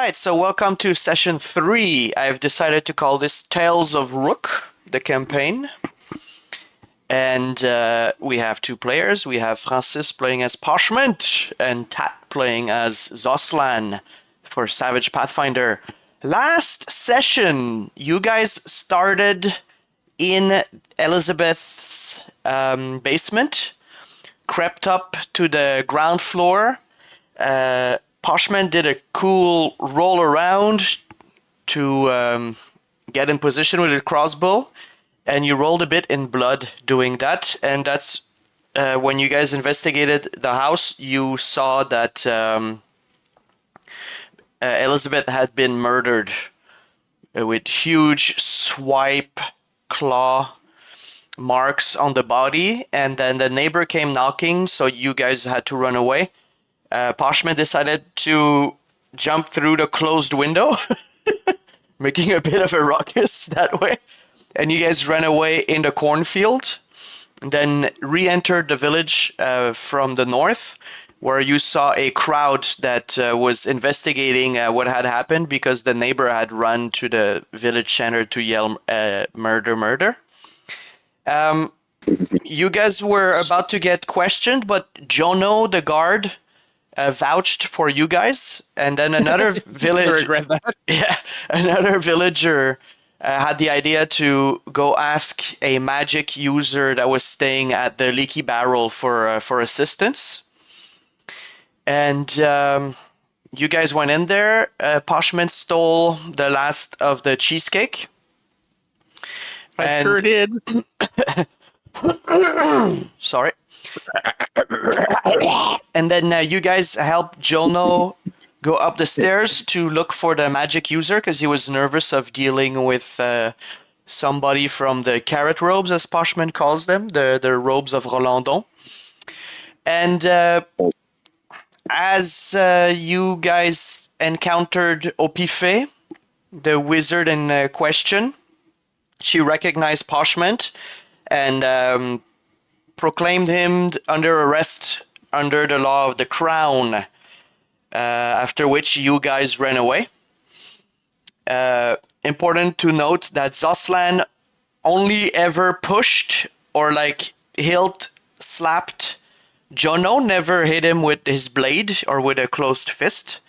right, so welcome to session 3. I've decided to call this Tales of Rook, the campaign. And we have two players. We have Francis playing as Poshment and Thach playing as Zoslan for Savage Pathfinder. Last session, you guys started in Elizabeth's basement, crept up to the ground floor. Poshman did a cool roll around to get in position with a crossbow, and you rolled a bit in blood doing that. And that's when you guys investigated the house, you saw that Elizabeth had been murdered with huge swipe claw marks on the body, and then the neighbor came knocking, so you guys had to run away. Poshman decided to jump through the closed window, making a bit of a ruckus that way. And you guys ran away in the cornfield, and then re-entered the village from the north, where you saw a crowd that was investigating what had happened because the neighbor had run to the village center to yell murder, murder. You guys were about to get questioned, but Jono, the guard, vouched for you guys, and then another another villager had the idea to go ask a magic user that was staying at the Leaky Barrel for assistance. And you guys went in there. Poshman stole the last of the cheesecake. I sure did. Sorry. And then you guys helped Jono go up the stairs to look for the magic user because he was nervous of dealing with somebody from the carrot robes, as Poshman calls them, the robes of Rolandon. And as you guys encountered Opiphé, the wizard in question, she recognized Poshment and proclaimed him under arrest under the law of the crown, after which you guys ran away. Important to note that Zoslan only ever pushed or hilt slapped Jono, never hit him with his blade or with a closed fist.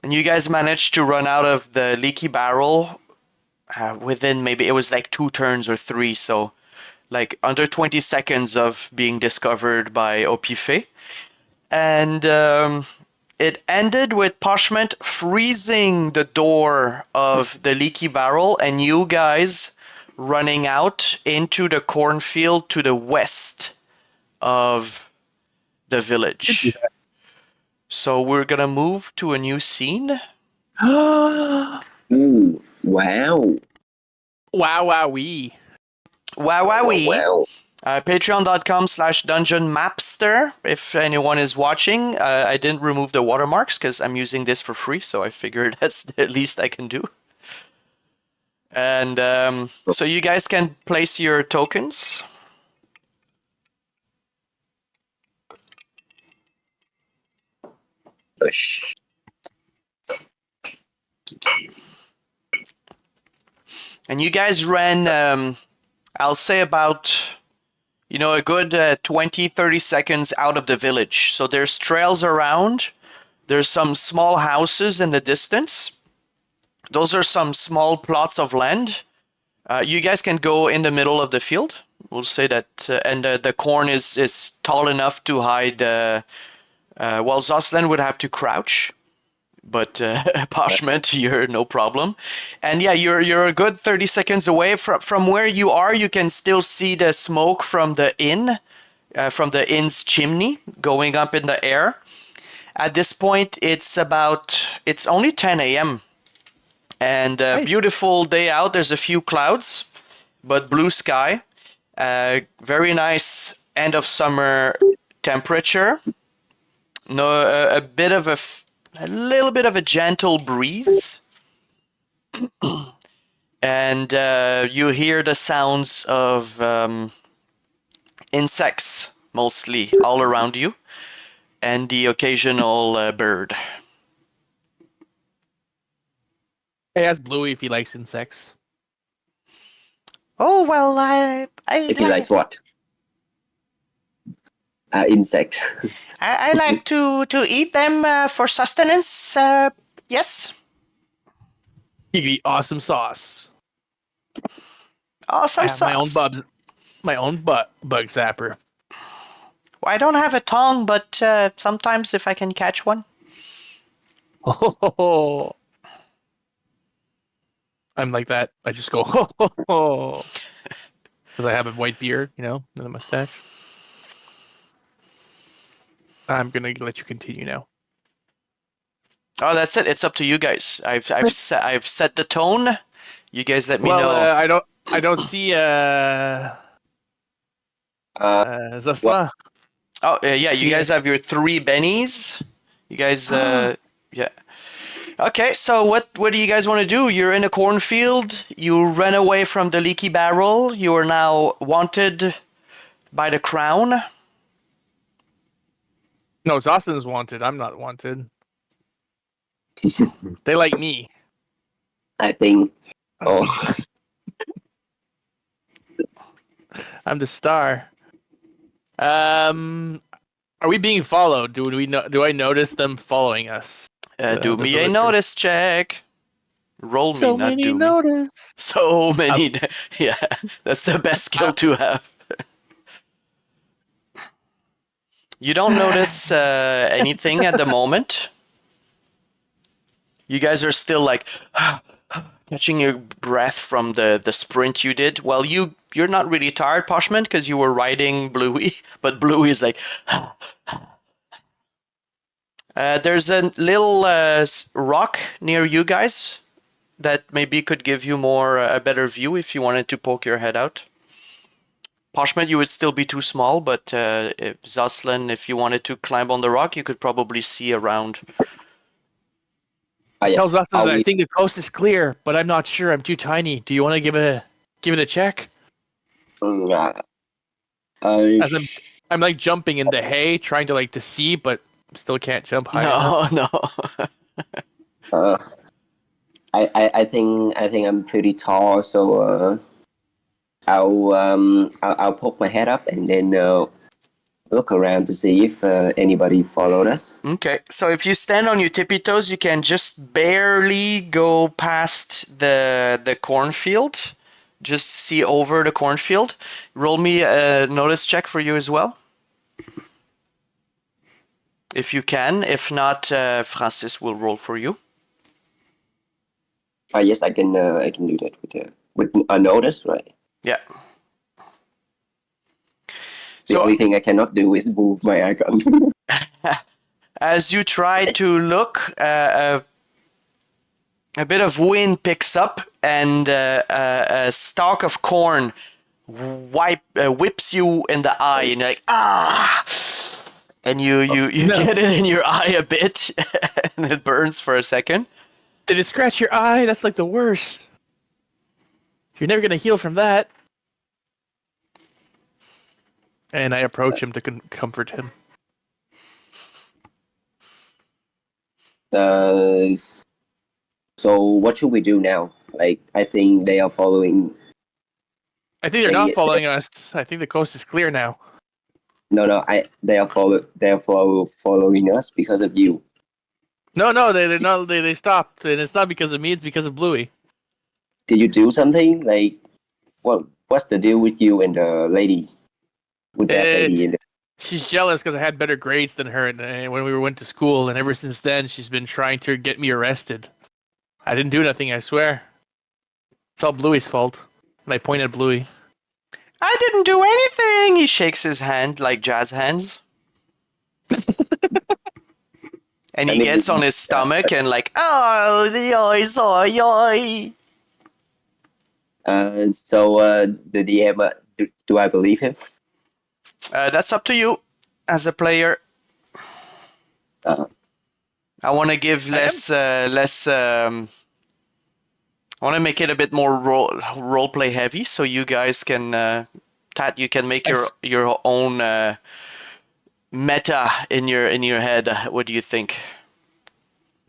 And you guys managed to run out of the Leaky Barrel within maybe it was 2 turns or 3, so under 20 seconds of being discovered by Opiphé. And it ended with Poshment freezing the door of the Leaky Barrel and you guys running out into the cornfield to the west of the village. So we're gonna move to a new scene. Ooh, wow. Wow, wowee. Wow, wowee. Wow. Patreon.com/dungeonmapster if anyone is watching. I didn't remove the watermarks because I'm using this for free, so I figured that's the least I can do. And so you guys can place your tokens. Push. And you guys ran, I'll say about, a good 20, 30 seconds out of the village. So there's trails around. There's some small houses in the distance. Those are some small plots of land. You guys can go in the middle of the field. We'll say that, and the corn is tall enough to hide. Zoslan would have to crouch. But Poshment, you're no problem. And yeah, you're a good 30 seconds away from where you are. You can still see the smoke from the inn, from the inn's chimney going up in the air. At this point, it's only 10 a.m. and beautiful day out. There's a few clouds, but blue sky. Very nice end of summer temperature. A little bit of a gentle breeze. And you hear the sounds of insects, mostly, all around you, and the occasional bird. I asked Bluey if he likes insects. Oh well, I If he likes what? Insect. I like to eat them for sustenance. Yes, You can eat awesome sauce. awesome I have my own sauce. bug zapper. Well, I don't have a tongue, but sometimes if I can catch one. Oh, I'm like that. I just go ho ho ho because I have a white beard, and a mustache. I'm gonna let you continue now. Oh, that's it. It's up to you guys. I've set the tone. You guys let me Well, know. I don't see What? Zoslan. Oh yeah, you See guys have your 3 bennies. You guys, yeah. Okay, so what do you guys want to do? You're in a cornfield. You ran away from the leaky barrel. You are now wanted by the crown. No, Zoslan's wanted. I'm not wanted. They like me. I think. Oh, I'm the star. Are we being followed? Do I notice them following us? Do The me a villagers. notice check. Roll me, So not many do me. notice. So many. Yeah, that's the best skill to have. You don't notice anything at the moment. You guys are still like catching your breath from the sprint you did. Well, you're not really tired, Poshment, because you were riding Bluey, but Bluey is like. There's a little rock near you guys that maybe could give you a better view if you wanted to poke your head out. Poshment, you would still be too small, but if Zoslan, if you wanted to climb on the rock, you could probably see around. yeah. Tells us that Are I we? think the coast is clear, but I'm not sure. I'm too tiny. Do you want to give it a check? As Sh- I'm like jumping in the hay, trying to see, but still can't jump high enough. No, no. uh, I think I'm pretty tall, so I'll poke my head up and then look around to see if anybody followed us. Okay, so if you stand on your tippy toes, you can just barely go past the cornfield. Just see over the cornfield. Roll me a notice check for you as well. If you can. If not, Francis will roll for you. Yes, I can do that with a notice, right? Yeah. The So only thing I cannot do is move my icon. as you try to look, a bit of wind picks up and a stalk of corn whips you in the eye and you're like, ah! And you No. get it in your eye a bit and it burns for a second. Did it scratch your eye? That's like the worst. You're never gonna heal from that. And I approach him to comfort him. So what should we do now? Like, I think they are following. I think they're not following us. I think the coast is clear now. No. They are following us because of you. No, they're not. They stopped, and it's not because of me. It's because of Bluey. Did you do something? Like, what's the deal with you and the lady? With that lady in the She's jealous because I had better grades than her when we went to school, and ever since then, she's been trying to get me arrested. I didn't do nothing, I swear. It's all Bluey's fault. And I point at Bluey. I didn't do anything. He shakes his hand like jazz hands. And he gets on his stomach and like, oh, the eyes, oi. So the DM, do I believe him? That's up to you as a player. I want to give less. I want to make it a bit more role play heavy, so you guys can, Thach, you can make your own meta in your head. What do you think?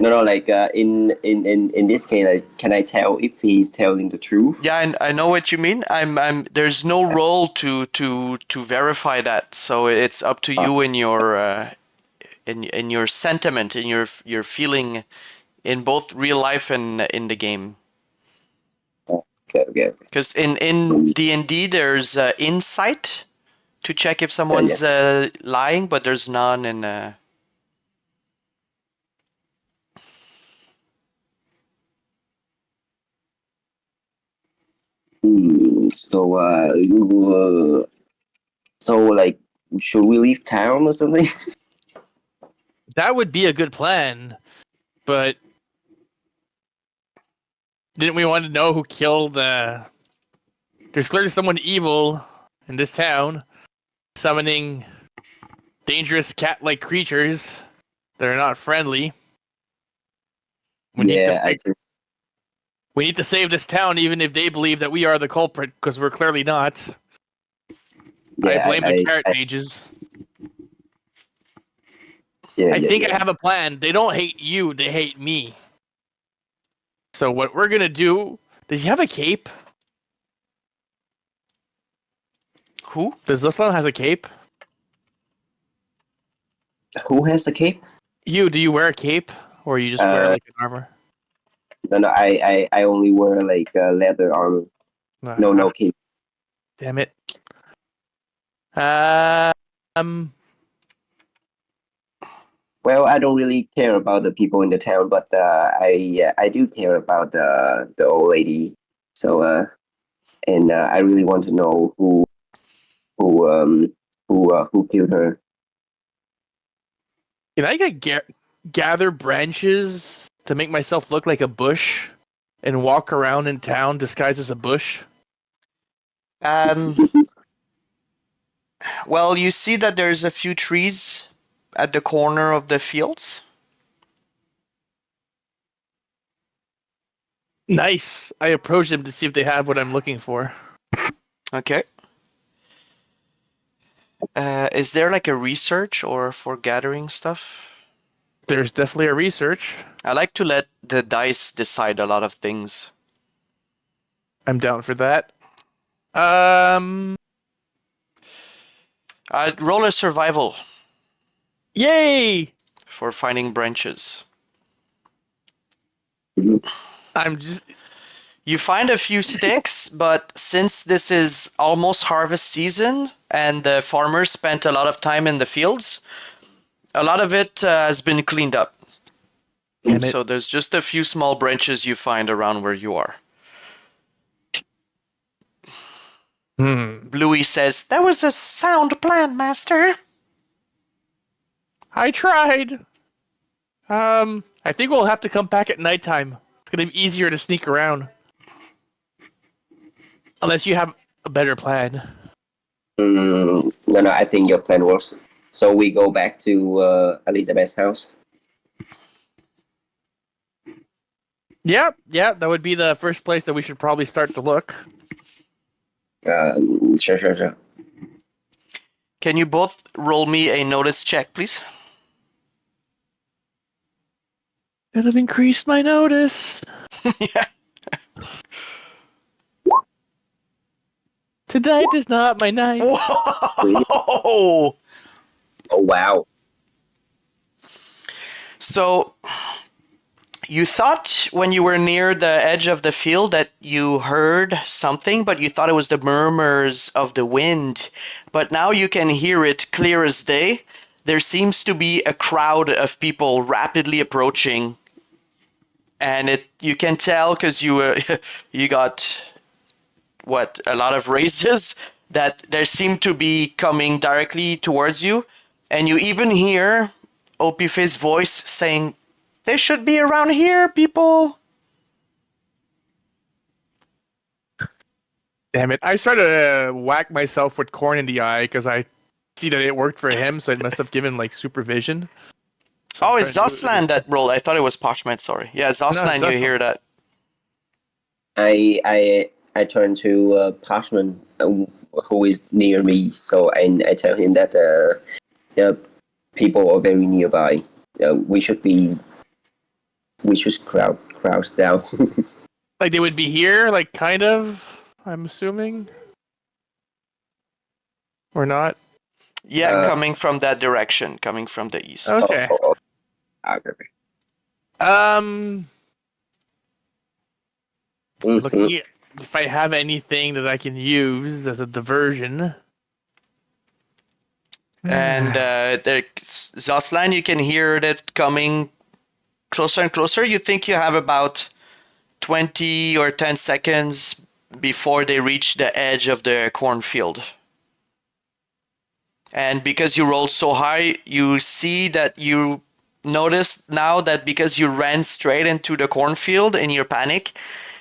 No, like in this case, like, can I tell if he's telling the truth? Yeah, I know what you mean. There's no role to verify that, so it's up to you in your in your sentiment, in your feeling, in both real life and in the game. Okay. Because in D&D there's insight to check if someone's lying, but there's none in. So like, should we leave town or something? That would be a good plan, but didn't we want to know who killed There's clearly someone evil in this town, summoning dangerous cat-like creatures that are not friendly. We need to save this town, even if they believe that we are the culprit, because we're clearly not. I blame the carrot mages. I think I have a plan. They don't hate you, they hate me. So what we're gonna do... Does he have a cape? Who? Does Zoslan has a cape? Who has the cape? You, do you wear a cape? Or you just wear like an armor? No, I only wear like leather armor. No cape. Damn it. Well, I don't really care about the people in the town, but I do care about the old lady. So I really want to know who killed her. Can I gather branches to make myself look like a bush and walk around in town disguised as a bush? Well, you see that there's a few trees at the corner of the fields. Nice. I approach them to see if they have what I'm looking for. Okay. Is there like a research or for gathering stuff? There's definitely a research. I like to let the dice decide a lot of things. I'm down for that. Roll a survival. Yay! For finding branches. You find a few sticks, but since this is almost harvest season and the farmers spent a lot of time in the fields, a lot of it has been cleaned up. So there's just a few small branches you find around where you are. Bluey says, "That was a sound plan, Master." I tried. I think we'll have to come back at nighttime. It's gonna be easier to sneak around. Unless you have a better plan. No, I think your plan works. So we go back to Elizabeth's house. Yeah, that would be the first place that we should probably start to look. Sure. Can you both roll me a notice check, please? Could have increased my notice. Yeah. Tonight is not my night. Whoa! Oh, wow. So, you thought when you were near the edge of the field that you heard something, but you thought it was the murmurs of the wind. But now you can hear it clear as day. There seems to be a crowd of people rapidly approaching. And you can tell because you got, a lot of raises, that there seem to be coming directly towards you. And you even hear Opiphé's voice saying, "They should be around here, people." Damn it. I started to whack myself with corn in the eye because I see that it worked for him, so it must have given like supervision. So it's Zoslan that rolled. I thought it was Poshment, sorry. Yeah, Zoslan, you hear that. I turn to Poshment, who is near me, so I tell him that the people are very nearby. We should be we should crouch down. Like they would be here, like kind of. I'm assuming, or not. Yeah, coming from that direction, coming from the east. Okay. Okay. Looking at if I have anything that I can use as a diversion. And Zoslan, you can hear it coming closer and closer. You think you have about 20 or 10 seconds before they reach the edge of the cornfield. And because you rolled so high, you see that you notice now that because you ran straight into the cornfield in your panic,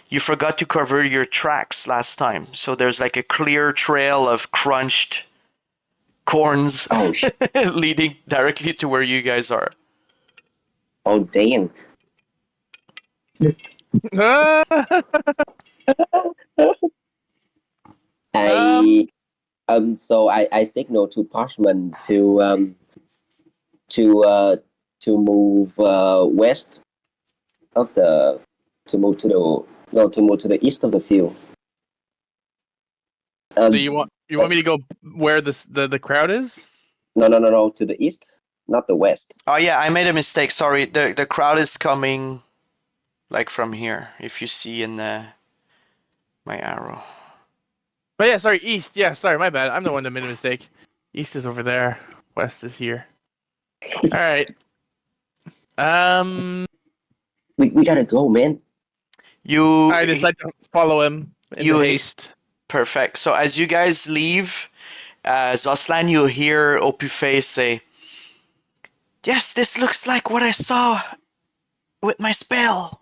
you forgot to cover your tracks last time. So there's like a clear trail of crunched corns leading directly to where you guys are. Oh, damn. So I signal to Poshment to move west of the to move to the east of the field. So you want me to go where the crowd is? No, to the east, not the west. Oh yeah, I made a mistake. Sorry, the crowd is coming like from here. If you see in my arrow. But yeah, sorry, east. Yeah, sorry, my bad. I'm the one that made a mistake. East is over there. West is here. All right. We gotta go, man. I decide to follow him in haste. Perfect. So as you guys leave, Zoslan, you hear Opiphé say, "Yes, this looks like what I saw with my spell."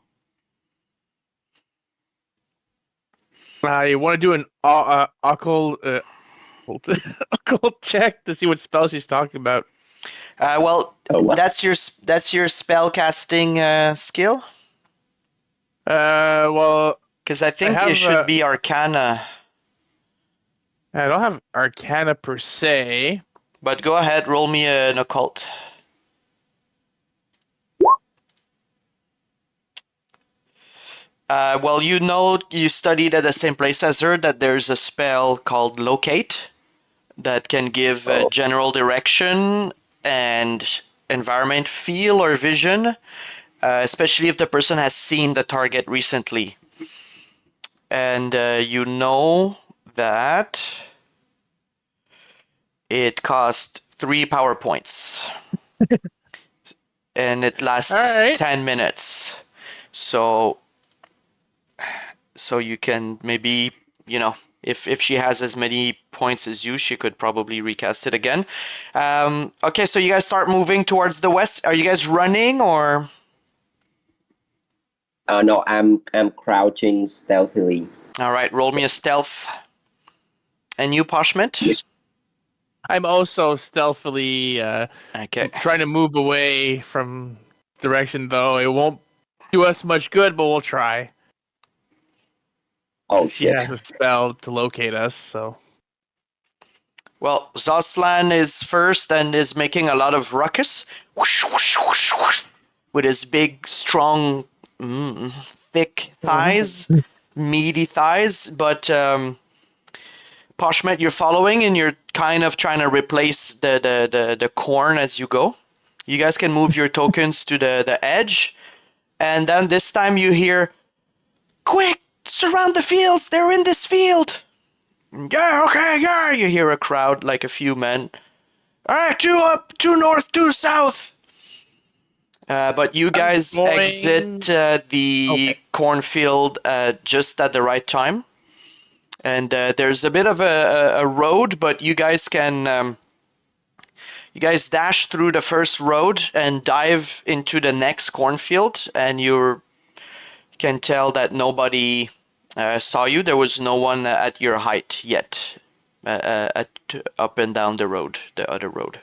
I want to do an occult check to see what spell she's talking about. That's your spell casting skill. Because I think it should be Arcana. I don't have Arcana per se. But go ahead, roll me an occult. You studied at the same place as her that there's a spell called Locate that can give general direction and environment feel or vision, especially if the person has seen the target recently. And you know that it costs 3 power points. And it lasts 10 minutes. So you can maybe, if she has as many points as you, she could probably recast it again. Okay, so you guys start moving towards the west. Are you guys running or? No, I'm crouching stealthily. All right, roll me a stealth. And you, Poshment? Yes. I'm also stealthily trying to move away from direction, though. It won't do us much good, but we'll try. Oh, she has a spell to locate us, so. Well, Zoslan is first and is making a lot of ruckus. Whoosh, whoosh, whoosh, whoosh, with his big, strong, thick thighs, meaty thighs. But Poshmet, you're following and you're kind of trying to replace the corn as you go. You guys can move your tokens to the edge. And then this time you hear, "Quick! Surround the fields! They're in this field!" "Yeah, okay, yeah!" You hear a crowd, like a few men. "All right, 2 up, 2 north, 2 south!" But you guys exit the cornfield just at the right time. And there's a bit of a road, but you guys can... you guys dash through the first road and dive into the next cornfield, and you can tell that nobody saw you. There was no one at your height yet, up and down the road, the other road.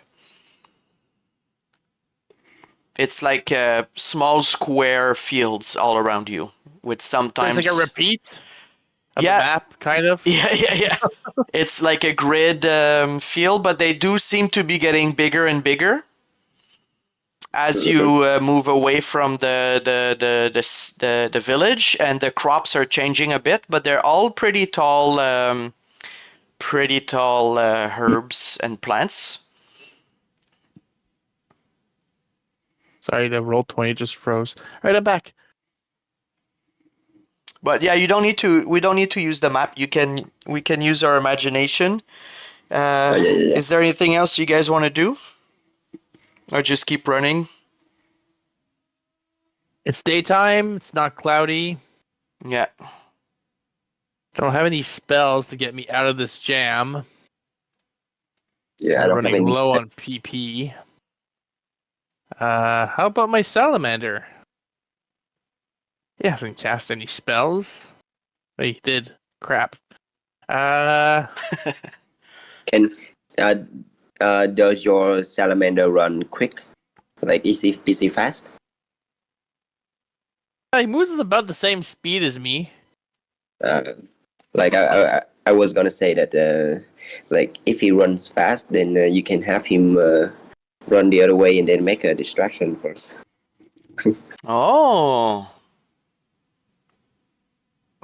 It's like small square fields all around you, with sometimes... It's like a repeat of the map, kind of? Yeah. It's like a grid field, but they do seem to be getting bigger and bigger. as you move away from the village, and the crops are changing a bit, but they're all pretty tall herbs and plants. Sorry, the roll 20 just froze. All right, I'm back. But yeah, you don't need to. We don't need to use the map. We can use our imagination. Yeah. Is there anything else you guys want to do, or just keep running? It's daytime. It's not cloudy. Yeah. Don't have any spells to get me out of this jam. Yeah, I I'm don't have running any. low on PP. How about my salamander? He hasn't cast any spells. Oh, he did. Crap. Can does your salamander run quick? Like is he fast? He moves about the same speed as me. Like I was gonna say that like if he runs fast, then you can have him run the other way and then make a distraction first. Oh.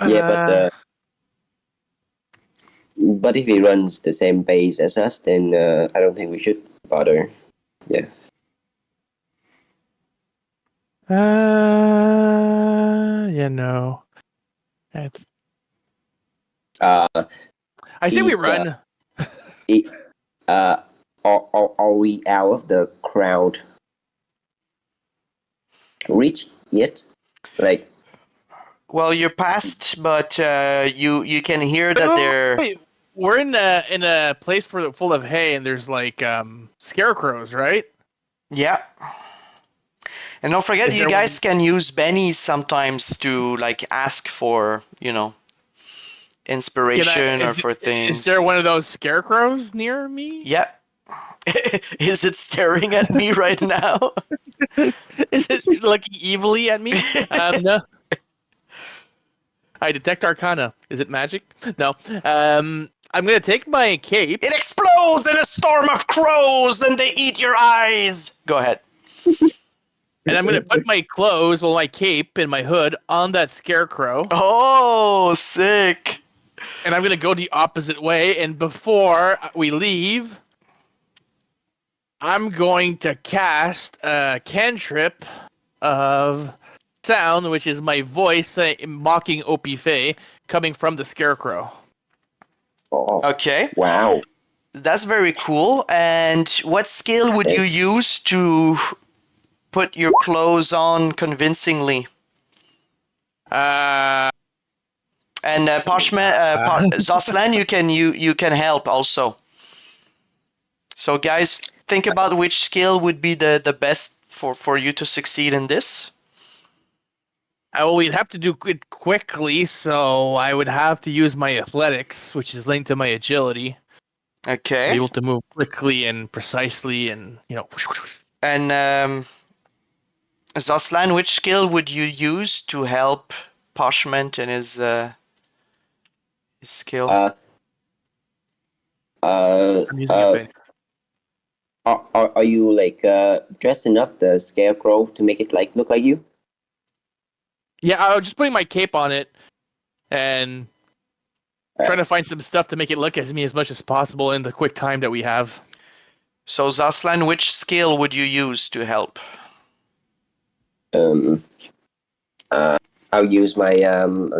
Yeah, but if he runs the same pace as us, then I don't think we should bother. Yeah. No. It's... Uh, I say we is, run. are we out of the crowd reach yet? Like, well, you're past, but you can hear that they're. Wait. We're in a place full of hay, and there's like scarecrows, right? Yeah. And don't forget, Is you there guys can use bennies sometimes to like ask for, inspiration or for things. Is there one of those scarecrows near me? Yeah. Is it staring at me right now? Is it looking evilly at me? No. I detect Arcana. Is it magic? No. I'm gonna take my cape. It explodes in a storm of crows and they eat your eyes. Go ahead. And I'm gonna put my clothes, my cape and my hood on that scarecrow. Oh, sick. And I'm gonna go the opposite way. And before we leave, I'm going to cast a cantrip of sound, which is my voice mocking Opiphé coming from the scarecrow. oh, Okay. wow. That's very cool. And what skill would you use to put your clothes on convincingly? And Poshment, Zoslan, you can help also. So guys, think about which skill would be the best for you to succeed in this. We'd have to do it quickly, so I would have to use my athletics, which is linked to my agility. Okay. Be able to move quickly and precisely, and And Zoslan, which skill would you use to help Poshment in his skill? I'm using a pen. Are you like dressing up the scarecrow to make it like look like you? Yeah, I was just putting my cape on it and trying to find some stuff to make it look as me as much as possible in the quick time that we have. So Zoslan, which skill would you use to help? I'll use my I'm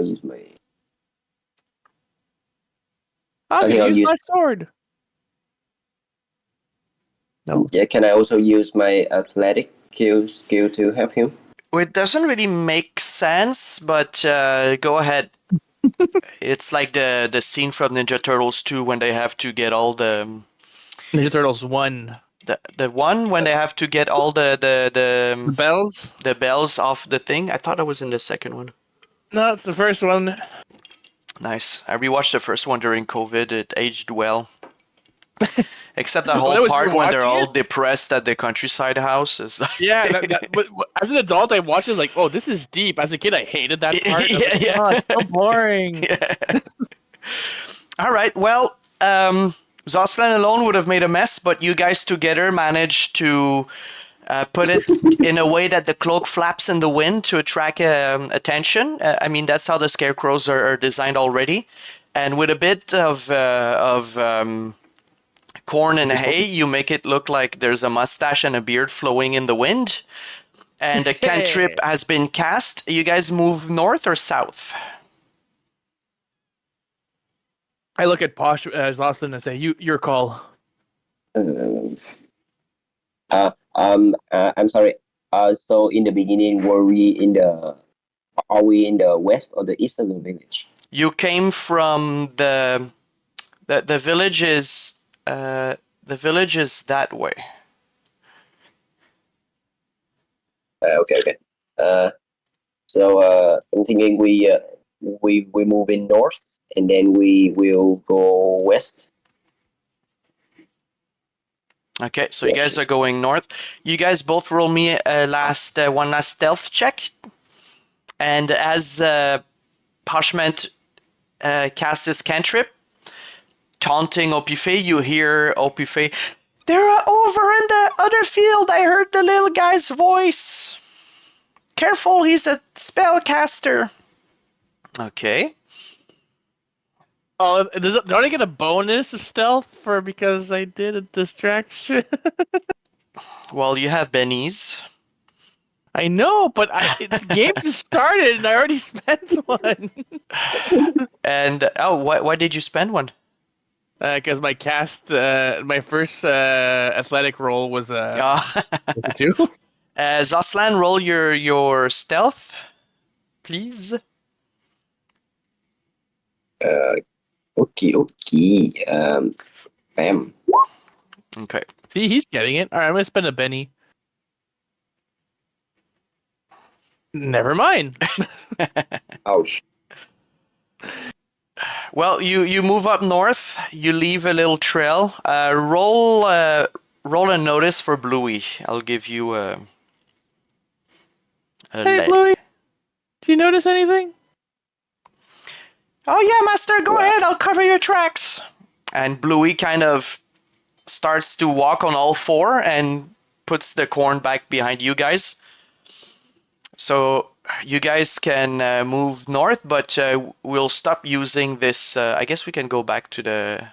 gonna use my sword. No. Yeah, can I also use my athletic skill to help him? It doesn't really make sense, but go ahead. It's like the scene from Ninja Turtles 2 when they have to get all the Ninja Turtles 1. The one when they have to get all the bells? The bells off the thing. I thought I was in the second one. No, it's the first one. Nice. I rewatched the first one during COVID. It aged well. Except that whole part when they're all depressed at the countryside house. Is like yeah, but as an adult, I watched it like, oh, this is deep. As a kid, I hated that part. Oh, it's so boring. Yeah. All right. Well, Zoslan alone would have made a mess, but you guys together managed to Put it in a way that the cloak flaps in the wind to attract attention. I mean, that's how the scarecrows are designed already. And with a bit of corn and hay, you make it look like there's a mustache and a beard flowing in the wind. And a cantrip has been cast. You guys move north or south? I look at Posh as Zoslan and say, your call. I'm sorry. So in the beginning, are we in the west or the east of the village? You came from the village is that way. Okay. So I'm thinking we move in north and then we will go west. Okay, so you guys are going north. You guys both roll me a one last stealth check. And as Poshment casts his cantrip, taunting Opiphé, you hear Opiphé, "They're over in the other field. I heard the little guy's voice. Careful, he's a spellcaster." Okay. Oh, don't I get a bonus of stealth because I did a distraction? Well, you have bennies. I know, but the game just started and I already spent one. And why did you spend one? Because my my first athletic roll was a 2. Zoslan, roll your stealth, please. Okay. Bam. Okay. See, he's getting it. All right, I'm gonna spend a Benny. Never mind. Ouch. Well, you move up north. You leave a little trail. Roll a notice for Bluey. I'll give you a Hey, Bluey. Do you notice anything? Oh yeah, Master. Go ahead. I'll cover your tracks. And Bluey kind of starts to walk on all four and puts the corn back behind you guys. So you guys can move north, but we'll stop using this. I guess we can go back to the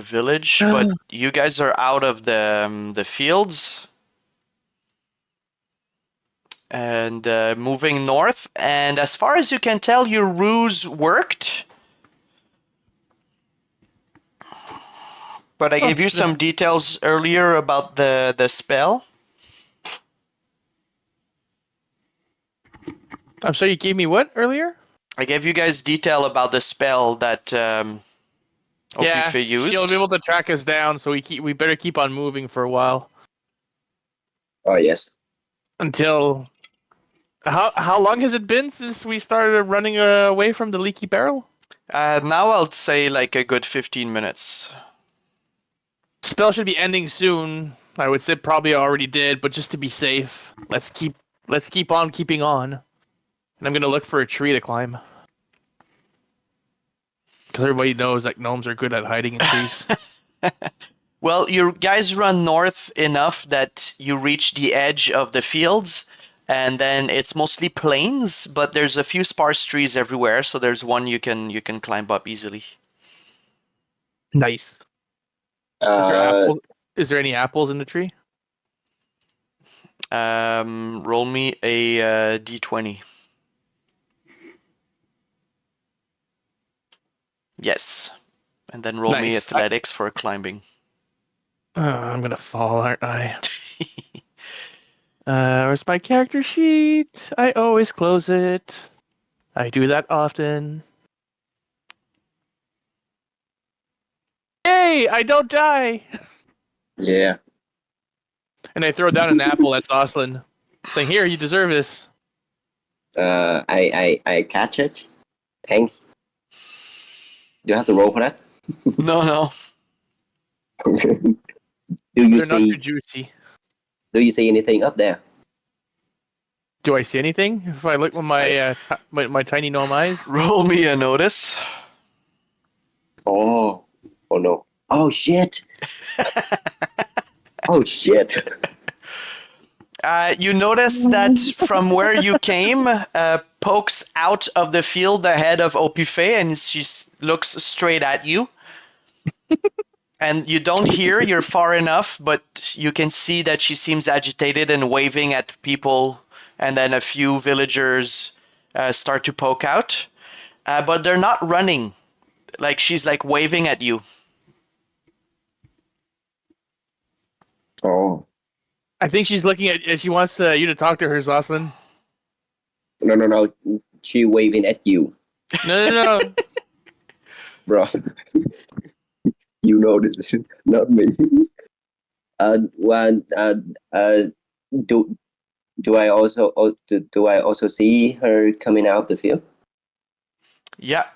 village, but you guys are out of the fields and moving north. And as far as you can tell, your ruse worked. But I gave you some details earlier about the spell. I'm sorry, you gave me what earlier? I gave you guys detail about the spell that Opiphé used. He'll be able to track us down, so we better keep on moving for a while. Oh yes. Until how long has it been since we started running away from the leaky barrel? Now I'll say like a good 15 minutes. Spell should be ending soon. I would say probably already did, but just to be safe, let's keep on keeping on. And I'm gonna look for a tree to climb. Because everybody knows that gnomes are good at hiding in trees. Well, you guys run north enough that you reach the edge of the fields, and then it's mostly plains, but there's a few sparse trees everywhere, so there's one you can climb up easily. Nice. Is there any apples in the tree? Roll me a d20. Yes. And then roll me athletics for climbing. I'm gonna fall, aren't I? Where's my character sheet? I always close it. I do that often. Yay! I don't die! Yeah. And I throw down an apple at Zoslan, saying, "Here, you deserve this." I catch it. Thanks. Do you have to roll for that? No. Do They're not too juicy. Do you see anything up there? Do I see anything? If I look with my tiny gnome eyes? Roll me a notice. Oh no. Oh shit. Oh shit! You notice that from where you came, pokes out of the field the head of Opiphé, and she looks straight at you. And you don't hear, you're far enough, but you can see that she seems agitated and waving at people, and then a few villagers start to poke out. But they're not running. Like, she's like waving at you. Oh I think she's looking at. She wants you to talk to her, Zoslan. no! She waving at you, No. bro. You know this, not me. Well, do do I also do I also see her coming out the field? Yeah.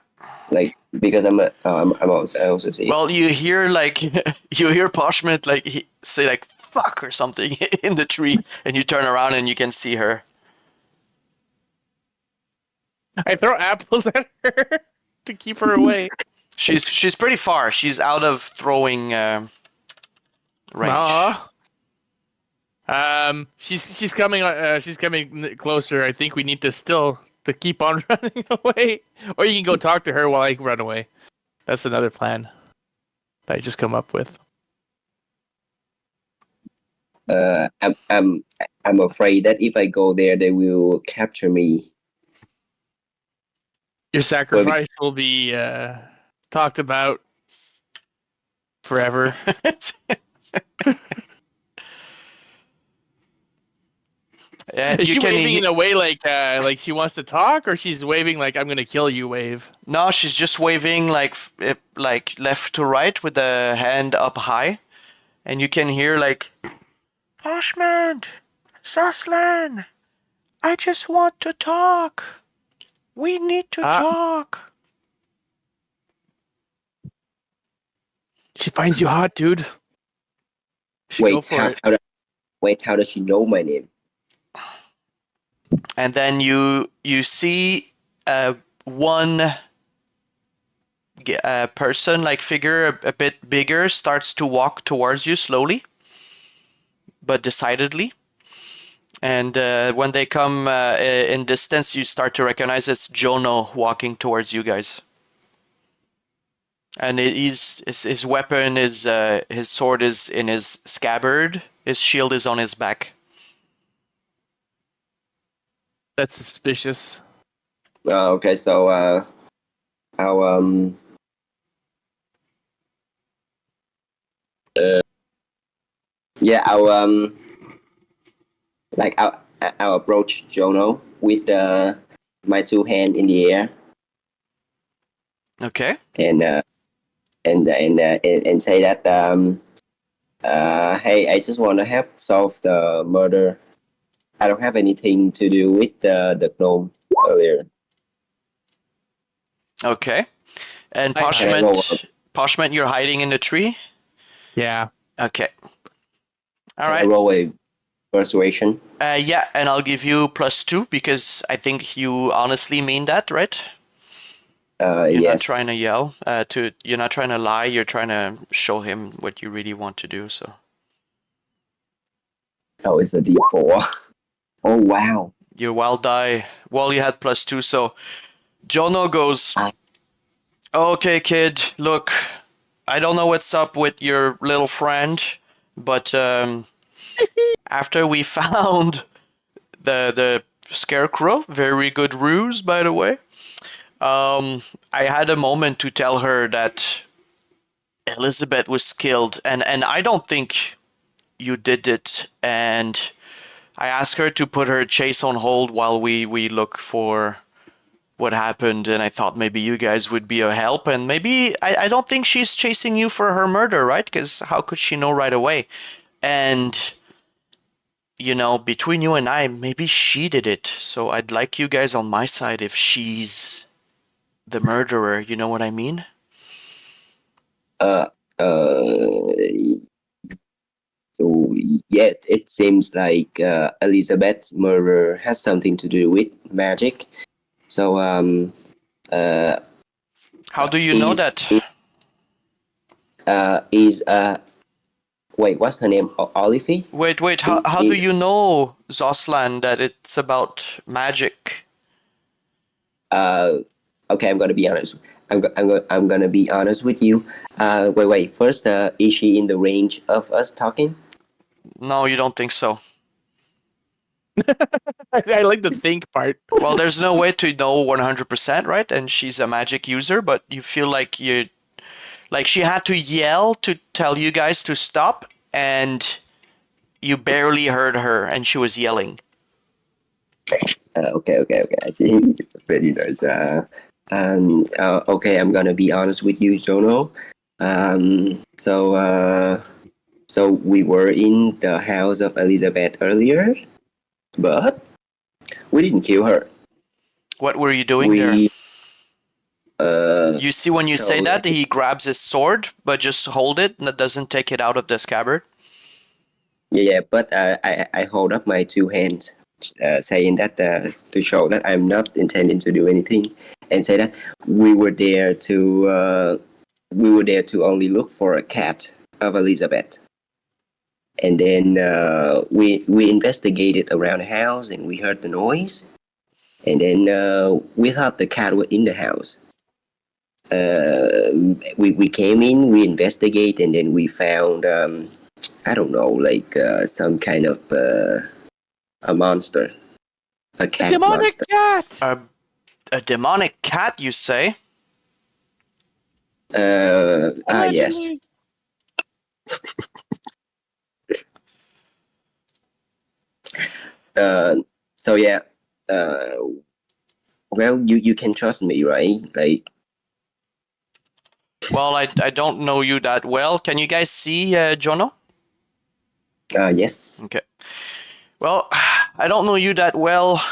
Like because I also see. Well, you hear like you hear Poshment like say like fuck or something in the tree, and you turn around and you can see her. I throw apples at her to keep her away. She's pretty far. She's out of throwing range. She's coming. She's coming closer. I think we need to keep on running away, or you can go talk to her while I run away. That's another plan that I just come up with. I'm afraid that if I go there, they will capture me. Your sacrifice will be talked about forever. Is she waving in a way like she wants to talk, or she's waving like I'm gonna kill you? Wave. No, she's just waving like left to right with the hand up high, and you can hear like, Poshment, Zoslan, I just want to talk. We need to talk. She finds you hot, dude. Wait, how does she know my name? And then you see one person, like figure a bit bigger, starts to walk towards you slowly, but decidedly. And when they come in distance, you start to recognize it's Jono walking towards you guys. And his weapon is his sword is in his scabbard. His shield is on his back. That's suspicious. Okay, so I'll yeah, I'll approach Jono with my two hands in the air. Okay. And say that hey, I just want to help solve the murder. I don't have anything to do with the gnome earlier. Okay. And Poshment, you're hiding in the tree? Yeah. Okay. All Can right. I roll a persuasion? Yeah, and I'll give you +2 because I think you honestly mean that, right? You're Yes. not trying to yell. You're not trying to lie. You're trying to show him what you really want to do. So. Oh, it's a D4. Oh wow. Your wild die. Well, you had +2, so Jono goes, okay, kid, look, I don't know what's up with your little friend, but after we found the scarecrow, very good ruse, by the way, I had a moment to tell her that Elizabeth was killed, and I don't think you did it, and I asked her to put her chase on hold while we look for what happened, and I thought maybe you guys would be a help, and maybe I don't think she's chasing you for her murder, right? Because how could she know right away? And you know, between you and I, maybe she did it. So I'd like you guys on my side if she's the murderer. You know what I mean? So yeah, it seems like Elizabeth's murder has something to do with magic. So how do you know that? Wait, what's her name? Opiphé? Wait, how do you know, Zoslan, that it's about magic? Okay, I'm gonna be honest. I'm gonna be honest with you. Wait. First, is she in the range of us talking? No, you don't think so. I like the think part. Well, there's no way to know 100%, right? And she's a magic user, but you feel like she had to yell to tell you guys to stop, and you barely heard her, and she was yelling. Okay. I see. Very nice. Okay, I'm gonna be honest with you, Jono. So we were in the house of Elizabeth earlier, but we didn't kill her. What were you doing there? We You see, when you say that, he grabs his sword, but just hold it and doesn't take it out of the scabbard. yeah, but I hold up my two hands, saying that to show that I'm not intending to do anything, and say that we were there to only look for a cat of Elizabeth, and then we investigated around the house and we heard the noise, and then we thought the cat was in the house. We came in, we investigate, and then we found I don't know, like some kind of a monster, a cat Demonic monster. cat! A demonic cat, you say? Yes. So yeah, well, you can trust me, right? Like, Well, I don't know you that well. Can you guys see Jono? yes. Okay. Well, I don't know you that well,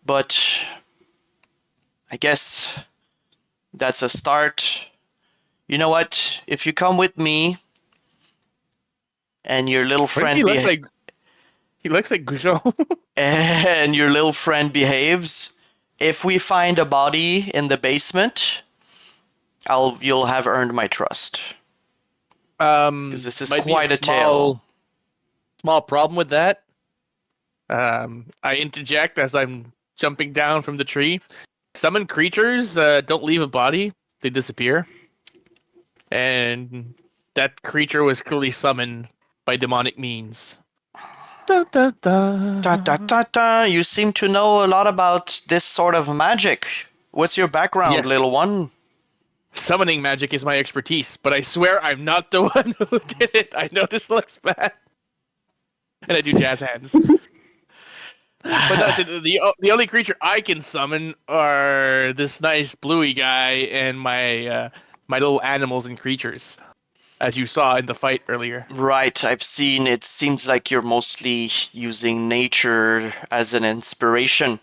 but I guess that's a start. You know what? If you come with me and your little What does friend he look like? He looks like Goujon. and your little friend behaves, if we find a body in the basement, you'll have earned my trust. Because this is Might quite be a tale. small problem with that. I interject as I'm jumping down from the tree. Summon creatures don't leave a body; they disappear. And that creature was clearly summoned by demonic means. Da, da, da. Ta ta ta ta! You seem to know a lot about this sort of magic. What's your background, Yes. little one? Summoning magic is my expertise, but I swear I'm not the one who did it. I know this looks bad. And I do jazz hands. But that's it. The only creature I can summon are this nice bluey guy and my my little animals and creatures, as you saw in the fight earlier. Right, I've seen. It seems like you're mostly using nature as an inspiration.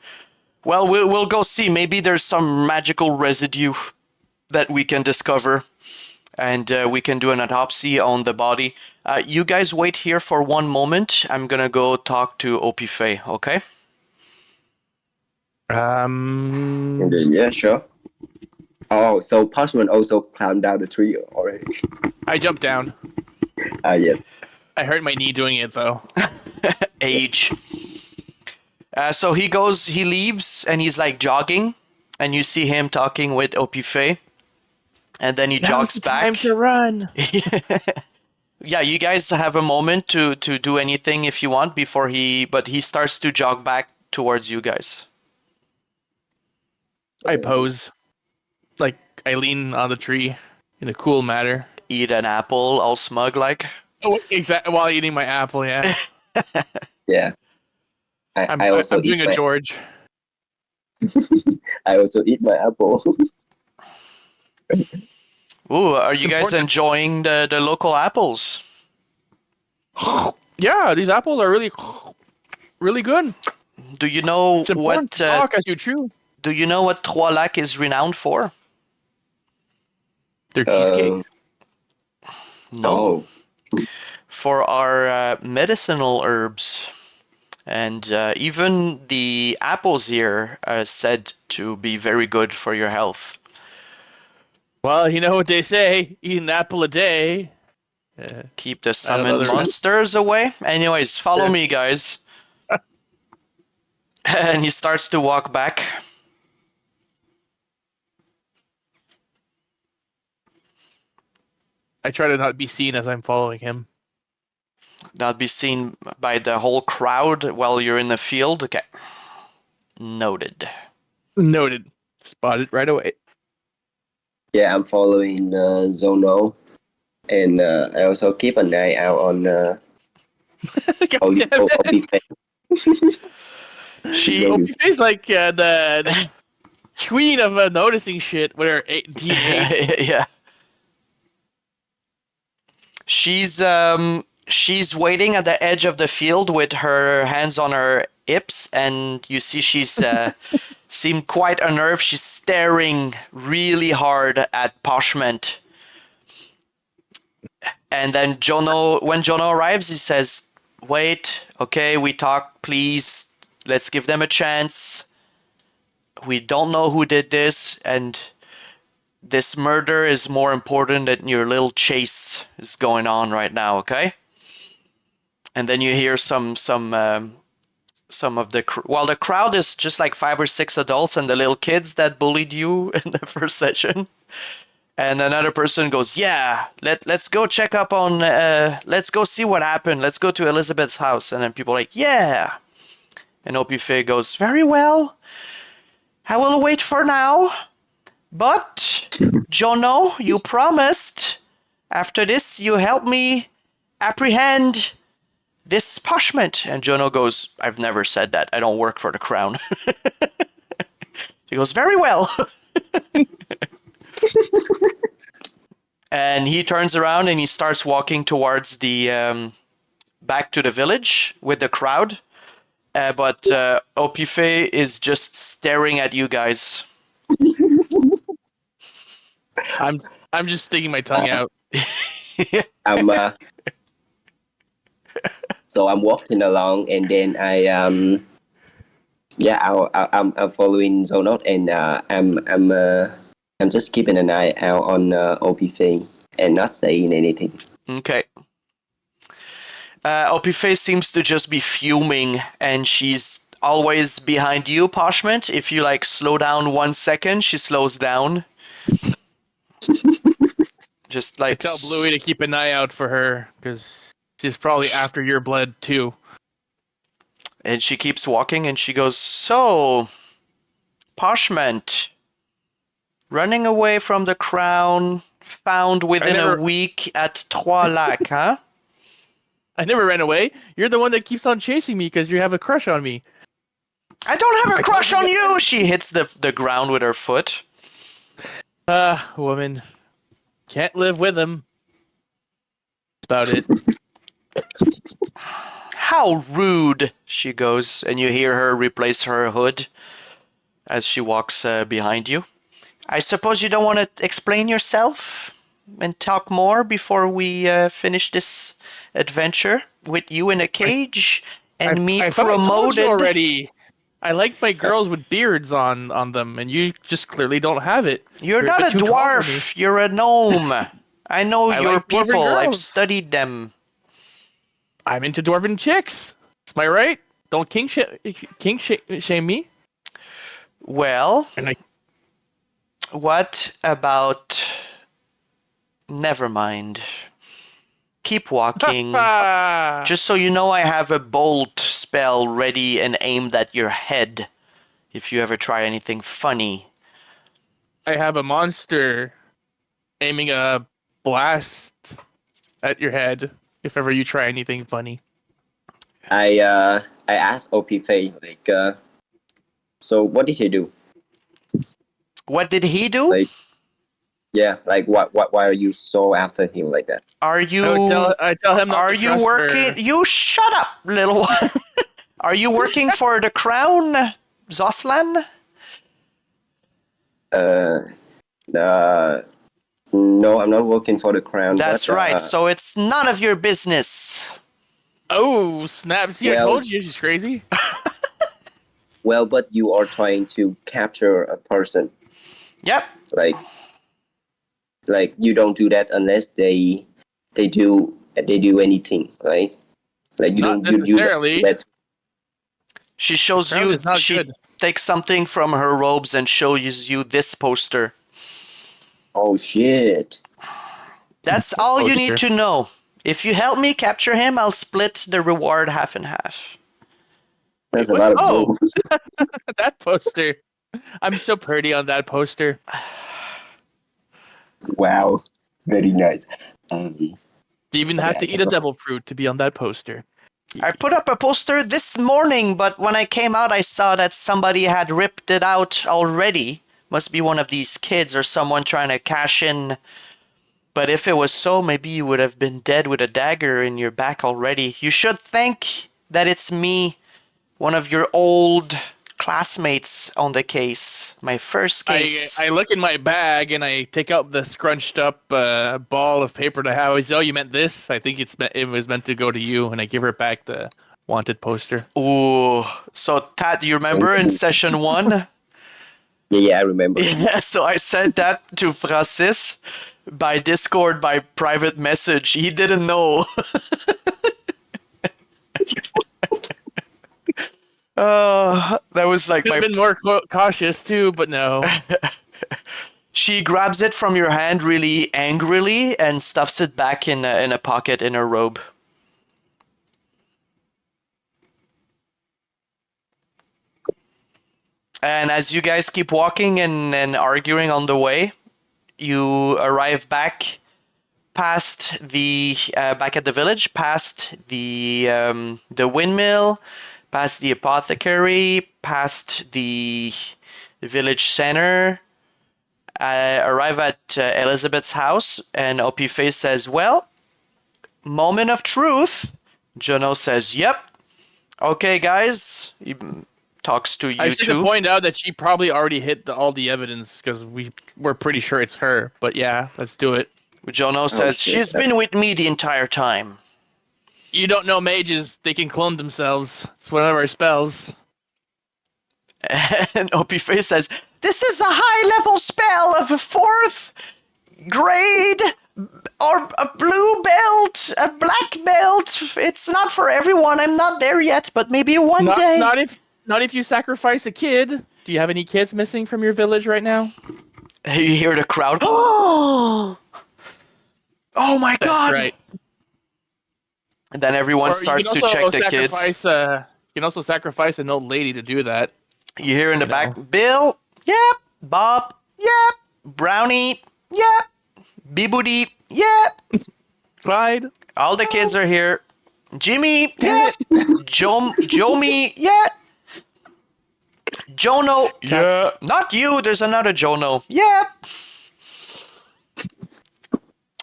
Well, we'll go see. Maybe there's some magical residue that we can discover, and we can do an autopsy on the body. You guys wait here for one moment. I'm gonna go talk to Opiphé, okay? Yeah, sure. Oh, so Poshment also climbed down the tree already. I jumped down. Yes. I hurt my knee doing it though. Age. So he leaves, and he's like jogging, and you see him talking with Opiphé, and then he jogs back. Time to run. Yeah, you guys have a moment to do anything if you want but he starts to jog back towards you guys. I pose, like I lean on the tree in a cool manner. Eat an apple, all smug like. Oh, exactly. While eating my apple, yeah. Yeah. I'm I also doing eat a George. I also eat my apple. Ooh, are you guys important. enjoying the local apples? Yeah, these apples are really good. Do you know It's important to talk as you chew. do you know what Trois Lacs is renowned for? Their cheesecake. No. Oh. For our medicinal herbs. And even the apples here are said to be very good for your health. Well, you know what they say: eat an apple a day, Keep the other summoned reasons. monsters away. Anyways, follow Yeah. me, guys. And he starts to walk back. I try to not be seen as I'm following him. Not be seen by the whole crowd while you're in the field. Okay. Noted. Noted. Spotted right away. Yeah, I'm following Zono, and I also keep an eye out on God damn it. Opiphé. She Opiphé like the queen of noticing shit with her D8. yeah. She's waiting at the edge of the field with her hands on her hips, and you see she's seemed quite unnerved. She's staring really hard at Poshment. And then when Jono arrives, he says, "Wait, okay, we talk, please. Let's give them a chance. We don't know who did this, and this murder is more important than your little chase is going on right now, okay?" And then you hear some of the the crowd is just like 5 or 6 adults and the little kids that bullied you in the first session. And another person goes, "Yeah, let's go check up on let's go see what happened. Let's go to Elizabeth's house." And then people are like, "Yeah." And Opiphé goes, "Very well. I will wait for now. But, Jono, you promised after this you help me apprehend this Poshment." And Jono goes, "I've never said that. I don't work for the crown." He goes, "Very well." And he turns around and he starts walking towards the back to the village with the crowd. But Opiphé is just staring at you guys. I'm just sticking my tongue out. I'm so I'm walking along, and then I'm following Zonot, and I'm just keeping an eye out on Opiphé and not saying anything. Okay. Opiphé seems to just be fuming, and she's always behind you, Poshment. If you like slow down 1 second, she slows down. Just like Tell Bluey to keep an eye out for her, because she's probably after your blood too. And she keeps walking, and she goes, "So, Poshment, running away from the crown, found within a week at Trois Lacs, huh?" I never ran away. You're the one that keeps on chasing me because you have a crush on me. "I don't have a crush on you!" She hits the ground with her foot. Woman. Can't live with him. That's about it. "How rude," she goes, and you hear her replace her hood as she walks behind you. "I suppose you don't want to explain yourself and talk more before we finish this adventure with you in a cage and me I thought I told promoted you already. I like my girls with beards on them, and you just clearly don't have it. You're not bit a too tall for me. dwarf. You're a gnome. I know I your like dwarven people. I've girls. studied them." I'm into dwarven chicks. Am I right? Don't shame me. Well, And what about... Never mind. Keep walking. Just so you know, I have a bolt spell ready and aimed at your head if you ever try anything funny. I have a monster aiming a blast at your head if ever you try anything funny. I asked Opiphé, like, so what did he do? What did he do? Like, yeah, like why are you so after him like that? Are you... I tell him not Are to you trust working... her. You shut up, little one. Are you working for the crown, Zoslan? No, I'm not working for the crown. That's but, right. So it's none of your business. Oh, snap. See, I Well- told you she's crazy. Well, but you are trying to capture a person. Yep. Like you don't do that unless they they do anything, right? Like you Not don't you necessarily. let. She shows Apparently you. it's not She good. takes something from her robes and shows you this poster. Oh shit! That's all you need Poster. to know. If you help me capture him, I'll split the reward half and half. That's a What? lot of Oh, gold. that poster. I'm so pretty on that poster. Wow, very nice. You even have to eat a devil fruit to be on that poster. I put up a poster this morning, but when I came out, I saw that somebody had ripped it out already. Must be one of these kids or someone trying to cash in. But if it was so, maybe you would have been dead with a dagger in your back already. You should think that it's me, one of your old classmates on the case. My first case. I look in my bag and I take out the scrunched up ball of paper that I have. I say, "Oh, you meant this? I think it was meant to go to you." And I give her back the wanted poster. Ooh. So, Tat, you remember in session 1? Yeah, I remember. Yeah, so I sent that to Francis by Discord, by private message. He didn't know. That was like Could have been more cautious too, but no. She grabs it from your hand really angrily and stuffs it back in a pocket in her robe. And as you guys keep walking and arguing on the way, you arrive back past the back at the village, past the windmill, past the apothecary, past the village center. Arrive at Elizabeth's house, and Opiphé says, "Well, moment of truth." Jono says, "Yep. Okay, guys." He talks to you I should two. point out that she probably already hit all the evidence because we're pretty sure it's her. But yeah, let's do it. Jono says, shit. "She's been with me the entire time." You don't know mages; they can clone themselves. It's one of our spells. And Opiphé says, "This is a high-level spell of a 4th grade, or a blue belt, a black belt. It's not for everyone. I'm not there yet, but maybe one day." Not if you sacrifice a kid. Do you have any kids missing from your village right now? You hear the crowd. Oh my god! That's right. And then everyone Or starts to check the kids. You can also sacrifice an old lady to do that. You hear in the back, know. Bill, yep. Bob, yep. Brownie, yep. Bibudi, yep. Clyde. All the kids are here. Jimmy, yep. Jomi, yep. Jono, yeah. Not you, there's another Jono. Yep.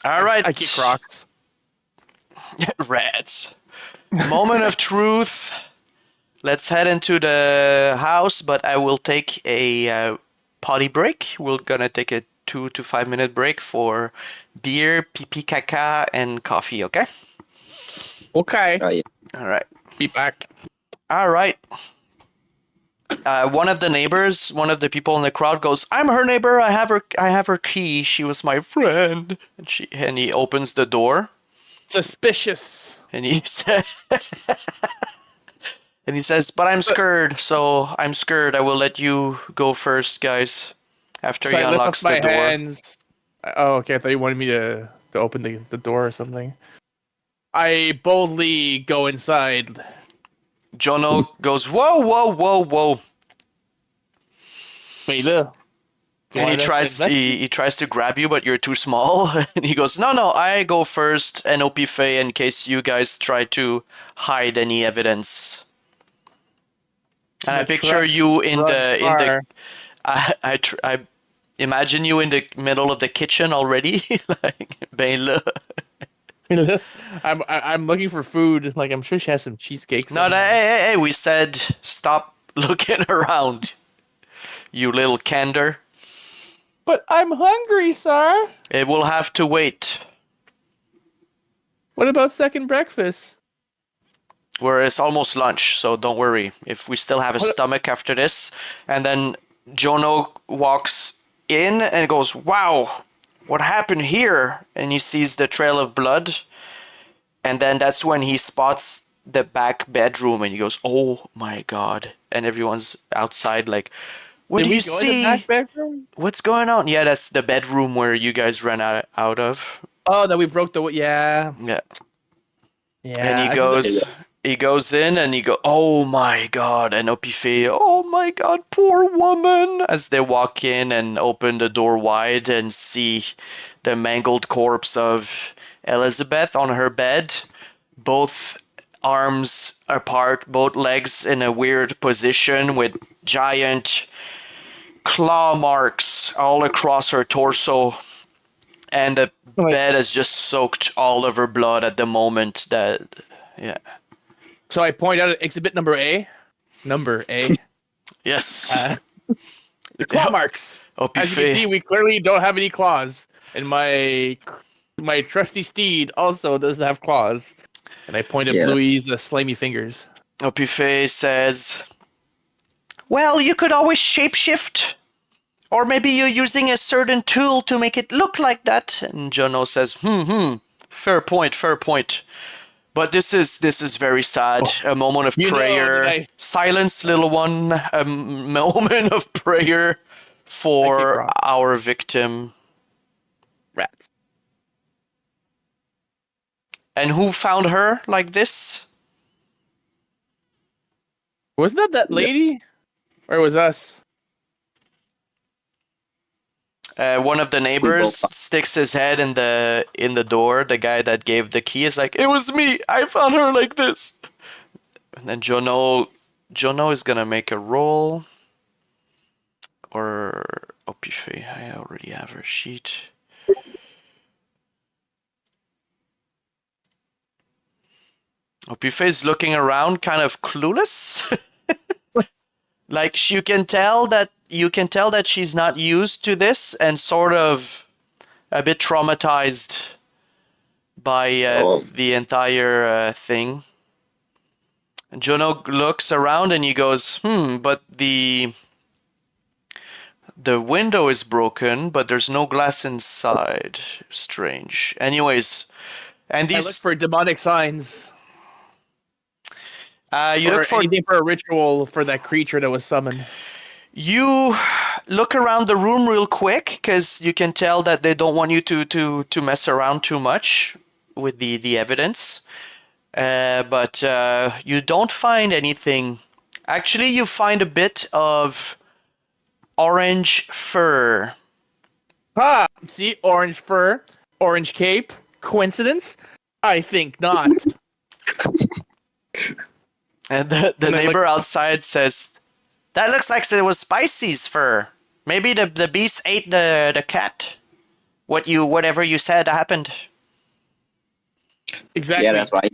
All right. I kick rocks. Rats. Moment of truth. Let's head into the house, but I will take a potty break. We're gonna take a 2 to 5 minute break for beer, pee caca, and coffee, okay? Okay. Oh, yeah. All right. Be back. All right. One of the neighbors, one of the people in the crowd goes, "I'm her neighbor. I have her key. She was my friend." And he opens the door. Suspicious. And he says, "But I'm scared, so I'm scared. I will let you go first, guys." After So he I lift up unlocks my the door. hands. Oh, okay. I thought you wanted me to open the door or something. I boldly go inside. Jono goes, "Whoa, whoa, whoa, whoa!" Wait, look. And he tries to grab you, but you're too small. And he goes, "No, I go first, and Opiphé, in case you guys try to hide any evidence." And I picture you in the I imagine you in the middle of the kitchen already, like ben là. I'm looking for food. Like I'm sure she has some cheesecakes. No, hey, we said stop looking around, you little candor. But I'm hungry, sir. It will have to wait. What about second breakfast? Where it's almost lunch, so don't worry. If we still have a stomach after this. And then Jono walks in and goes, "Wow, what happened here? And he sees the trail of blood. And then that's when he spots the back bedroom and he goes, oh my God. And everyone's outside like, what Did do we you go in the see? back bedroom? What's going on? Yeah, that's the bedroom where you guys ran out of. Oh, that we broke the. Yeah. Yeah. Yeah. And I said that- he goes in and he go, oh my God. And Opiphé, oh my God, poor woman. As they walk in and open the door wide and see the mangled corpse of Elizabeth on her bed, both arms apart, both legs in a weird position with giant claw marks all across her torso. And the Like- bed is just soaked all of her blood at the moment that, yeah. So I point out exhibit number A. Number A. Yes. The claw marks. As you can Opiphé. see, we clearly don't have any claws. And my trusty steed also doesn't have claws. And I point at Yeah. Bluey's slimy fingers. Opiphé says, well, you could always shapeshift. Or maybe you're using a certain tool to make it look like that. And Jono says, fair point. But this is very sad. A moment of You know, prayer. did I- Silence, little one. A moment of prayer for wrong. our victim. Rats. And who found her like this? Wasn't that lady? Or it was us? One of the neighbors both- sticks his head in the door. The guy that gave the key is like, "It was me. I found her like this." And then Jono is gonna make a roll. Or Opiphé. I already have her sheet. Opiphé is looking around, kind of clueless. Like you can tell that she's not used to this and sort of a bit traumatized by the entire thing. And Jono looks around and he goes, but the window is broken, but there's no glass inside. Strange. Anyways, and I look these for demonic signs. you Or look for anything for a ritual for that creature that was summoned. You look around the room real quick because you can tell that they don't want you to mess around too much with the evidence. But you don't find anything. Actually, you find a bit of orange fur. Ah, see, orange fur, orange cape. Coincidence? I think not. And the And I neighbor outside says, that looks like it was Spicy's fur. Maybe the beast ate the cat. Whatever you said happened. Exactly. Yeah, that's right.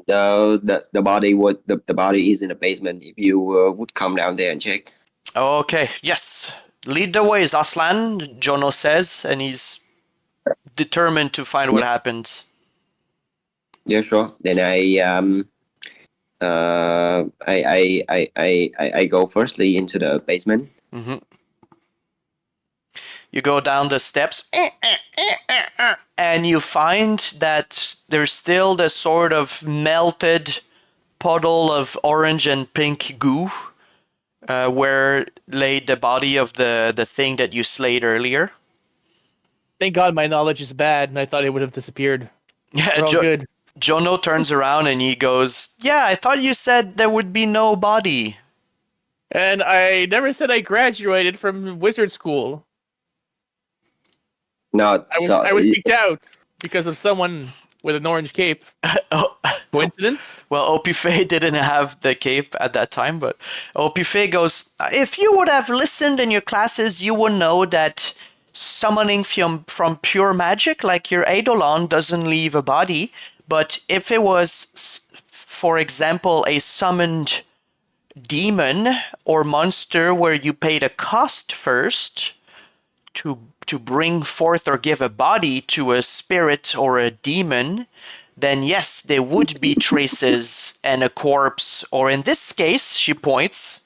The body the body is in the basement. If you would come down there and check. Okay, yes. Lead the way, Zoslan, Jono says, and he's determined to find what happens. Yeah, sure. Then I go firstly into the basement. You go down the steps, and you find that there's still the sort of melted puddle of orange and pink goo where laid the body of the thing that you slayed earlier. Thank God my knowledge is bad, and I thought it would have disappeared. Yeah, We're all good. Jono turns around and he goes, yeah, I thought you said there would be no body. And I never said I graduated from wizard school. No, I was kicked out because of someone with an orange cape. Oh, Coincidence? well, Opiphé didn't have the cape at that time, but Opiphé goes, if you would have listened in your classes, you would know that summoning from pure magic, like your Eidolon, doesn't leave a body. But if it was, for example, a summoned demon or monster where you paid a cost first to bring forth or give a body to a spirit or a demon, then yes, there would be traces and a corpse, or in this case, she points,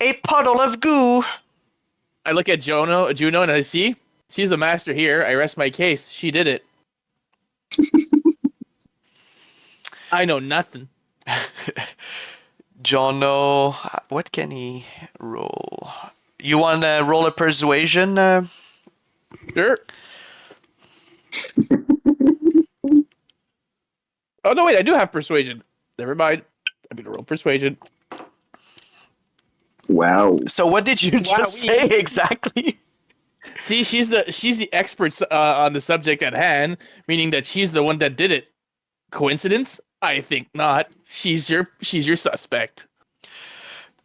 a puddle of goo. I look at Juno, and I see She's the master here. I rest my case. She did it. I know nothing. Jono, what can he roll? You want to roll a persuasion? Sure. Oh no, wait! I do have persuasion. Never mind. I'm gonna roll persuasion. Wow. So what did you just say exactly? See, she's the expert on the subject at hand, meaning that she's the one that did it. Coincidence? I think not. She's your suspect.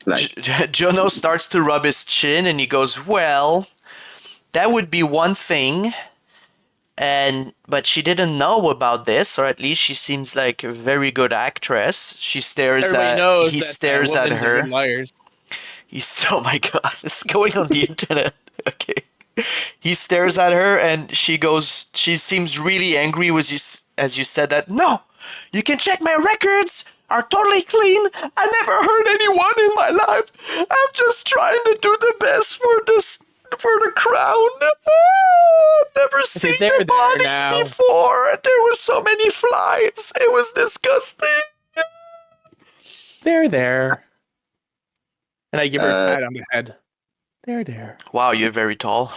Like, Jono starts to rub his chin and he goes, "Well, that would be one thing." But she didn't know about this, or at least she seems like a very good actress. He stares at women her. are good liars. Oh my god, it's going on the internet. Okay. He stares at her and she seems really angry as you said that. "No, you can check my records are totally clean. I never hurt anyone in my life. I'm just trying to do the best for the crown. I've never seen they're the body now. before. There were so many flies. It was disgusting." There. And I give her a pat on the head. There. Wow, you're very tall.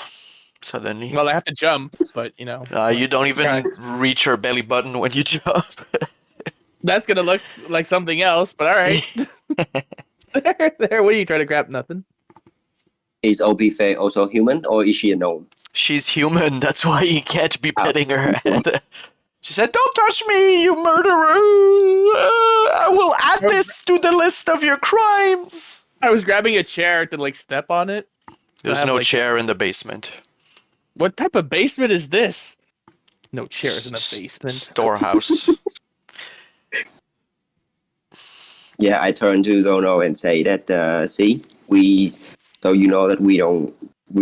Suddenly. Well, I have to jump, but you know. You don't even reach her belly button when you jump. That's gonna look like something else, but all right. There. What are you trying to grab? Nothing. is Opiphé also human, or is she a gnome? She's human, that's why you can't be petting her head. She said, "Don't touch me, you murderer! I will add this to the list of your crimes." I was grabbing a chair to step on it. There's no chair in the basement. What type of basement is this? No chairs in the basement. Storehouse. Yeah, I turn to Zono and say that, see, so you know that we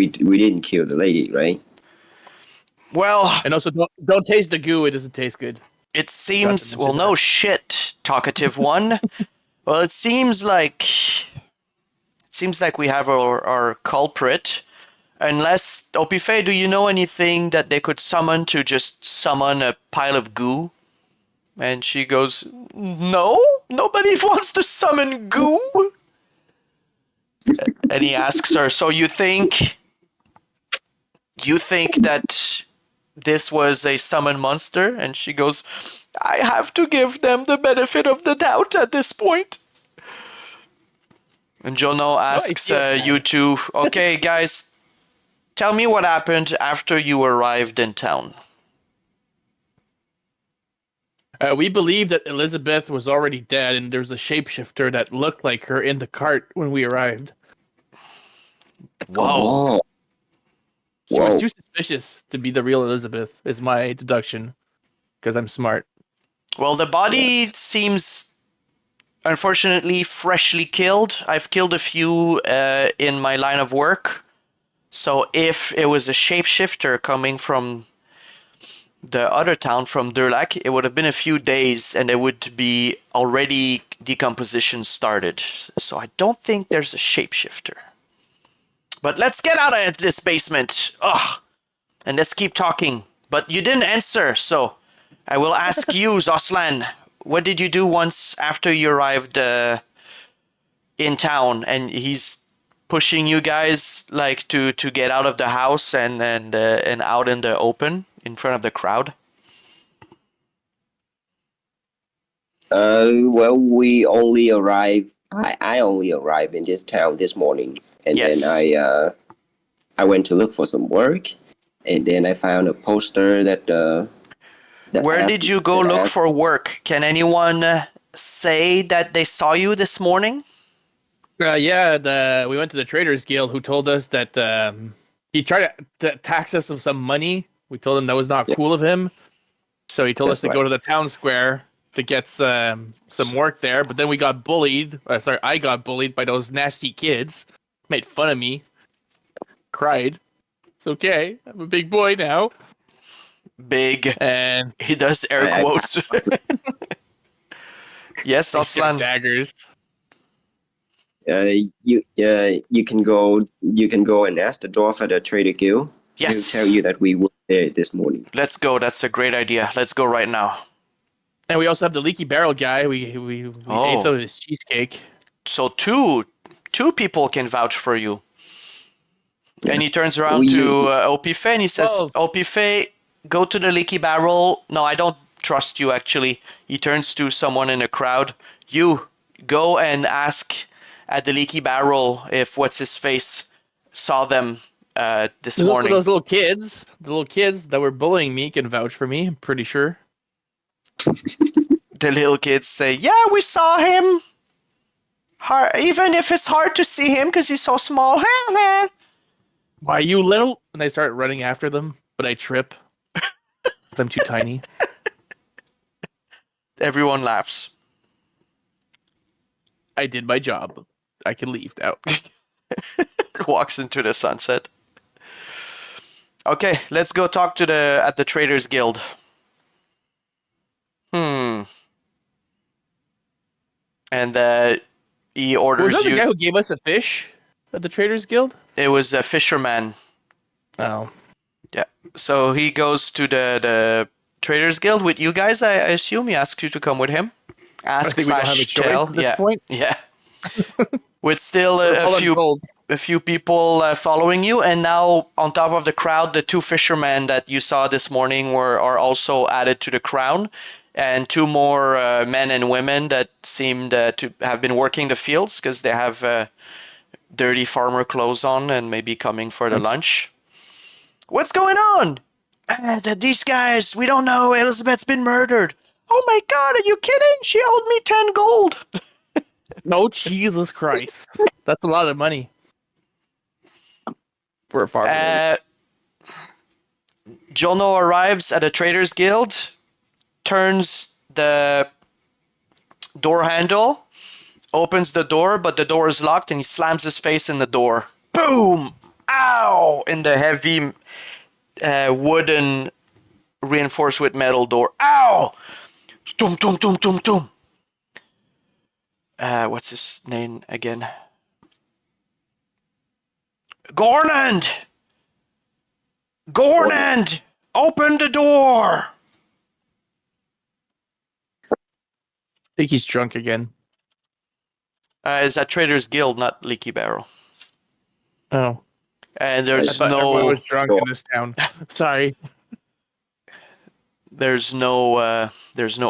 didn't kill the lady, right? Well, And also, don't taste the goo. It doesn't taste good. it seems, well, no shit, talkative one. Well, it seems like we have our culprit. Unless, Opiphé, do you know anything that they could summon to just summon a pile of goo? And she goes, "No, nobody wants to summon goo." And he asks her, "So you think that this was a summon monster?" And she goes, "I have to give them the benefit of the doubt at this point." And Jono asks you two, "Okay, guys, tell me what happened after you arrived in town." We believe that Elizabeth was already dead, and there was a shapeshifter that looked like her in the cart when we arrived. Whoa. She was too suspicious to be the real Elizabeth, is my deduction, because I'm smart. Well, the body seems, unfortunately, freshly killed. I've killed a few in my line of work. So if it was a shapeshifter coming from the other town, from Thach, it would have been a few days and there would be already decomposition started. So I don't think there's a shapeshifter. But let's get out of this basement. Ugh. And let's keep talking. But you didn't answer, so I will ask you, Zoslan. What did you do once after you arrived in town? And he's pushing you guys to get out of the house and out in the open in front of the crowd. Well, we only arrived. I only arrived in this town this morning, and Yes. then I went to look for some work, and then I found a poster that. Where did you go look for work? Can anyone say that they saw you this morning? We went to the Traders Guild, who told us that he tried to tax us of some money. We told him that was not cool of him, so he told us to go to the town square to get some work there. But then we got bullied. I got bullied by those nasty kids. Made fun of me. Cried. It's okay. I'm a big boy now. Big. And he does air quotes. Yes, Zoslan. Daggers. You can go and ask the dwarf at the Trader Guild. Yes. tell you that we were there this morning. Let's go. That's a great idea. Let's go right now. And we also have the leaky barrel guy. We ate some of his cheesecake. So two people can vouch for you. Yeah. And he turns around We to usually- Opiphé and he says, Whoa. Opiphé, go to the leaky barrel. No, I don't trust you, actually. He turns to someone in the crowd. You, go and ask at the leaky barrel if what's-his-face saw them this There's also morning. those little kids. The little kids that were bullying me can vouch for me, I'm pretty sure. The little kids say, yeah, we saw him. Even if it's hard to see him because he's so small. Why, you little? And I start running after them, but I trip. 'Cause I'm too tiny. Everyone laughs. I did my job. I can leave now. Walks into the sunset. Okay, let's go talk to at the Traders Guild. And he orders Was that the you. guy who gave us a fish at the Traders Guild? It was a fisherman. Oh. Yeah. So he goes to the Traders Guild with you guys. I assume he asks you to come with him. Ask think we don't have a slash choice tell. at this Yeah. point. Yeah. With still We're all a on few gold. a few people following you, and now on top of the crowd, the two fishermen that you saw this morning are also added to the crowd, and two more men and women that seemed to have been working the fields because they have dirty farmer clothes on and maybe coming for the lunch. What's going on? These guys, we don't know. Elizabeth's been murdered. Oh my God, are you kidding? She owed me 10 gold. No, Jesus Christ. That's a lot of money. For a farmer. Jono arrives at the Traders Guild, turns the door handle, opens the door, but the door is locked, and he slams his face in the door. Boom! Ow! In the heavy wooden reinforced with metal door. Ow! Dum dum dum dum dum. What's his name again? Gornand! Gornand! Open the door! I think he's drunk again. Is that Traders Guild, not Leaky Barrel. Oh. And I there's thought everyone no was drunk in this town. Sorry. there's no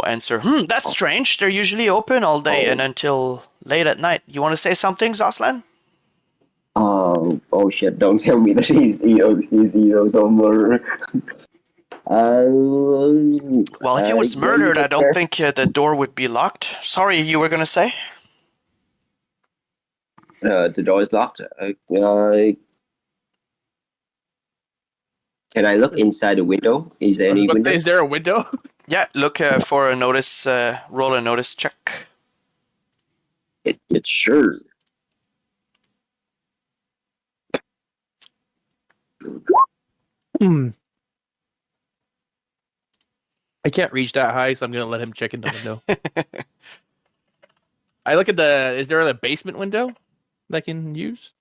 answer. That's strange. They're usually open all day and until late at night. You want to say something, Zoslan? Oh shit! Don't tell me that he's EO somewhere. Well, if he was murdered, I don't think the door would be locked. Sorry, you were gonna say? The door is locked. Can I look inside the window? Is there any window? Is there a window? Yeah, look for a notice. Roll a notice check. It's sure. I can't reach that high, so I'm gonna let him check in the window. I look at is there a basement window that I can use?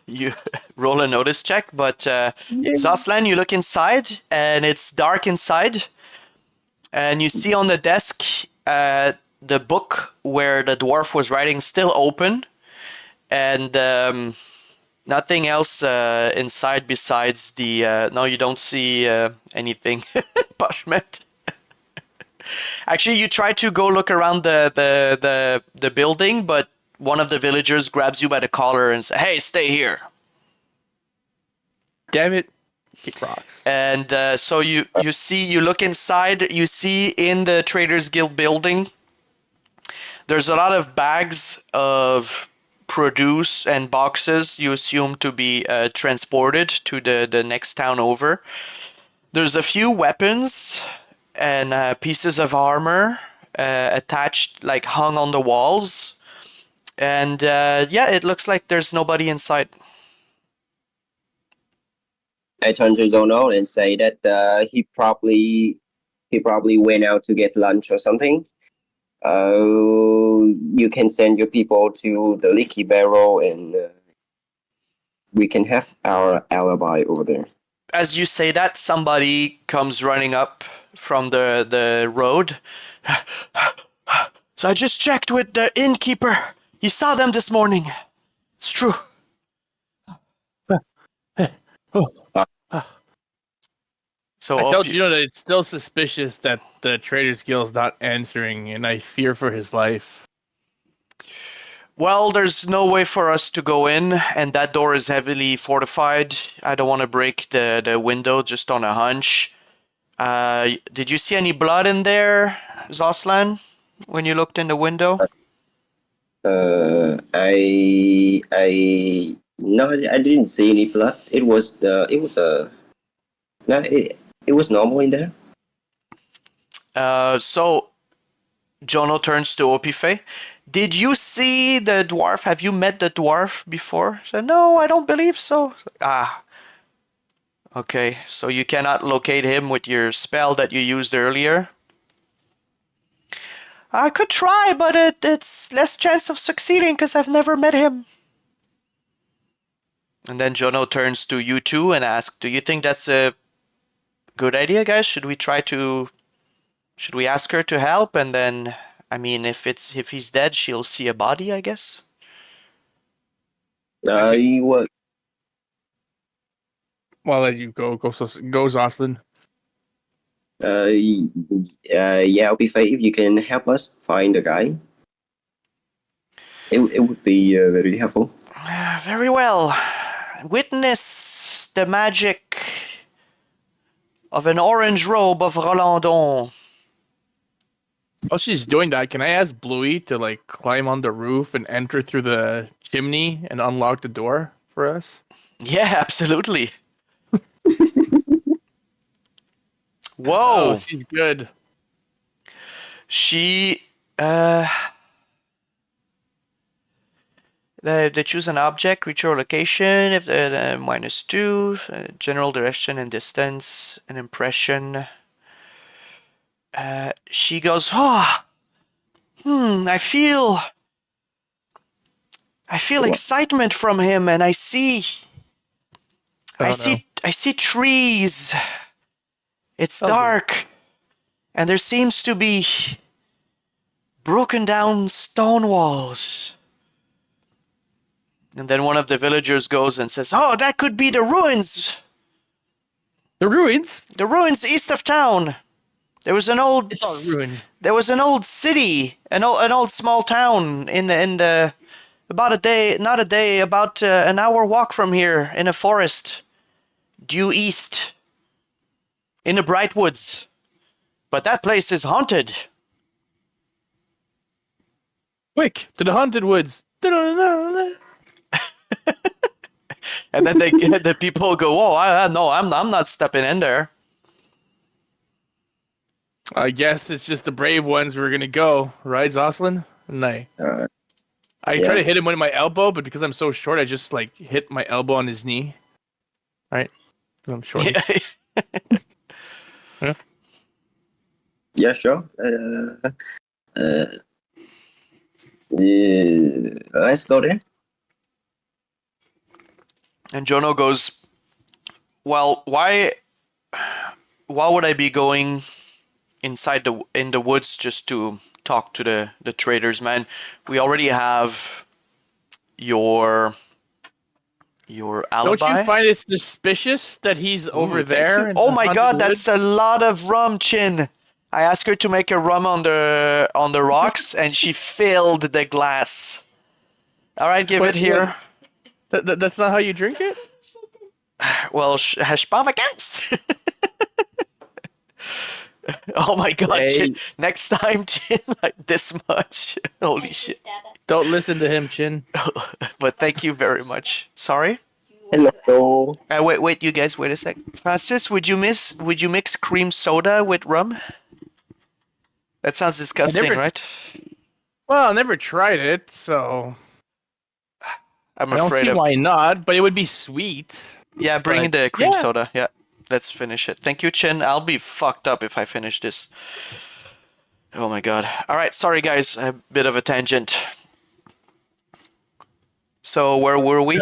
You roll a notice check, but Zoslan, you look inside, and it's dark inside, and you see on the desk the book where the dwarf was writing still open, and nothing else inside besides the. No, you don't see anything. Poshment. Actually, you try to go look around the building, but one of the villagers grabs you by the collar and says, "Hey, stay here." Damn it! Kick rocks. And so you look inside. You see in the Traders Guild building, there's a lot of bags of produce and boxes you assume to be transported to the next town over. There's a few weapons and pieces of armor attached, like hung on the walls. And yeah, it looks like there's nobody inside. I turn to Zono and say that he probably went out to get lunch or something. You can send your people to the Leaky Barrel and we can have our alibi over there. As you say that, somebody comes running up from the road. So I just checked with the innkeeper. He saw them this morning. It's true. So I told you that it's still suspicious that the Trader's Guild's not answering, and I fear for his life. well, there's no way for us to go in, and that door is heavily fortified. I don't want to break the window just on a hunch. Did you see any blood in there, Zoslan, when you looked in the window? I didn't see any blood. It was normal in there. So Jono turns to Opiphé. Did you see the dwarf? Have you met the dwarf before? Said, no, I don't believe so. Ah. Okay, so you cannot locate him with your spell that you used earlier? I could try, but it's less chance of succeeding because I've never met him. And then Jono turns to you two and asks, do you think that's a good idea, guys? Should we ask her to help? And then, I mean, if he's dead, she'll see a body, I guess. You were. Well, let you go, Zoslan. Yeah, Opiphé, if you can help us find the guy, it would be very helpful. Very well. Witness the magic of an orange robe of Rolandon. While she's doing that, can I ask Bluey to like climb on the roof and enter through the chimney and unlock the door for us? Yeah, absolutely. Oh, Whoa. she's good. She they choose an object, reach your location, if the -2, general direction and distance, an impression. She goes, I feel excitement from him, and I see trees. It's dark, and there seems to be broken down stone walls. And then one of the villagers goes and says, oh, that could be the ruins. The ruins? The ruins east of town. There was an old. It's all ruined. There was an old city, an old small town in the about an hour walk from here in a forest, due east, in the Bright Woods. But that place is haunted. Quick to the haunted woods. And then the people go, oh, no, I'm not stepping in there. I guess it's just the brave ones we're gonna go, right, Zoslan? And I try to hit him with my elbow, but because I'm so short, I just like hit my elbow on his knee. Right? I'm short. Yeah. Yeah, sure. Let's go there. And Jono goes, well, why would I be going inside in the woods just to talk to the traders, man? We already have your alibi. Don't you find it suspicious that he's over there? Oh my god, that's a lot of rum, Chin. I asked her to make a rum on the rocks, and she filled the glass. All right, give it here. That's not how you drink it? Well, hash counts. Oh my god, Hey. Chin. Next time, Chin, like this much. Holy shit. Don't listen to him, Chin. But thank you very much. Sorry? Hello. Wait, you guys, wait a sec. Francis, would you mix cream soda with rum? That sounds disgusting, right? Well, I never tried it, so I'm I don't afraid see of. why not. But it would be sweet. Yeah, bring in But- the cream yeah. soda. Yeah, let's finish it. Thank you, Chin. I'll be fucked up if I finish this. Oh my god. All right, sorry guys, a bit of a tangent. So where were we?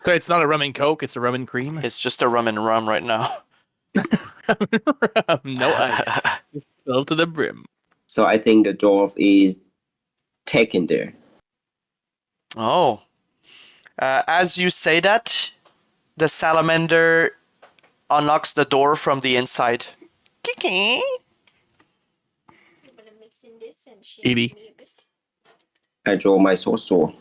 So it's not a rum and coke; it's a rum and cream. It's just a rum and rum right now. No ice, filled to the brim. So I think the dwarf is taken there. Oh. As you say that, the salamander unlocks the door from the inside. Kiki. I'm gonna mix in this and shake 80. me a bit. I draw my sword.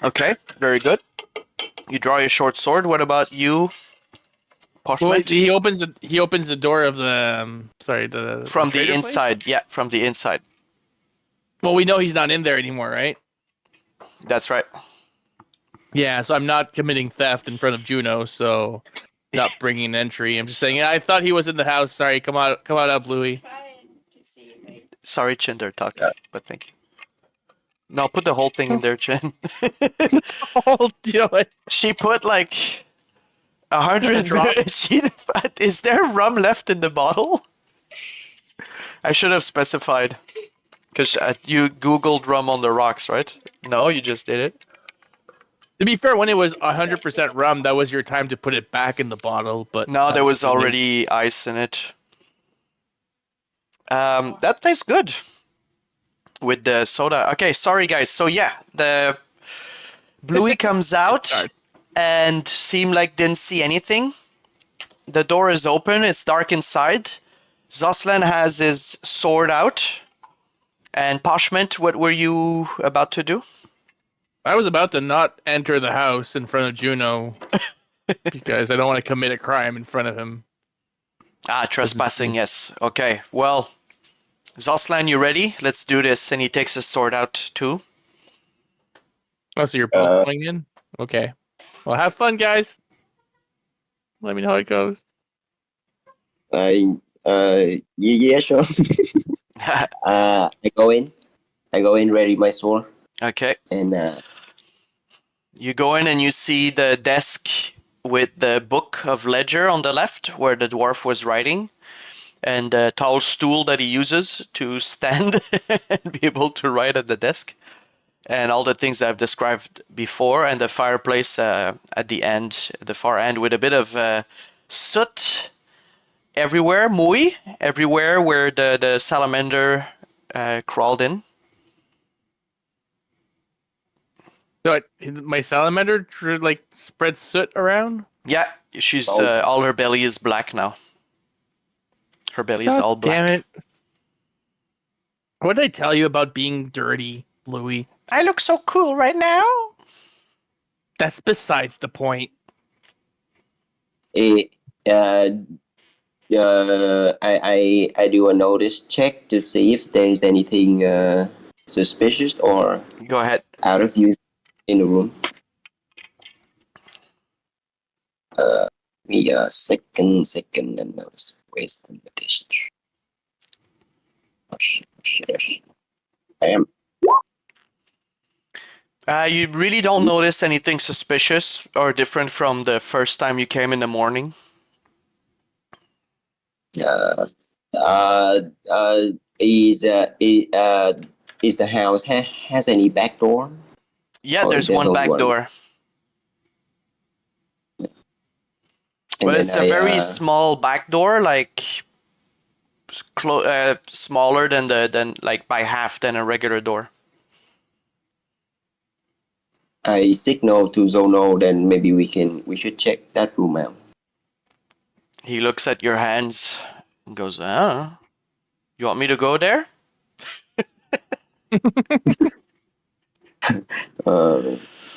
Okay, very good. You draw your short sword. What about you, Well, Poshment? he opens the door of the From the trader place? inside. Yeah, from the inside. Well, we know he's not in there anymore, right? That's right. Yeah, so I'm not committing theft in front of Juno, so not bringing an entry. I'm just saying, yeah, I thought he was in the house. Sorry, come on up, Louis. Trying to see if I Sorry, Chin, they're talking, but thank you. No, put the whole thing in there, Chin. Oh, you know what? She put like 100 rum. Is there rum left in the bottle? I should have specified. Because you Googled rum on the rocks, right? No, you just did it. To be fair, when it was 100% rum, that was your time to put it back in the bottle. But No, there was too late. already ice in it. That tastes good. With the soda. Okay, sorry guys. So yeah, the Bluey comes out and seemed like didn't see anything. The door is open. It's dark inside. Zoslan has his sword out. And Poshment, what were you about to do? I was about to not enter the house in front of Juno because I don't want to commit a crime in front of him. Ah, trespassing, yes. Okay, well, Zoslan, you ready? Let's do this. And he takes his sword out too. Oh, so you're both going in? Okay. Well, have fun, guys. Let me know how it goes. Yeah, sure. I go in, ready my sword, Okay. and You go in and you see the desk with the book of ledger on the left where the dwarf was writing, and the tall stool that he uses to stand and be able to write at the desk, and all the things I've described before, and the fireplace at the end, the far end, with a bit of soot everywhere, mouille, everywhere where the salamander crawled in. So my salamander like spreads soot around? Yeah, she's all her belly is black now. Her belly is all black. Damn it. What did I tell you about being dirty, Louis? I look so cool right now. That's besides the point. I do a notice check to see if there is anything suspicious or Go ahead. out of use in the room. Me a second, and I was wasting the dish. Oh shit. I am. You really don't notice anything suspicious or different from the first time you came in the morning. Is the house has any back door? Yeah, Or there's there's one no back one? door. And But then it's a very small back door, like smaller than like by half than a regular door. I signal to Zono, then maybe we should check that room out. He looks at your hands and goes, "Ah, you want me to go there?"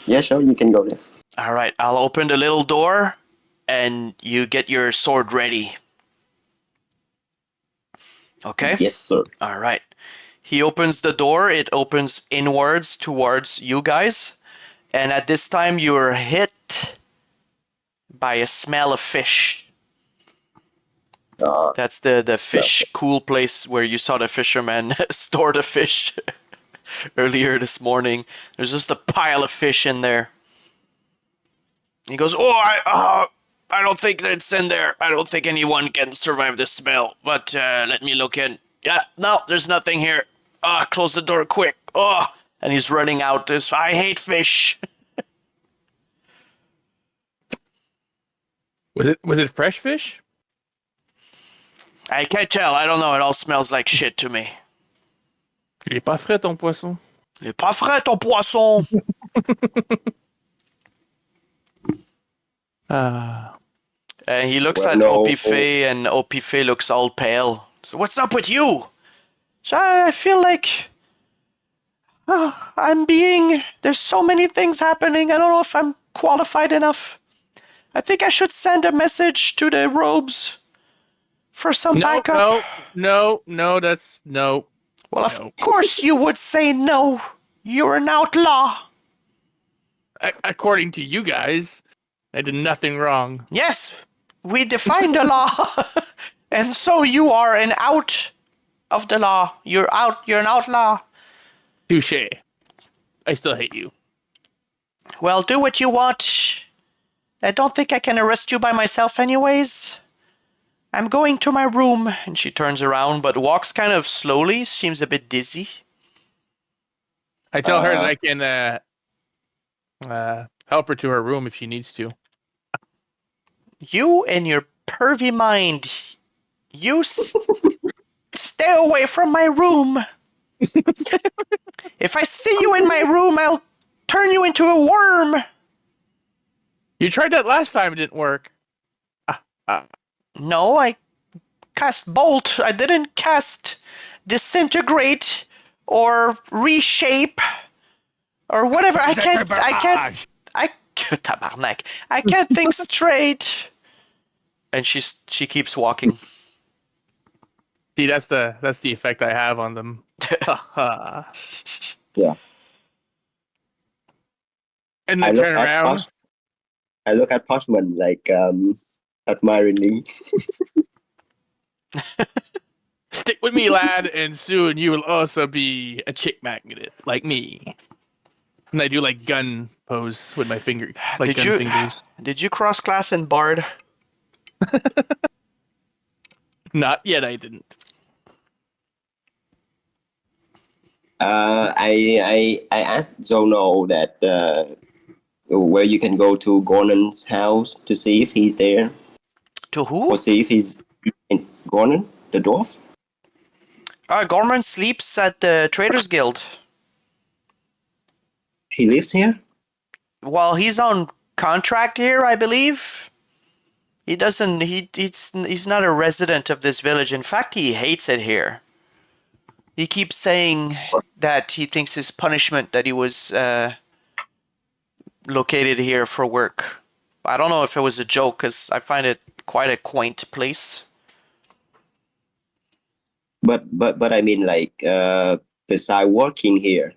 Yeah, sure, you can go there. All right, I'll open the little door, and you get your sword ready. Okay? Yes, sir. All right. He opens the door. It opens inwards towards you guys. And at this time, you're hit by a smell of fish. That's the fish cool place where you saw the fisherman store the fish earlier this morning. There's just a pile of fish in there. He goes, I don't think that it's in there. I don't think anyone can survive the smell. But let me look in. Yeah, no, there's nothing here. Close the door quick. And and he's running out this, I hate fish. Was it fresh fish? I can't tell. I don't know. It all smells like shit to me. Il est pas frais ton poisson. Il est pas frais ton poisson. And he looks at Opiphé, and Opiphé looks all pale. So what's up with you? So I feel like there's so many things happening. I don't know if I'm qualified enough. I think I should send a message to the robes for some backup. No, that's no. Well, of course you would say no. You're an outlaw. According to you guys, I did nothing wrong. Yes, we defined the law. And so you are an out of the law. You're an outlaw. Touché. I still hate you. Well, do what you want. I don't think I can arrest you by myself anyways. I'm going to my room. And she turns around, but walks kind of slowly. Seems a bit dizzy. I tell her that I can help her to her room if she needs to. You and your pervy mind. You stay away from my room. If I see you in my room, I'll turn you into a worm. You tried that last time, it didn't work. No, I cast Bolt. I didn't cast Disintegrate or Reshape or whatever. I can't tabarnak. I can't think straight. And she keeps walking. See, that's the effect I have on them. Yeah. And then turn around. I look at Poshment like admiringly. Stick with me, lad, and soon you will also be a chick magnet like me. And I do like gun pose with my finger, like gun fingers. Did you cross class in Bard? Not yet, I didn't. I asked Jono that where you can go to Gornon's house to see if he's there. To who? Or see if he's in Gornon, the dwarf. Gorman sleeps at the Traders Guild. He lives here? Well, he's on contract here, I believe. He doesn't. He's not a resident of this village. In fact, he hates it here. He keeps saying that he thinks his punishment that he was located here for work. I don't know if it was a joke, because I find it quite a quaint place. But I mean, like, beside working here,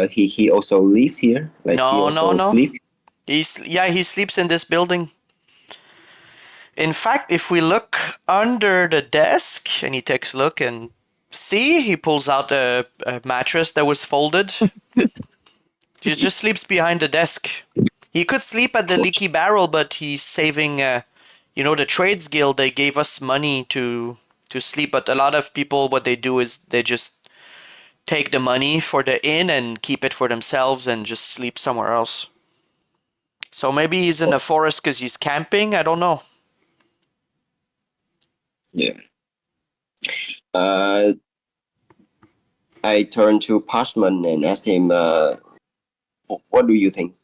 he also live here. Like, No. Sleep. He sleeps in this building. In fact, if we look under the desk, and he takes a look and see, he pulls out a mattress that was folded. He just sleeps behind the desk. He could sleep at the Leaky Barrel, but he's saving. The Trades Guild, they gave us money to sleep, but a lot of people, what they do is they just take the money for the inn and keep it for themselves and just sleep somewhere else. So maybe he's in the forest because he's camping. I don't know. Yeah. I turned to Poshman and asked him, what do you think?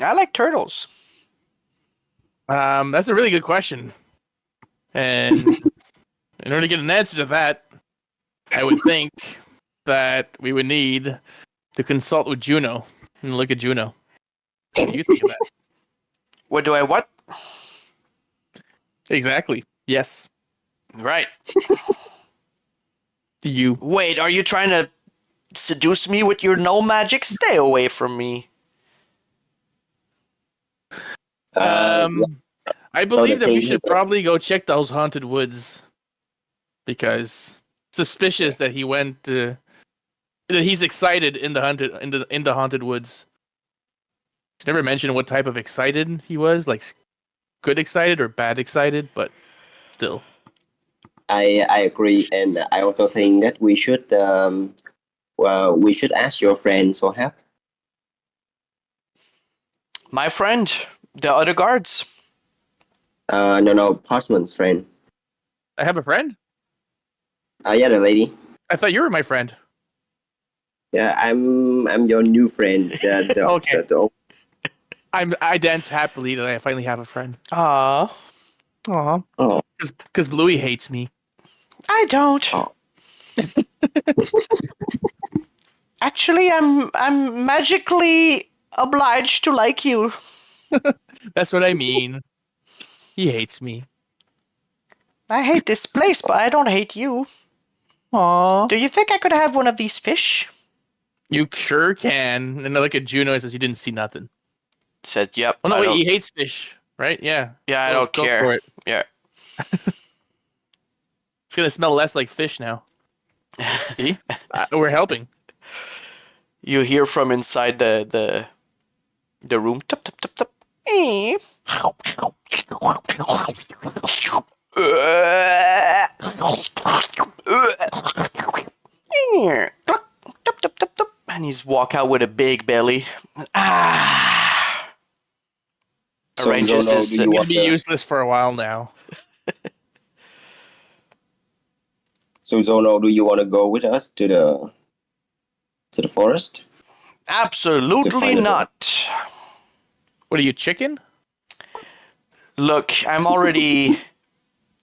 I like turtles. That's a really good question. And in order to get an answer to that, I would think that we would need to consult with Juno and look at Juno. What do you think of that? What? Exactly. Yes. Right. You. Wait, are you trying to seduce me with your gnome magic? Stay away from me. I believe that we should probably go check those haunted woods, because it's suspicious that he went that he's excited in the haunted woods. Never mentioned what type of excited he was, like good excited or bad excited, but still. I agree, and I also think that we should Well, we should ask your friends for help. My friend, the other guards. No, Poshment's friend. I have a friend? Yeah, the lady. I thought you were my friend. Yeah, I'm your new friend. Okay. The I dance happily that I finally have a friend. Aw, Aw. oh, Because Bluey hates me. I don't. oh. Actually, I'm magically obliged to like you. That's what I mean. He hates me. I hate this place, but I don't hate you. Aw. Do you think I could have one of these fish? You sure can. And I look at Juno and says you didn't see nothing. Said, yep. Oh no, I wait, don't- he hates fish, right? Yeah. Yeah, I Go- don't go care. for it. Yeah. It's gonna smell less like fish now. See? We're helping. You hear from inside the room. Tup, tup, tup, tup. Eh. Tup, tup, tup, tup. And he's walk out with a big belly. So, Arranges Zono, his- do you It's gonna want be to- useless for a while now. So Zono, do you want to go with us to the forest? To Absolutely find it. not. What are you, chicken? Look, I'm already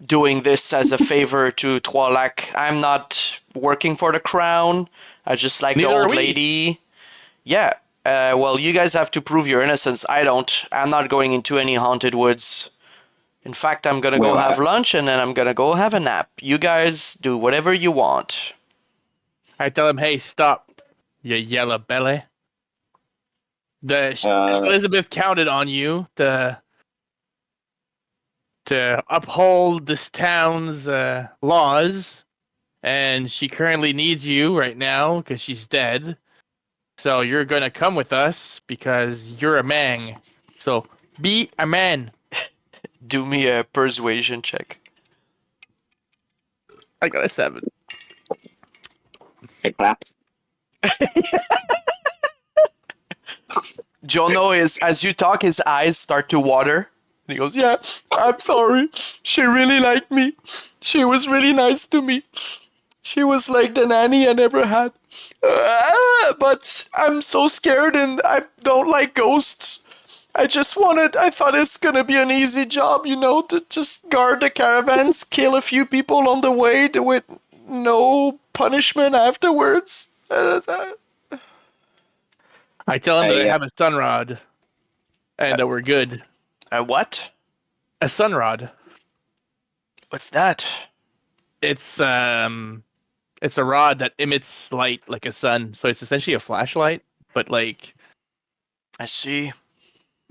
doing this as a favor to Twalak. I'm not working for the crown. I just like Neither the are old we. lady. Yeah. Well, you guys have to prove your innocence. I don't. I'm not going into any haunted woods. In fact, I'm gonna go Well, have lunch and then I'm gonna go have a nap. You guys do whatever you want. I tell him, hey, stop, you yellow belly. Uh, Elizabeth counted on you to uphold this town's laws, and she currently needs you right now because she's dead. So you're gonna come with us because you're a man. So be a man. Do me a persuasion check. I got a 7. I clap. Jono is, as you talk, his eyes start to water. And he goes, yeah, I'm sorry. She really liked me. She was really nice to me. She was like the nanny I never had. But I'm so scared and I don't like ghosts. I thought it's gonna be an easy job, to just guard the caravans, kill a few people on the way with no punishment afterwards. I tell him that I Hey, have a sunrod, and that we're good. What? A sunrod. What's that? It's a rod that emits light like a sun, so it's essentially a flashlight, but like I see.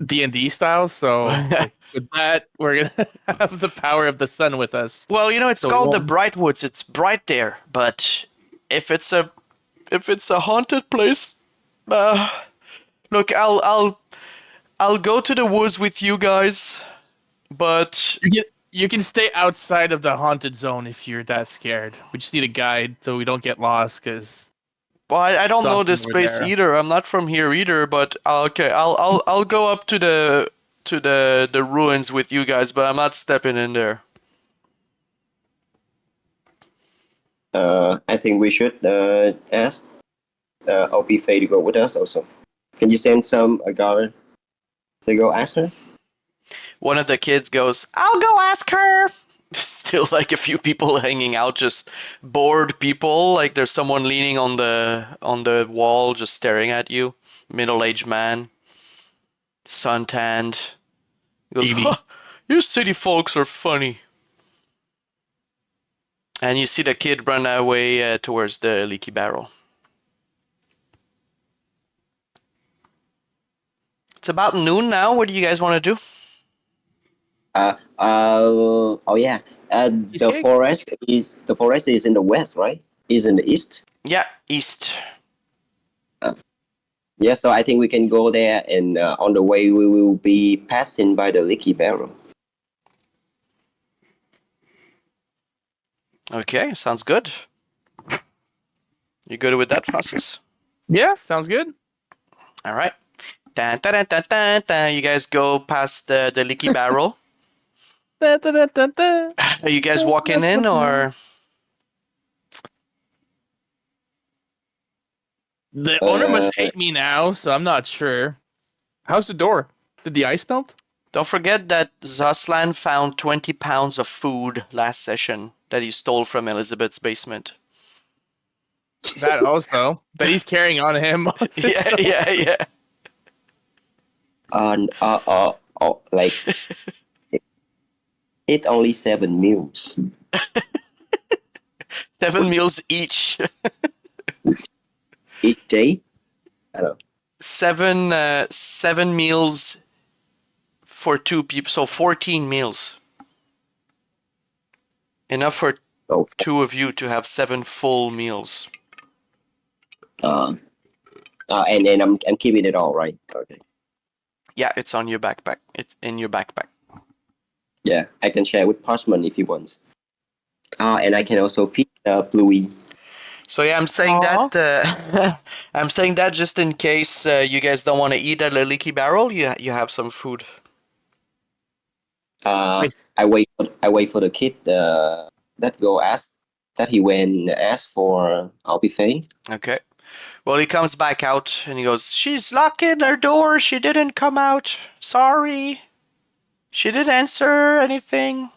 D&D style. So like, with that, we're gonna have the power of the sun with us. Well, it's So we called the won't- Bright Woods. It's bright there, but if it's a haunted place, look, I'll go to the woods with you guys, but You can stay outside of the haunted zone if you're that scared. We just need a guide so we don't get lost. Because I don't know Something this over place there. either. I'm not from here either, but okay, I'll go up to the ruins with you guys, but I'm not stepping in there. I think we should ask Opiphé to go with us also. Can you send a guard to go ask her? One of the kids goes, I'll go ask her. Still like a few people hanging out, just bored people. Like there's someone leaning on the wall, just staring at you. Middle-aged man, suntanned. He goes, Maybe. huh, you city folks are funny. And you see the kid run away towards the leaky barrel. It's about noon now. What do you guys want to do? Oh yeah. The Cheesecake? forest is in the west, right? Is in the east. Yeah, east. Yeah, so I think we can go there, and on the way we will be passing by the leaky barrel. Okay, sounds good. You good with that, Francis? Yeah, sounds good. All right. Dun, dun, dun, dun, dun, dun. You guys go past the leaky barrel. Da, da, da, da, da. Are you guys walking in or? The owner must hate me now, so I'm not sure. How's the door? Did the ice melt? Don't forget that Zoslan found 20 pounds of food last session that he stole from Elizabeth's basement. That also. That he's carrying on him. Yeah. Like it only 7 meals. 7 meals each. Each day. I don't know. 7 meals for 2 people, so 14 meals. Enough for Oh, 2 of you to have 7 full meals. and then I'm keeping it all, right? Okay. Yeah, it's on your backpack. It's in your backpack. Yeah, I can share with Poshment if he wants. And I can also feed Bluey. So yeah, I'm saying that. I'm saying that just in case you guys don't want to eat at the leaky barrel. You have some food. Nice. I wait for the kid that go ask that he went ask for Opiphé. Okay. Well, he comes back out and he goes, "She's locking her door. She didn't come out. Sorry. She didn't answer anything."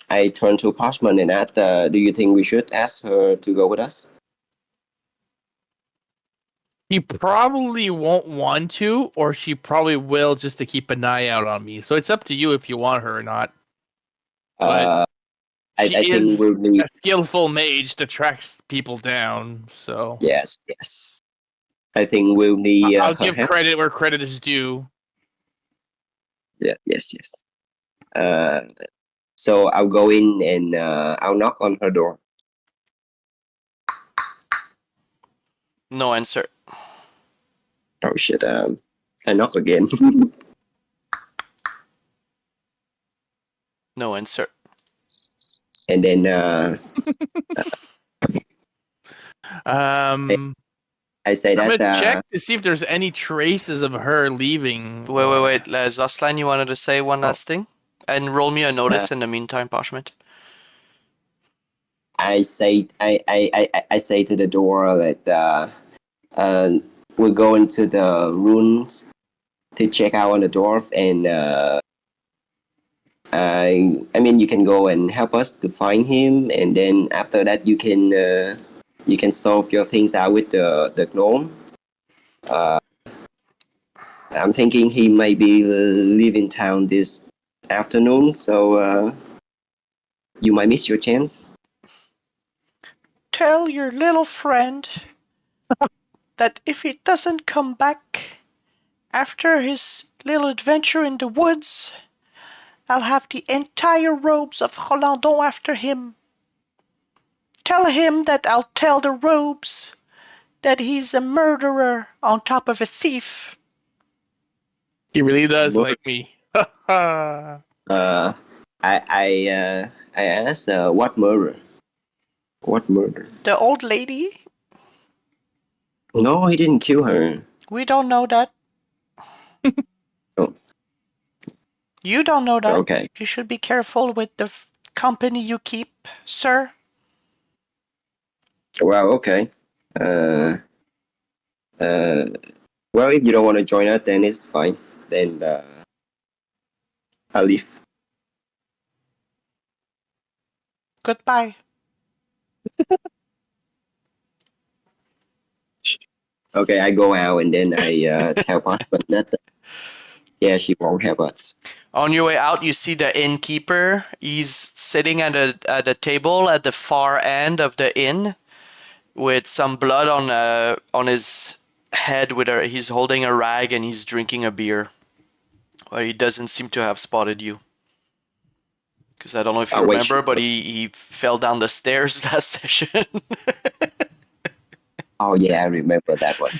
I turn to Poshman and ask, "Do you think we should ask her to go with us?" He probably won't want to, or she probably will just to keep an eye out on me. So it's up to you if you want her or not. But I she think is we'll need. a skillful mage that tracks people down. So Yes. I think we'll need I'll her give help. credit where credit is due. Yeah. Yes. So I'll go in and I'll knock on her door. No answer. Oh shit! I knock again. No answer. And then I say I'm that gonna check to see if there's any traces of her leaving. Wait. Zoslan, you wanted to say one Oh. last thing? And roll me a notice in the meantime, Poshment. I say to the door that we're going to the ruins to check out on the dwarf, and I mean you can go and help us to find him, and then after that you can solve your things out with the gnome. I'm thinking he might be leaving town this afternoon, so you might miss your chance. Tell your little friend that if he doesn't come back after his little adventure in the woods, I'll have the entire robes of Rolandon after him. Tell him that I'll tell the robes that he's a murderer on top of a thief. He really does What? like me. I asked what murder? What murder? The old lady? No, he didn't kill her. We don't know that. Oh. You don't know that. Okay. You should be careful with the company you keep, sir. Well, okay. Well, if you don't want to join us, then it's fine. Then I'll leave. Goodbye. Okay, I go out and then I tell Poshman that yeah, she won't help us. On your way out, you see the innkeeper. He's sitting at a table at the far end of the inn with some blood on his head. He's holding a rag and he's drinking a beer. But he doesn't seem to have spotted you. Because I don't know if you remember, but he fell down the stairs last session. Oh yeah, I remember that one.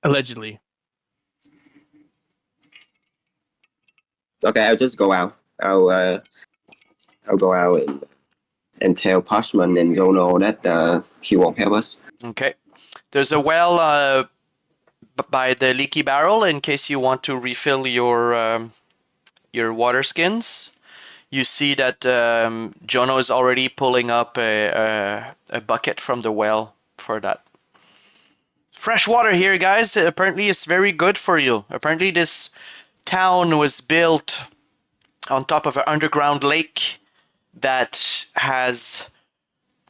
Allegedly. Okay, I'll just go out. I'll go out and tell Poshman and Zono that she won't help us. Okay. There's a well by the leaky barrel in case you want to refill your water skins. You see that Jono is already pulling up a bucket from the well for that. Fresh water here, guys. Apparently, it's very good for you. Apparently, this town was built on top of an underground lake that has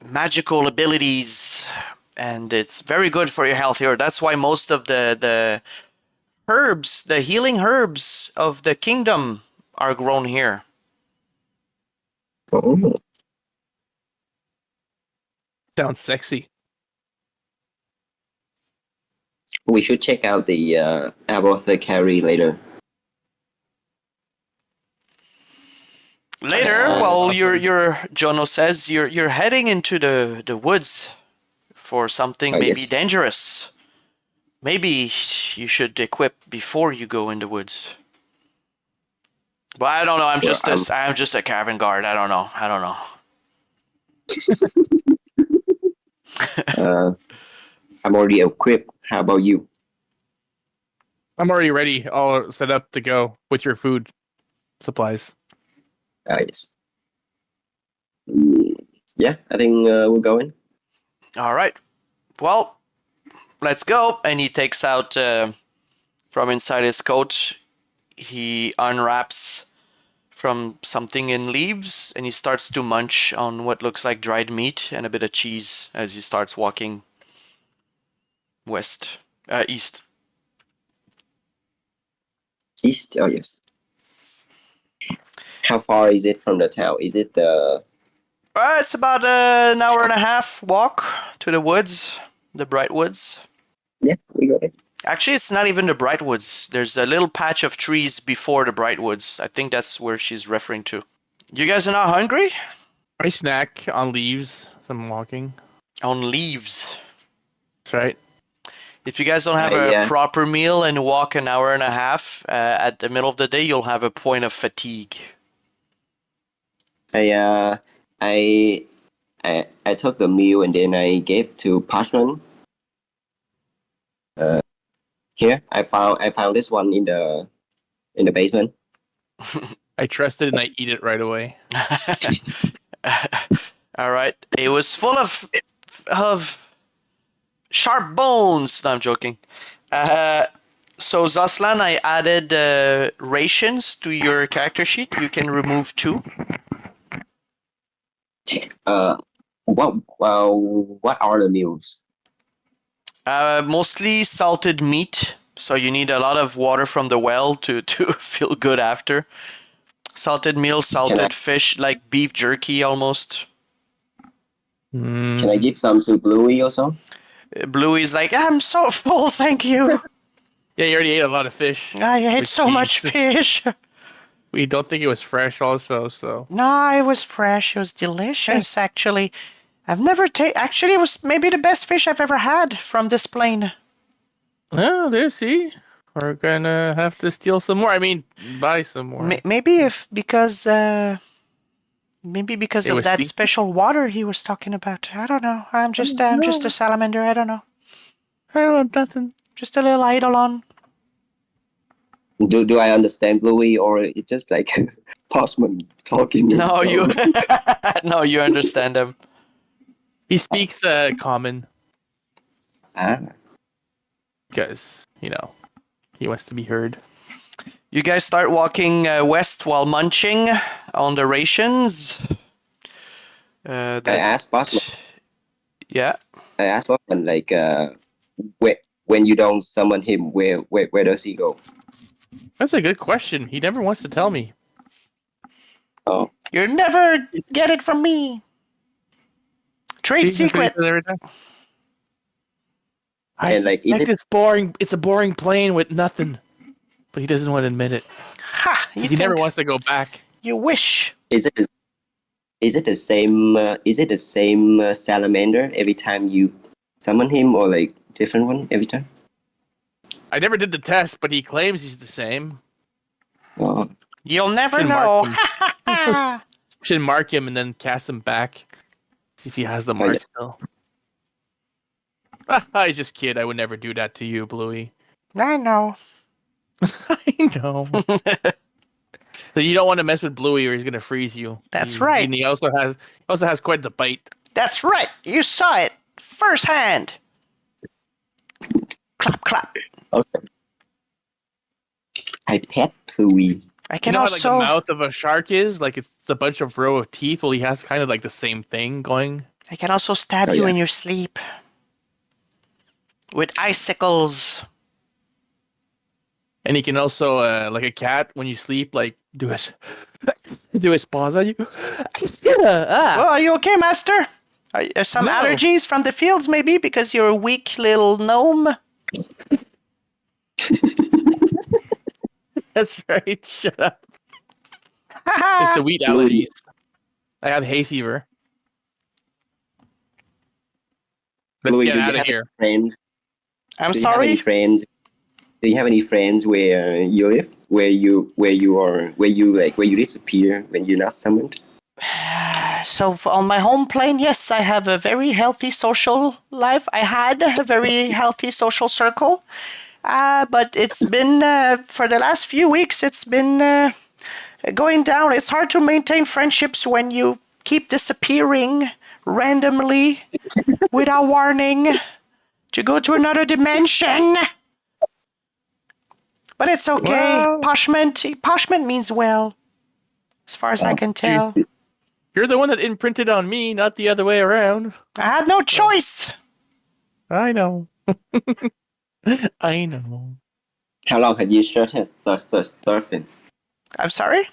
magical abilities, and it's very good for your health here. That's why most of the herbs, the healing herbs of the kingdom, are grown here. Oh. Sounds sexy. We should check out the apothecary later. Later, well, your Jono says you're heading into the woods for something maybe yes. dangerous. Maybe you should equip before you go in the woods. But I don't know. I'm just a cavern guard. I don't know. I'm already equipped. How about you? I'm already ready, all set up to go with your food supplies. Yes. Yeah, I think we're going. All right. Well, let's go. And he takes out from inside his coat. He unwraps from something in leaves, and he starts to munch on what looks like dried meat and a bit of cheese as he starts walking east. East? Oh, yes. How far is it from the town? Is it the... It's about an hour and a half walk to the woods, the Bright Woods. Yeah, we got it. Actually, it's not even the Bright Woods. There's a little patch of trees before the Bright Woods. I think that's where she's referring to. You guys are not hungry? I snack on leaves as I'm walking. On leaves. That's right. If you guys don't have a proper meal and walk an hour and a half at the middle of the day, you'll have a point of fatigue. I took the meal and then I gave to Poshman. Here, I found this one in the basement. I trust it and I eat it right away. All right. It was full of sharp bones. No, I'm joking. So Zoslan, I added rations to your character sheet. You can remove 2. What are the meals? Mostly salted meat. So you need a lot of water from the well to feel good after. Salted meal, salted fish, like beef jerky almost. Can I give some to Bluey or so? Bluey's like, I'm so full, thank you. Yeah, you already ate a lot of fish. I ate so much fish. We don't think it was fresh also, so... No, it was fresh. It was delicious, actually. I've never Actually, it was maybe the best fish I've ever had from this plane. Oh, there, see? We're gonna have to steal some more. I mean, buy some more. Maybe because of that stinky? special water he was talking about. I don't know. I'm just a salamander. I don't know. I don't want nothing. Just a little eidolon. Do I understand Bluey, or it's just like Poshman talking? No, you no, you understand him. He speaks common. Because, he wants to be heard. You guys start walking west while munching on the rations. I asked Poshman. Yeah. I asked Poshman, like, when you don't summon him, where does he go? That's a good question. He never wants to tell me. Oh. You never get it from me. Trade secret. I suspect it's boring. It's a boring plane with nothing. But he doesn't want to admit it. Ha! He never wants to go back. You wish. Is it the same salamander every time you summon him, or like different one every time? I never did the test, but he claims he's the same. Oh. You'll never Should know. mark Should mark him and then cast him back. See if he has the mark yeah. still. I just kid. I would never do that to you, Bluey. I know. I know. So you don't want to mess with Bluey, or he's gonna freeze you. That's right. And he also has quite the bite. That's right. You saw it firsthand. Clap, clap. Okay. I pet Bluey. I can You know also. how like the mouth of a shark is? Like it's a bunch of row of teeth. Well, he has kind of like the same thing going. I can also stab Oh, you yeah. in your sleep with icicles. And he can also, like a cat, when you sleep, like do his paws on you. Oh, are you okay, Master? Are some No. allergies from the fields, maybe, because you're a weak little gnome? That's right. Shut up. It's the wheat Bluey. allergies. I have hay fever. Let's Bluey, get do you out of have any here. friends? I'm Do you have any sorry. friends? Do you have any friends where you live, where you disappear when you're not summoned? So on my home plane, yes, I have a very healthy social life. I had a very healthy social circle, but it's been for the last few weeks. It's been going down. It's hard to maintain friendships when you keep disappearing randomly without warning to go to another dimension. But it's okay. Well- Poshment means well, as far as I can tell. You're the one that imprinted on me, not the other way around. I had no choice. I know. I know. How long have you started surfing? I'm sorry?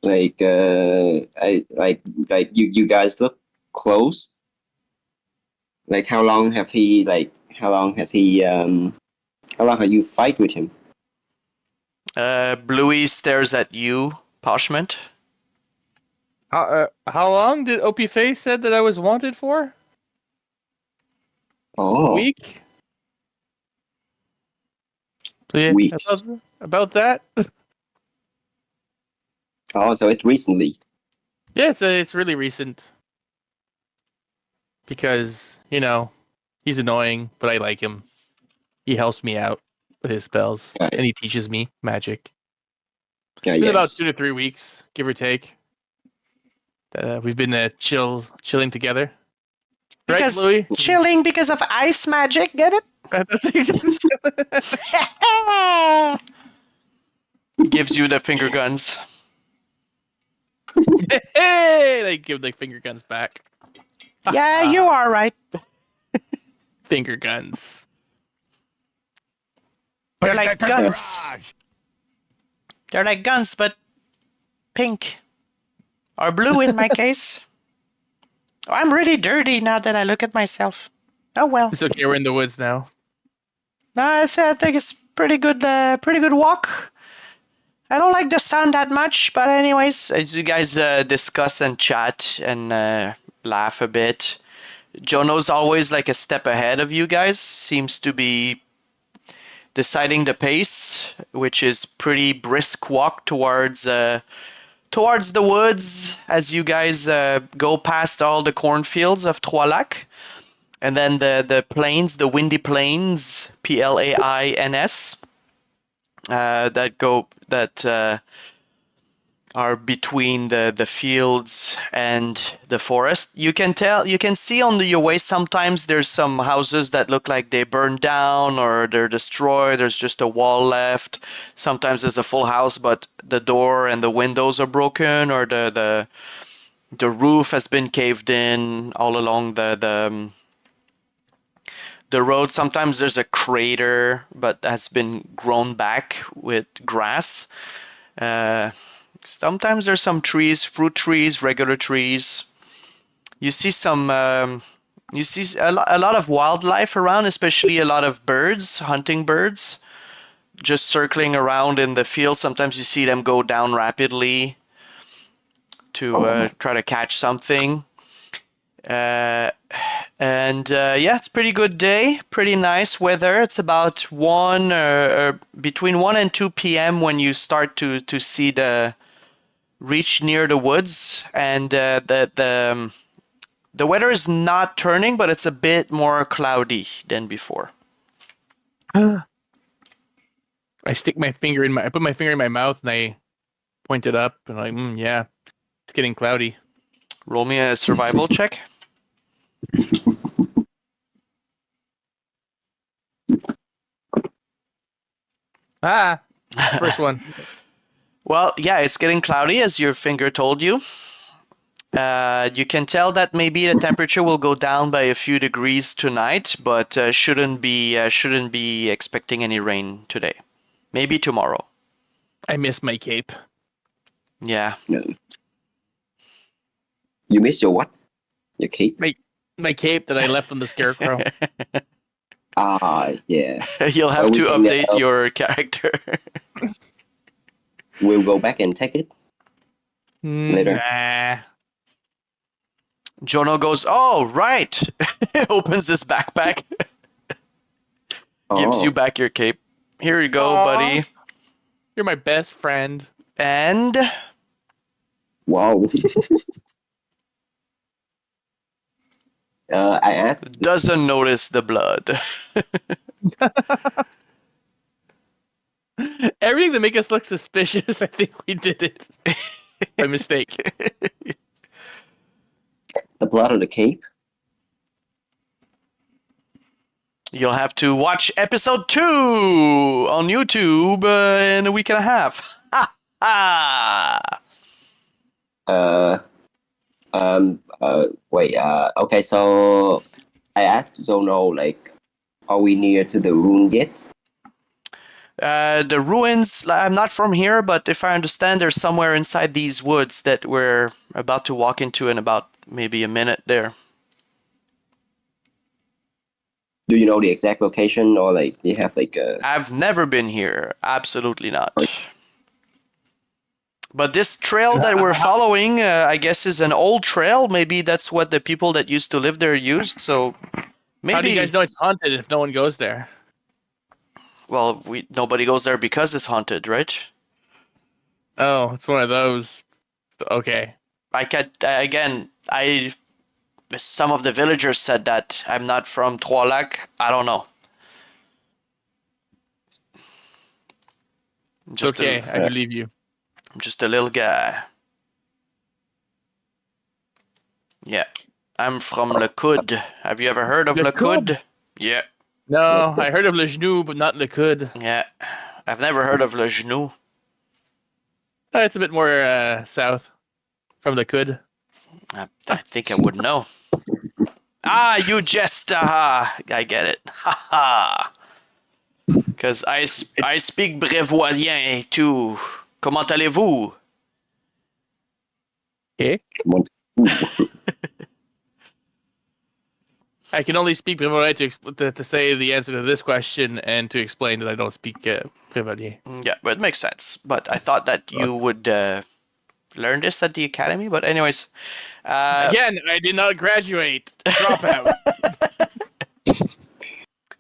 Like, you guys look close. Like, how long have you fight with him? Bluey stares at you, Poshment. How long did Opiphé said that I was wanted for? A Oh, week? So yeah, Weeks. about that? oh, so it's recently. Yeah, it's really recent. Because, he's annoying, but I like him. He helps me out with his spells, Right. and he teaches me magic. Yeah, It's been about yes. 2 to 3 weeks, give or take. We've been chilling together. Because Right, Louis? chilling because of ice magic, get it? That's exactly. Gives you the finger guns. Hey! They give the finger guns back. Yeah, you are right. Finger guns. They're like guns. They're like guns, but pink. Or blue in my case. Oh, I'm really dirty now that I look at myself. Oh well. It's okay, we're in the woods now. I think it's pretty good walk. I don't like the sun that much, but anyways, as you guys discuss and chat and laugh a bit, Jono's always like a step ahead of you guys. Seems to be deciding the pace, which is pretty brisk walk towards the woods as you guys go past all the cornfields of Trois Lacs. And then the plains, the windy plains, Plains, that are between the fields and the forest. You can see on your way sometimes there's some houses that look like they burned down or they're destroyed. There's just a wall left. Sometimes there's a full house, but the door and the windows are broken, or the roof has been caved in all along the road. Sometimes there's a crater, but has been grown back with grass. Sometimes there's some trees, fruit trees, regular trees. You see you see a lot of wildlife around, especially a lot of birds, hunting birds, just circling around in the field. Sometimes you see them go down rapidly to try to catch something. And yeah, it's pretty good day, pretty nice weather. It's about between 1 and 2 p.m. when you start to see the reach near the woods, and the weather is not turning, but it's a bit more cloudy than before. I put my finger in my mouth and I point it up and like, yeah, it's getting cloudy. Roll me a survival check. First one. Well, yeah, it's getting cloudy, as your finger told you. You can tell that maybe the temperature will go down by a few degrees tonight, but shouldn't be expecting any rain today. Maybe tomorrow. I miss my cape. Yeah. You missed your what? Your cape? My cape that I left on the scarecrow. Yeah. You'll have to update your character. We'll go back and take it later. Nah. Jono goes, oh, right. Opens his backpack. Gives you back your cape. Here you go, buddy. You're my best friend. And Wow. I asked. doesn't notice the blood. Everything to make us look suspicious, I think we did it by mistake. The blood on the cape? You'll have to watch episode 2 on YouTube in a week and a half. Ha ha! Wait, okay, so I asked Zono, like, are we near to the rune yet? The ruins, I'm not from here, but if I understand, they're somewhere inside these woods that we're about to walk into in about maybe a minute there. Do you know the exact location, or like do you have like a... I've never been here. Absolutely not. But this trail that we're following, I guess, is an old trail. Maybe that's what the people that used to live there used. So maybe. How do you guys know it's haunted if no one goes there? Well, nobody goes there because it's haunted, right? Oh, it's one of those. Okay. Some of the villagers said that. I'm not from Trois-Lacs. I don't know. Just okay, I believe you. I'm just a little guy. Yeah. I'm from Le Coude. Have you ever heard of Le Coude? Yeah. No, I heard of Le Genou, but not Le Coude. Yeah. I've never heard of Le Genou. It's a bit more south from Le Coude. I think I would know. You jest. I get it. Ha. Because I speak Brevoisien too. Comment allez-vous? Okay. I can only speak Brevoisien to say the answer to this question and to explain that I don't speak Brevoisien. Yeah, but it makes sense. But I thought that you would learn this at the academy. But anyways. Again, I did not graduate. Dropout.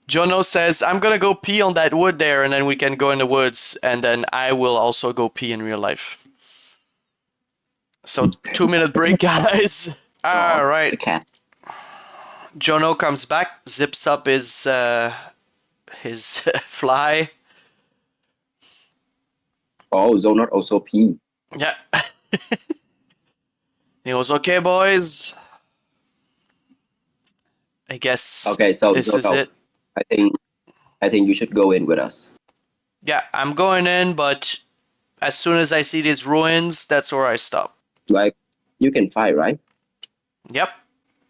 Jono says, I'm going to go pee on that wood there, and then we can go in the woods, and then I will also go pee in real life. So 2-minute break, guys. All right. The cat. Jono comes back, zips up his fly. Oh, Zono also pee. Yeah. He goes, okay, boys. I guess okay, so this Zono, is it. I think you should go in with us. Yeah, I'm going in, but as soon as I see these ruins, that's where I stop. Like, you can fight, right? Yep.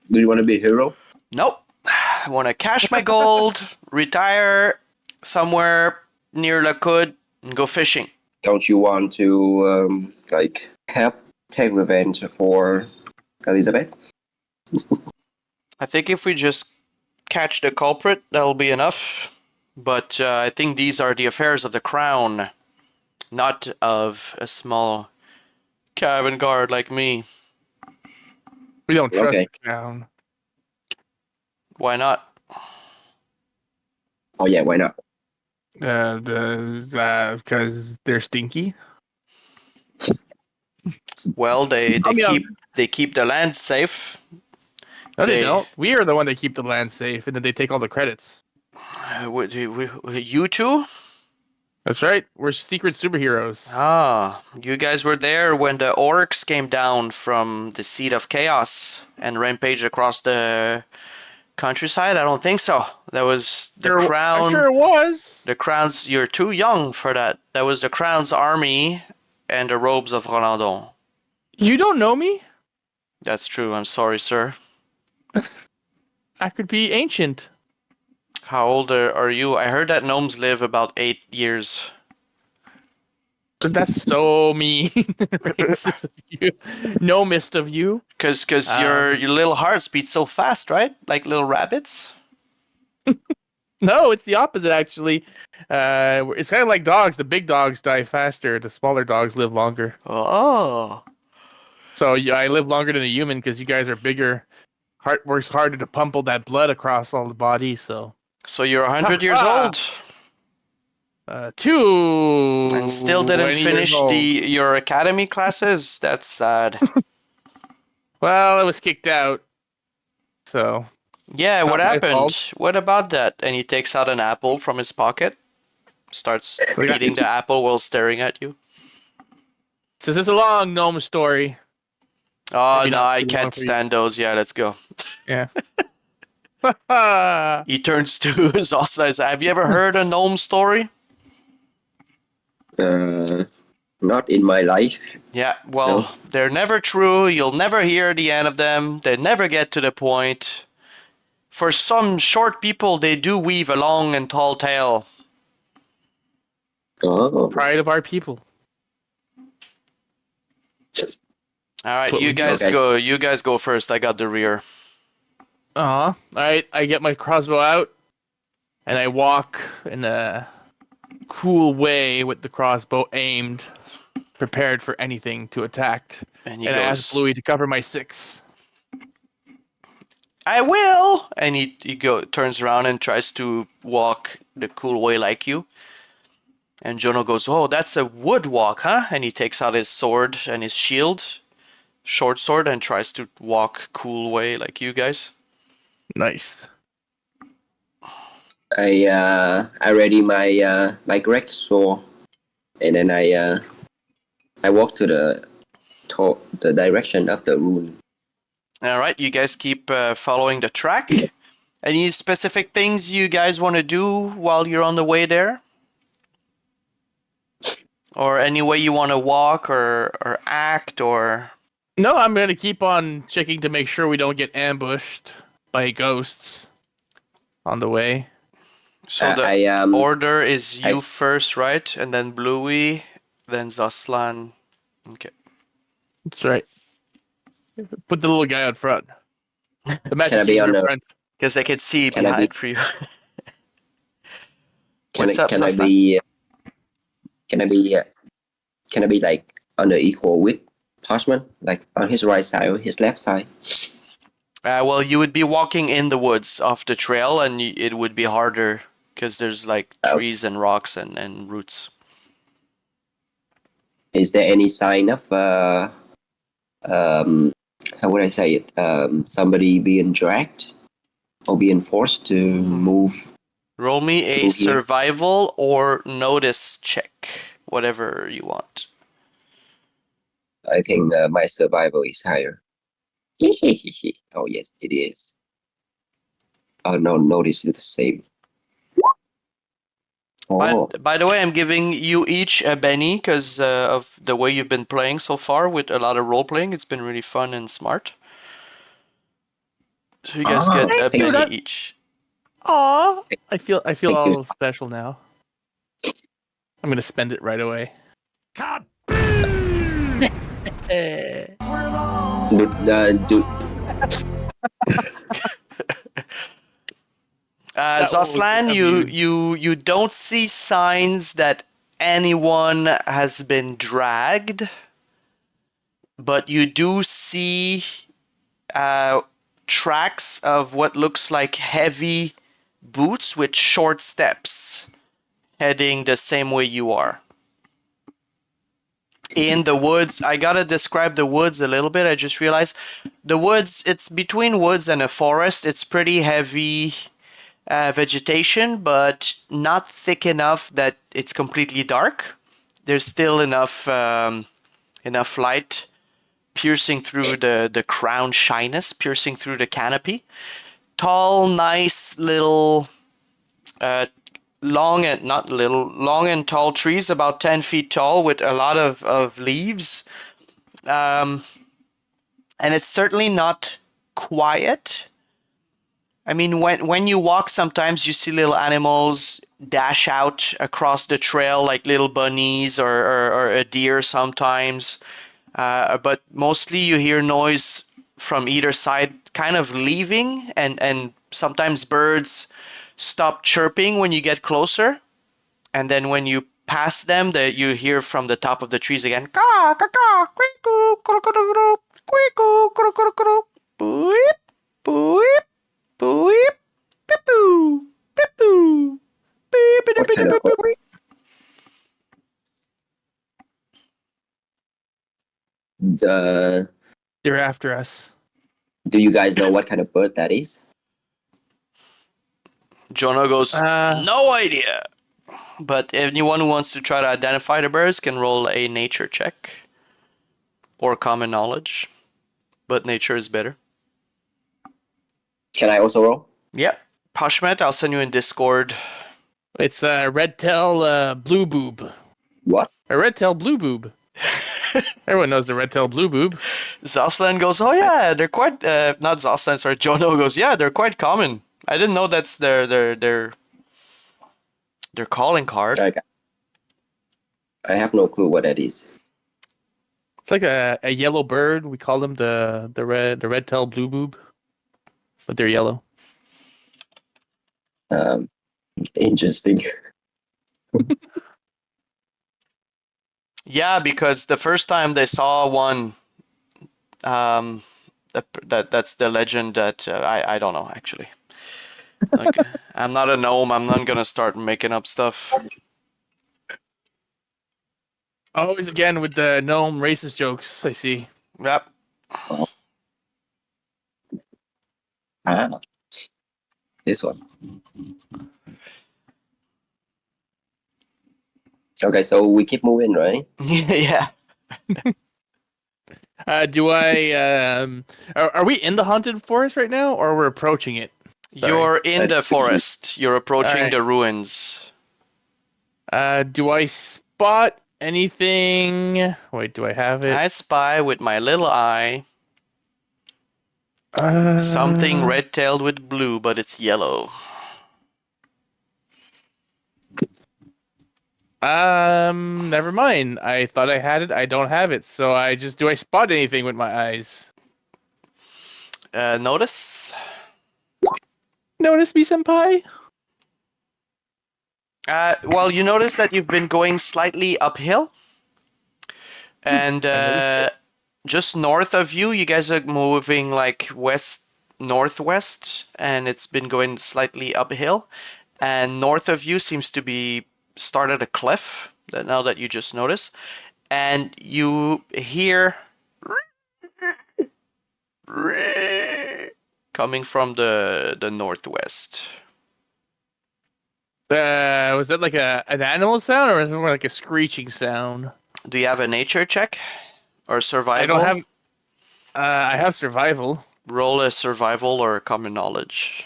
Do you want to be a hero? Nope. I want to cash my gold, retire somewhere near La Coude, and go fishing. Don't you want to, help take revenge for Elizabeth? I think if we just catch the culprit, that'll be enough. But I think these are the affairs of the crown, not of a small cabin guard like me. We don't trust the crown. Why not? Oh yeah, why not? Because they're stinky. Well, they I mean, keep the land safe. no, they They don't. We are the one that keep the land safe, and then they take all the credits. you two? That's right. We're secret superheroes. Ah, you guys were there when the orcs came down from the Seat of Chaos and rampaged across the countryside? I don't think so. That was the I'm crown. sure it was. The crown's. You're too young for that. That was the crown's army and the robes of Rolandon. You don't know me? That's true. I'm sorry, sir. I could be ancient. How old are you? I heard that gnomes live about 8 years. That's so mean. Racist of you. No mist of you. Cause Um, your little hearts beat so fast, right? Like little rabbits. No, it's the opposite actually. It's kind of like dogs. The big dogs die faster. The smaller dogs live longer. Oh. So yeah, I live longer than a human because you guys are bigger. Heart works harder to pump all that blood across all the body. So So you're 100 years old and still didn't 20 years finish old. your academy classes? That's sad. Well, I was kicked out. So Yeah, what Not my happened? fault. What about that? And he takes out an apple from his pocket, starts We got- eating the apple while staring at you. this is a long gnome story. Oh, Maybe no, not I too long can't for you. stand those. Yeah, let's go. Yeah. He turns to Zoslan and says, have you ever heard a gnome story? Not in my life. Yeah, well, No. they're never true. You'll never hear the end of them. They never get to the point. For some short people, they do weave a long and tall tale. Oh, Pride of our people. All right, what you we do. guys Okay. go. You guys go first. I got the rear. All right, I get my crossbow out, and I walk in a cool way with the crossbow aimed, prepared for anything to attack. And he And I ask goes, Bluey to cover my 6. I will. And he turns around and tries to walk the cool way like you. And Jono goes, oh, that's a wood walk, huh? And he takes out his sword and his shield, short sword, and tries to walk cool way like you guys. Nice. I ready my my great sword, and then I walk to the direction of the rune. All right, you guys keep following the track. Any specific things you guys want to do while you're on the way there? Or any way you want to walk or act or... No, I'm going to keep on checking to make sure we don't get ambushed by ghosts on the way. So the I order is you I- first, right? And then Bluey, then Zoslan. Okay. That's right. Put the little guy out front. The magic Can I be keys on are the- front. Because they can see Can I behind be- for you. can What's I, up, can I Zoslan? be can I be can I be like on the equal with Poshment, like on his right side or his left side? Well, you would be walking in the woods off the trail, and it would be harder because there's like Oh. trees and rocks and roots. Is there any sign of how would I say it? Somebody being dragged or being forced to move? Roll me a Through here. survival or notice check, whatever you want. I think my survival is higher. Oh yes, it is. Oh no, notice it's the same. Oh, By the way, I'm giving you each a Benny because of the way you've been playing so far with a lot of role playing. It's been really fun and smart. So you guys get a thank you. Benny each. Aw, I feel Thank you. all special now. I'm gonna spend it right away. Do Zoslan, abused. you don't see signs that anyone has been dragged, but you do see tracks of what looks like heavy boots with short steps heading the same way you are. In the woods, I gotta describe the woods a little bit. I just realized the woods, it's between woods and a forest. It's pretty heavy vegetation, but not thick enough that it's completely dark. There's still enough light piercing through the crown shyness, piercing through the canopy. Tall, nice little, long and tall trees, about 10 feet tall, with a lot of leaves. And it's certainly not quiet. I mean, when you walk, sometimes you see little animals dash out across the trail, like little bunnies or a deer sometimes. But mostly you hear noise from either side kind of leaving, and sometimes birds stop chirping when you get closer. And then when you pass them, you hear from the top of the trees again, ka ka ka, quick-oo, kro-kro-kro-kro, quick-oo, kro-kro-kro-kro, boop, boop, boop, pip-oo, pip-oo, What kind of bird? The They're after us. Do you guys know what kind of bird that is? Jonah goes, no idea. But anyone who wants to try to identify the birds can roll a nature check or common knowledge. But nature is better. Can I also roll? Yep. Poshment, I'll send you in Discord. It's a red tail blue boob. What? A red tail blue boob. Everyone knows the red tail blue boob. Zoslan goes, oh yeah, they're quite, not Zoslan, sorry, Jonah goes, yeah, they're quite common. I didn't know that's their calling card. I have no clue what that is. It's like a yellow bird. We call them the red tail blue boob, but they're yellow. Interesting. Yeah, because the first time they saw one, that's the legend that I don't know actually. Like, I'm not a gnome. I'm not gonna start making up stuff. Always again with the gnome racist jokes. I see. Yep. Ah, this one. Okay, so we keep moving, right? Yeah. Do I? Are we in the haunted forest right now, or we're approaching it? Sorry. You're in the forest. You're approaching Alright. the ruins. Do I spot anything? Wait, do I have it? I spy with my little eye something red-tailed with blue, but it's yellow. Never mind. I thought I had it. I don't have it. So do I spot anything with my eyes? Notice? Notice me, senpai? Well, you notice that you've been going slightly uphill. And just north of you, you guys are moving like west-northwest, and it's been going slightly uphill. And north of you seems to be started a cliff, now that you just noticed. And you hear coming from the northwest. Was that like an animal sound, or was it more like a screeching sound? Do you have a nature check or survival? I don't have. I have survival. Roll a survival or common knowledge.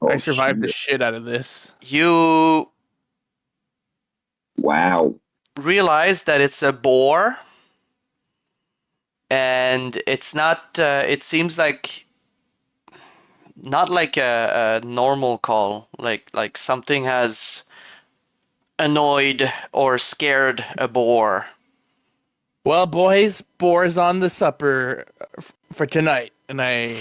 Oh, I survived the shit. shit out of this. You Wow. realize that it's a boar, and it's not. It seems like not like a normal call. Like something has annoyed or scared a boar. Well, boys, boar's on the supper for tonight, and I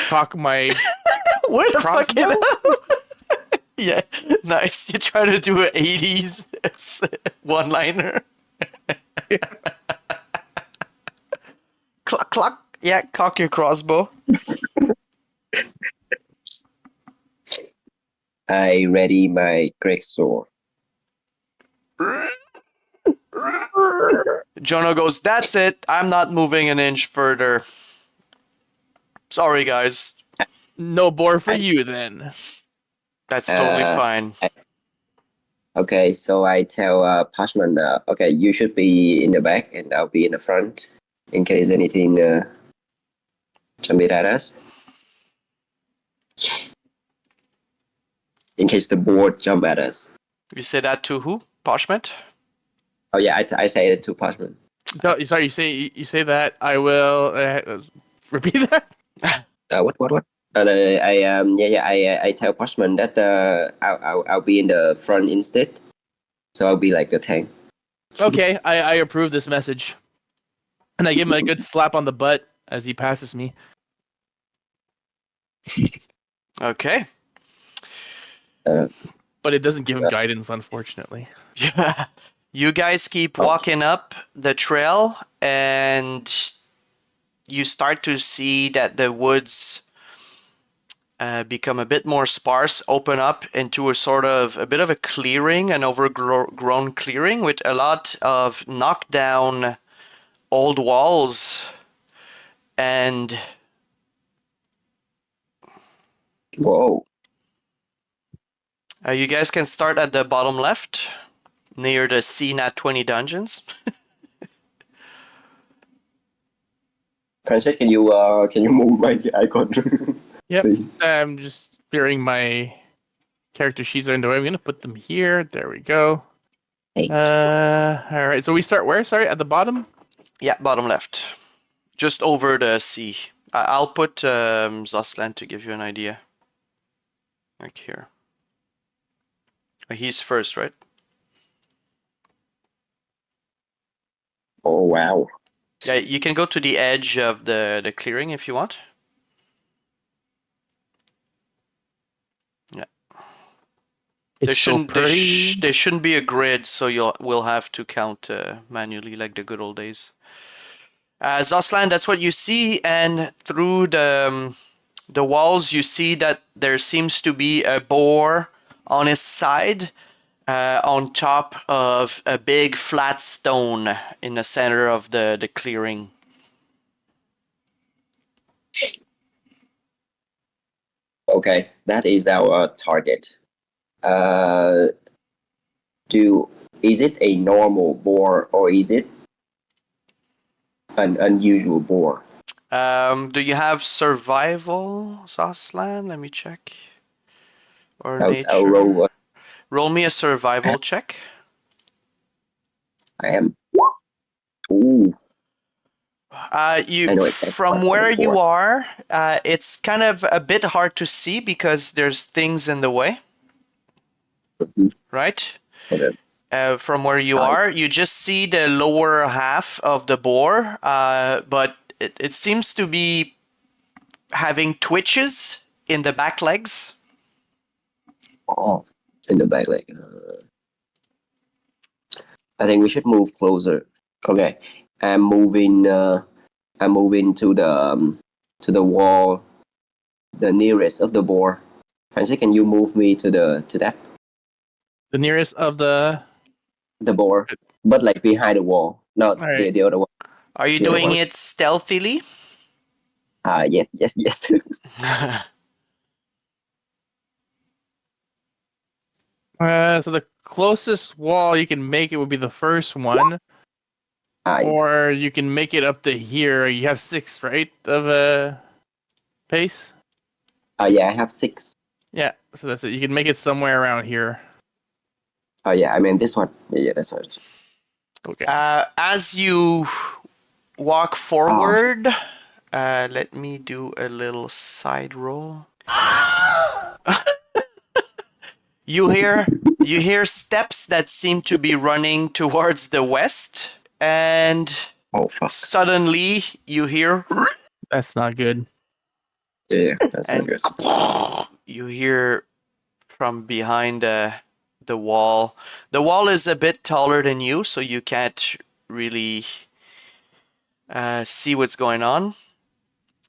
cock my Where the crossbow? fuck? Yeah, nice. You try to do an 80s one-liner. Cluck, cluck. Yeah, cock your crossbow. I ready my great sword. Jono goes, that's it. I'm not moving an inch further. Sorry, guys. No boar for I- you then. That's totally Uh, fine. Okay, so I tell Poshment, okay, you should be in the back and I'll be in the front in case anything jump at us. In case the board jump at us. You say that to who? Poshment? Oh yeah, I say it to Poshment. No, sorry, you say that. I will repeat that. What? I tell Poshman that I'll be in the front instead, so I'll be like a tank. Okay, I approve this message, and I give him a good slap on the butt as he passes me. Okay. But it doesn't give him guidance, unfortunately. Yeah. You guys keep walking up the trail and you start to see that the woods become a bit more sparse, open up into a bit of a clearing, an overgrown clearing with a lot of knocked down old walls and Whoa. you guys can start at the bottom left near the CNAT 20 dungeons. Francis, can you move my icon? Yep. Please. I'm just clearing my character sheets into it. I'm gonna put them here. There we go. Thank All right. So we start where? Sorry, at the bottom. Yeah, bottom left. Just over the sea. I'll put Zoslan to give you an idea. Like here. He's first, right? Oh wow. Yeah, you can go to the edge of the clearing if you want. Yeah. It's so pretty. There shouldn't be a grid, so we'll have to count manually like the good old days. Zoslan, that's what you see, and through the walls you see that there seems to be a boar on his side, on top of a big flat stone in the center of the clearing. Okay, that is our target. Is it a normal boar or is it an unusual boar? Do you have survival, Zoslan? Let me check. Or I'll nature. roll. Roll me a survival check. I am. Ooh. I know exactly From what where I'm you for. are, it's kind of a bit hard to see because there's things in the way, Mhm. right? Okay. From where you are, you just see the lower half of the boar, but it seems to be having twitches in the back legs. Oh, in the back leg. I think we should move closer. Okay, I'm moving. I'm moving to the wall, the nearest of the boar. Francis, can you move me to that The nearest of the boar, but like behind the wall, not All right. the other one. Are you The other doing one. it stealthily? Yes. So the closest wall you can make it would be the first one, Yeah. or you can make it up to here. You have 6, right, of pace. Yeah, I have 6. Yeah, so that's it. You can make it somewhere around here. Oh yeah, I mean this one. Yeah, that's right. Okay. As you walk forward, let me do a little side roll. You hear steps that seem to be running towards the west, and Oh fuck. suddenly you hear That's not good. Yeah, that's not and good. you hear from behind the wall. The wall is a bit taller than you, so you can't really see what's going on.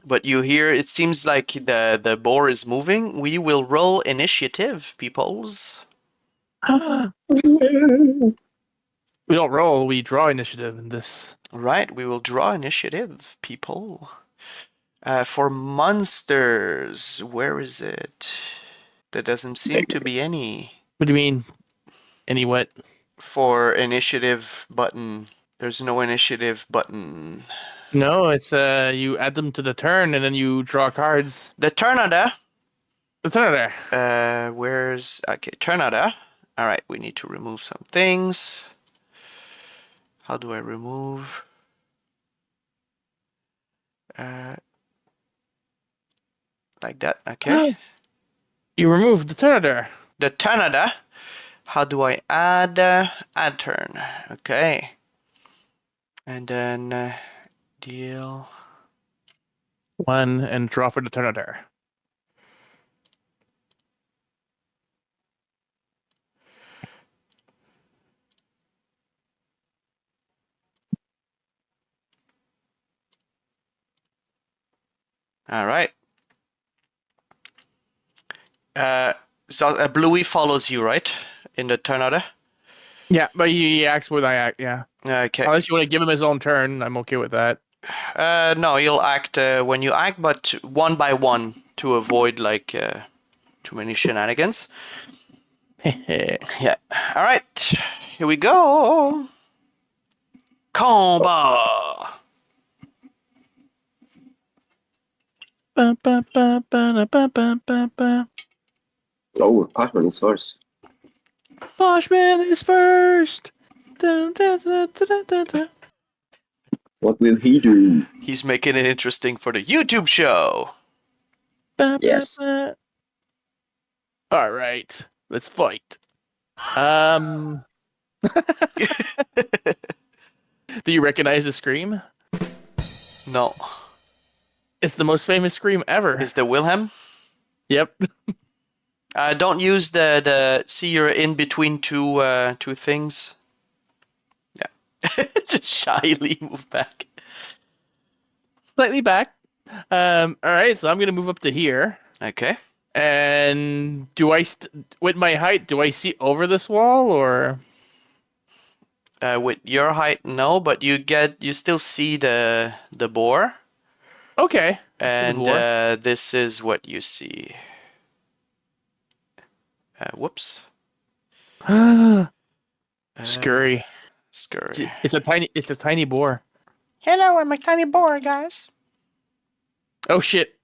But you hear, it seems like the boar is moving. We will roll initiative, peoples. We don't roll, we draw initiative in this. Right, we will draw initiative, people. For monsters, where is it? There doesn't seem to be any. What do you mean? Any what? For initiative button, there's no initiative button. No, it's you add them to the turn and then you draw cards. The Turnada. The turn there. Where's okay? Turnada. All right, we need to remove some things. How do I remove? Like that. Okay. You remove the turn there. The Turnada. How do I add? Add turn. Okay. And then deal. 1 and draw for the turn there. All right. So Bluey follows you, right? In the Turnada. Yeah, but he acts when I act, yeah. Okay. Unless you want to give him his own turn, I'm okay with that. No, you'll act when you act, but one by one to avoid like too many shenanigans. Yeah. All right. Here we go. Combat. Oh, Poshment is first. Poshment is first. Dun, dun, dun, dun, dun, dun. What will he do? He's making it interesting for the YouTube show. Yes. All right, let's fight. Do you recognize the scream? No. It's the most famous scream ever. Is the Wilhelm? Yep. Don't use the see you're in between two things. Yeah. Just shyly move back. Slightly back. All right, so I'm gonna move up to here. Okay. And do I, with my height, do I see over this wall or? With your height, no, but you still see the boar. Okay. And this is what you see. Whoops. Scurry. Scurry. It's a tiny boar. Hello, I'm a tiny boar, guys. Oh shit.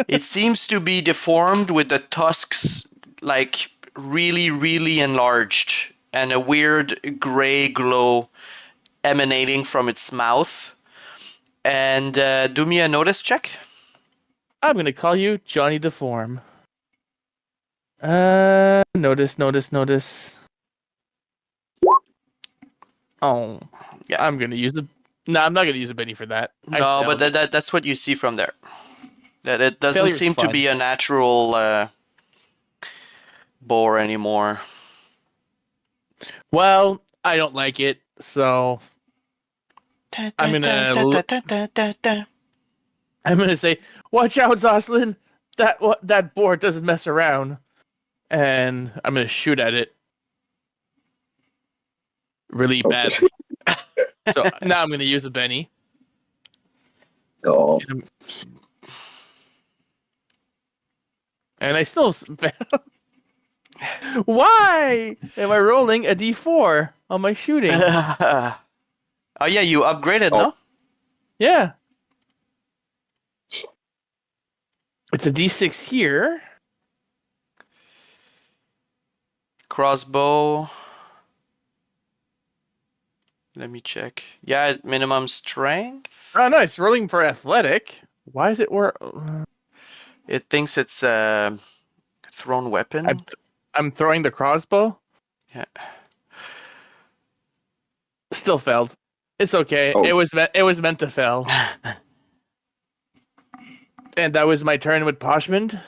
It seems to be deformed with the tusks like really, really enlarged and a weird gray glow emanating from its mouth. And do me a notice check. I'm gonna call you Johnny Deform. Notice. Oh, Yeah. I'm gonna use a. No, I'm not gonna use a Benny for that. No, but that's what you see from there. That it doesn't Failure's seem to fun. be a natural boar anymore. Well, I don't like it, so I'm gonna say, "Watch out, Zoslan! That boar doesn't mess around," and I'm gonna shoot at it really bad. So now I'm gonna use a Benny. Oh, And I still fail. Why am I rolling a D4 on my shooting? Oh yeah, you upgraded, no? Yeah. It's a D6 here. Crossbow. Let me check. Yeah, minimum strength. Oh, nice. Rolling for athletic. Why is it where? It thinks it's a thrown weapon. I'm throwing the crossbow. Yeah. Still failed. It's okay. Oh. It was meant to fail. And that was my turn with Poshment.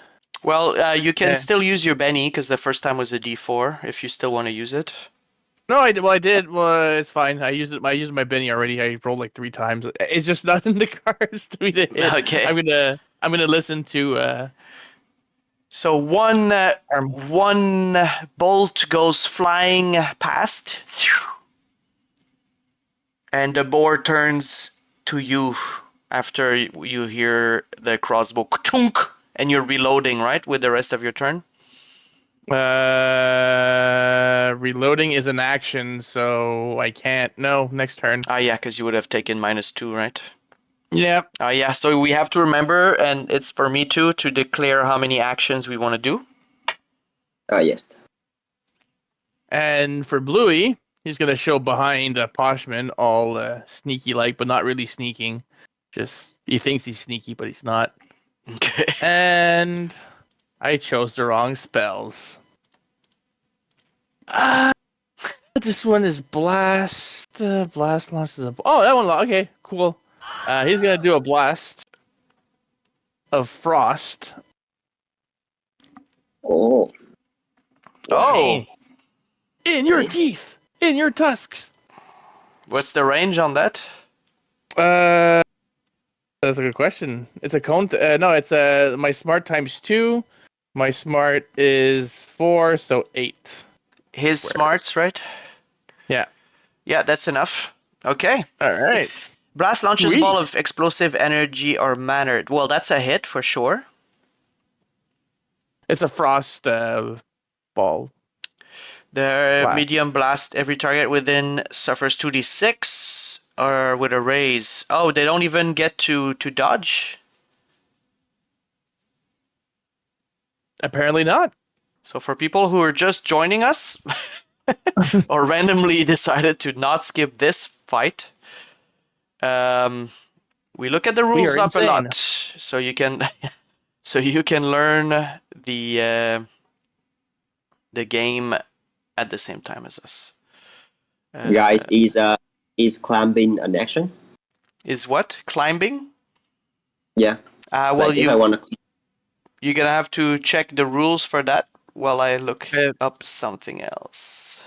Well, you can Yeah. still use your Benny because the first time was a D4 if you still want to use it. No, I did. Well, I did. Well, it's fine. I used it. I used my Benny already. I rolled like 3 times. It's just not in the cards to me to hit. Okay. I'm gonna listen to So one Arm. one bolt goes flying past, and the boar turns to you after you hear the crossbow ka-chunk, and you're reloading, right, with the rest of your turn? Reloading is an action, so I can't. No, next turn. Ah, yeah, because you would have taken -2, right? Yeah. Yeah, so we have to remember, and it's for me too, to declare how many actions we want to do. Yes. And for Bluey, he's gonna show behind Poshman, all sneaky like, but not really sneaking. Just he thinks he's sneaky, but he's not. Okay. And I chose the wrong spells. This one is blast. Blast launches a. Oh, that one. Okay, cool. He's gonna do a blast of frost. Oh. Oh, In your teeth, in your tusks. what's the range on that? That's a good question. It's a cone. No, it's my smart times 2. My smart is 4, so 8. His smarts, right? Yeah. Yeah, that's enough. Okay. All right. Blast launches Sweet. ball of explosive energy or matter. Well, that's a hit for sure. It's a frost ball. The Blast. medium blast, every target within suffers 2d6 or with a raise. Oh, they don't even get to dodge? Apparently not. So for people who are just joining us or randomly decided to not skip this fight, we look at the rules are up a insane. lot, so you can learn the game at the same time as us. Guys, is climbing an action? Is what? Climbing? Yeah. Well, Like if I want to. you're gonna have to check the rules for that while I look Uh, up something else.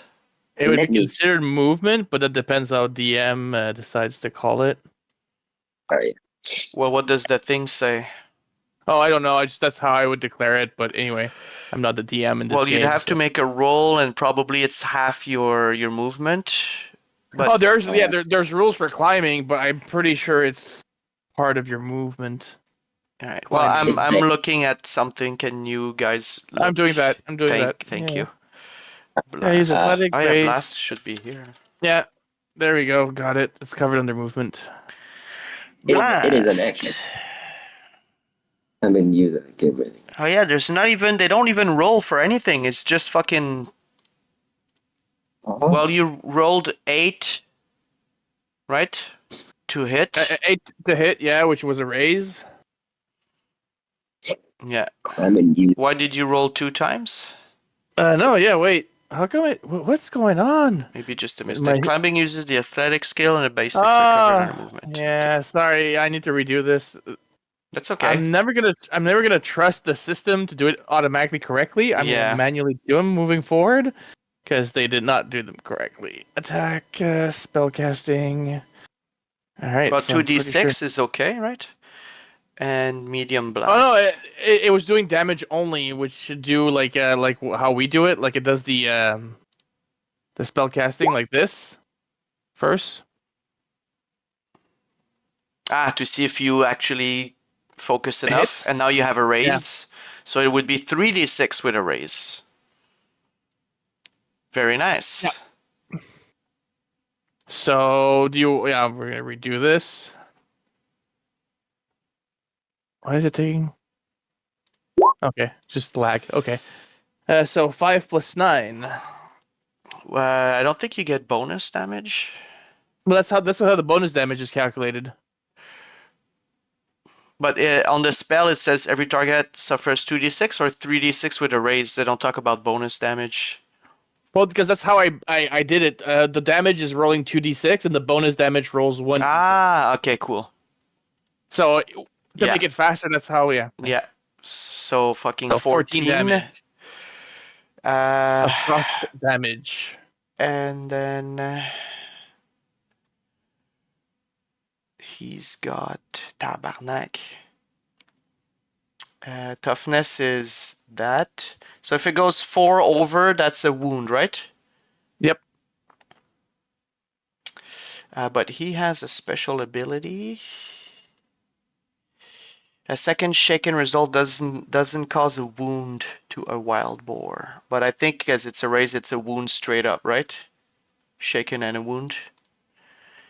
It would Let be me- considered movement, but that depends how DM decides to call it. All right. Well, what does the thing say? Oh, I don't know. That's how I would declare it. But anyway, I'm not the DM in this Well, game. you'd have so- to make a roll, and probably it's half your movement. But there's rules for climbing, but I'm pretty sure it's part of your movement. all right. Well, climbing. I'm looking at something. Can you guys? I'm doing that. I'm doing that. Thank Yeah. you. Yeah, he's Blast. athletic Oh yeah, base. blast should be here. Yeah, there we go. Got it. It's covered under movement. It is an Blast. action. I mean, use it. Get ready. Oh yeah, there's not even. They don't even roll for anything. It's just fucking. Oh. Well, you rolled 8, right? To hit. 8 to hit, yeah, which was a raise. Yeah. Climbing you. Why did you roll 2 times? No, yeah, wait. How come it? What's going on? Maybe just a mistake. Climbing uses the athletic skill, and the basics are Ah, covered under movement. yeah. Sorry, I need to redo this. That's okay. I'm never gonna trust the system to do it automatically correctly. I'm Yeah. gonna manually do them moving forward because they did not do them correctly. Attack, spellcasting. All right. But so I'm pretty 2d6 sure- is okay, right? And medium blast. Oh no, it was doing damage only, which should do like how we do it. Like it does the spellcasting like this first. To see if you actually focus Hit? enough, and now you have a raise. So it would be 3d6 with a raise. Very nice. Yeah. So do you? Yeah, we're gonna redo this. Why is it taking? Okay, just lag. Okay. So 5 plus 9. I don't think you get bonus damage. Well, that's how the bonus damage is calculated. But on the spell, it says every target suffers 2d6 or 3d6 with a raise. They don't talk about bonus damage. Well, because that's how I did it. The damage is rolling 2d6, and the bonus damage rolls 1d6. Okay, cool. So to Yeah. make it faster, that's how Yeah. So fucking So 14 damage. Uh, Frost damage. And then he's got tabarnak. Toughness is that. So if it goes 4 over, that's a wound, right? Yep. But he has a special ability. A second shaken result doesn't cause a wound to a wild boar. But I think as it's a raise, it's a wound straight up, right? Shaken and a wound.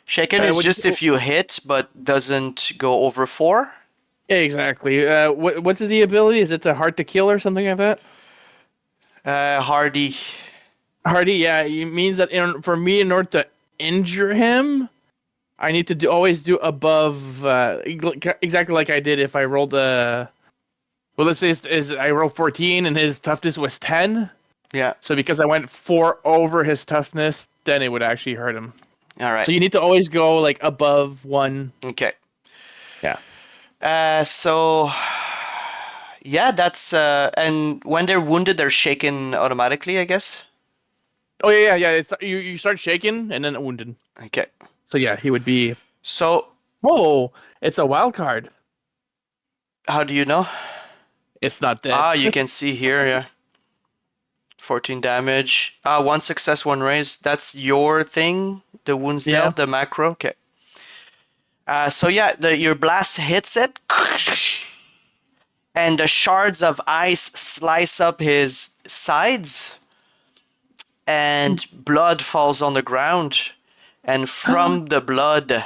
Shaken is just if you hit, but doesn't go over 4. Exactly. What's the ability? Is it the hard to kill or something like that? Hardy. Hardy, yeah. It means that for me, in order to injure him, I need to always do above exactly like I did if I rolled a. Well, let's say I rolled 14 and his toughness was 10. Yeah. So because I went 4 over his toughness, then it would actually hurt him. All right. So you need to always go like above 1. Okay. Yeah. So yeah, that's and when they're wounded, they're shaken automatically, I guess. Oh yeah. It's you start shaking and then wounded. Okay. So yeah, he would be. So Oh, it's a wild card. how do you know? It's not dead. You can see here, yeah. 14 damage. 1 success, 1 raise. That's your thing. The wounds dealt, the macro. Okay. So yeah, your blast hits it, and the shards of ice slice up his sides, and blood falls on the ground, and from the blood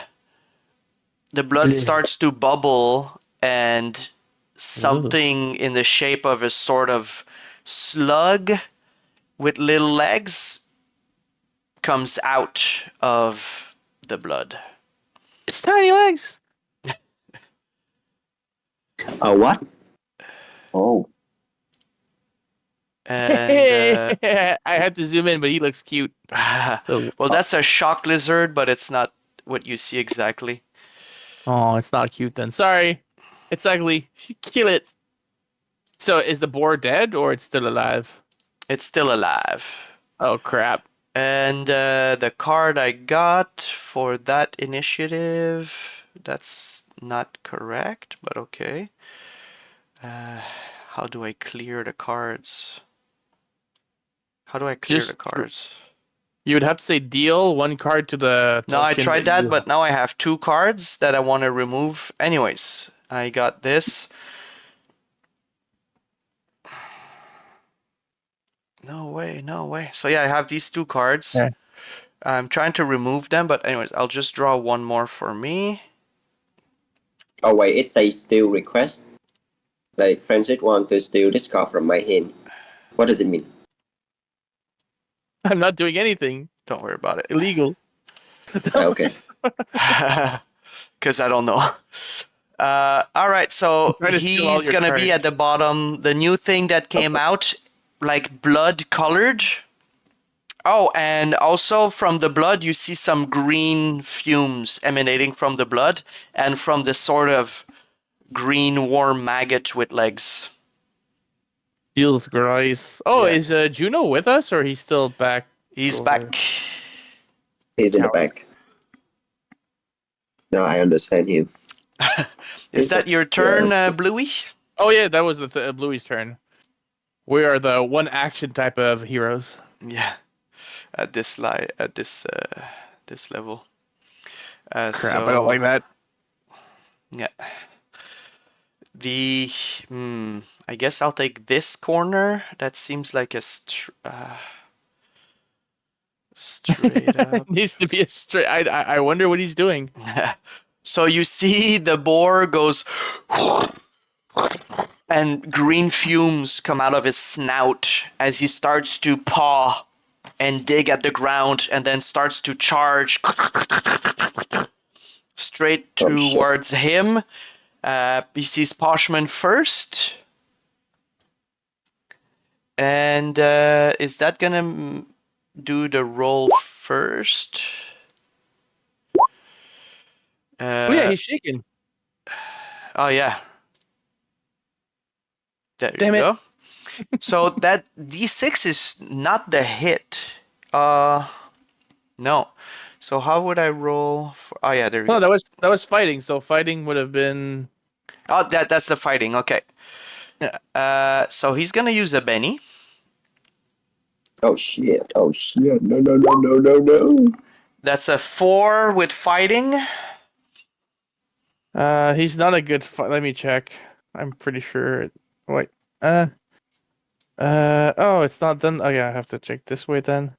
starts to bubble, and something in the shape of a sort of slug with little legs comes out of the blood. It's tiny legs. What? Oh. And I had to zoom in, but he looks cute. well, that's a shock lizard, but it's not what you see exactly. Oh, it's not cute then. Sorry. It's ugly. Kill it. So is the boar dead or it's still alive? It's still alive. Oh, crap. And the card I got for that initiative, that's not correct, but okay. How do I clear the cards? How do I clear the cards? You would have to say deal 1 card to the. No, I tried that, but now I have 2 cards that I want to remove. Anyways, I got this. No way. So yeah, I have these 2 cards. Yeah. I'm trying to remove them, but anyways, I'll just draw 1 more for me. Oh wait, it says steal request. Like Francis want to steal this card from my hand. What does it mean? I'm not doing anything Don't worry about it. illegal. Okay. Because I don't know. All right, so he's going to be at the bottom. The new thing that came out, like blood colored. Oh, and also from the blood, you see some green fumes emanating from the blood and from the sort of green warm maggot with legs. Feels gross. Oh, Yeah. is Juno with us or he's still back? He's over? back. He's in the back. Now I understand him. Is that your turn, Bluey? Oh yeah, that was the Bluey's turn. We are the 1 action type of heroes. Yeah. At this this level. Crap, so, I don't like that. Yeah. I guess I'll take this corner. That seems like a straight up. Needs to be a straight. I wonder what he's doing. So you see the boar goes and green fumes come out of his snout as he starts to paw and dig at the ground and then starts to charge straight towards him. He sees Poshment first. And is that gonna do the roll first? Oh yeah, he's shaking. Oh yeah. There Damn you it. go. So that D6 is not the hit. No. So how would I roll for... Oh, yeah, there we No, go. that was fighting. So fighting would have been. Oh, that's the fighting. Okay. Yeah. So he's gonna use a Benny. Oh shit! No! No! That's a 4 with fighting. He's not a good. Let me check. I'm pretty sure. Wait. Oh, it's not done. Oh yeah, I have to check this way then.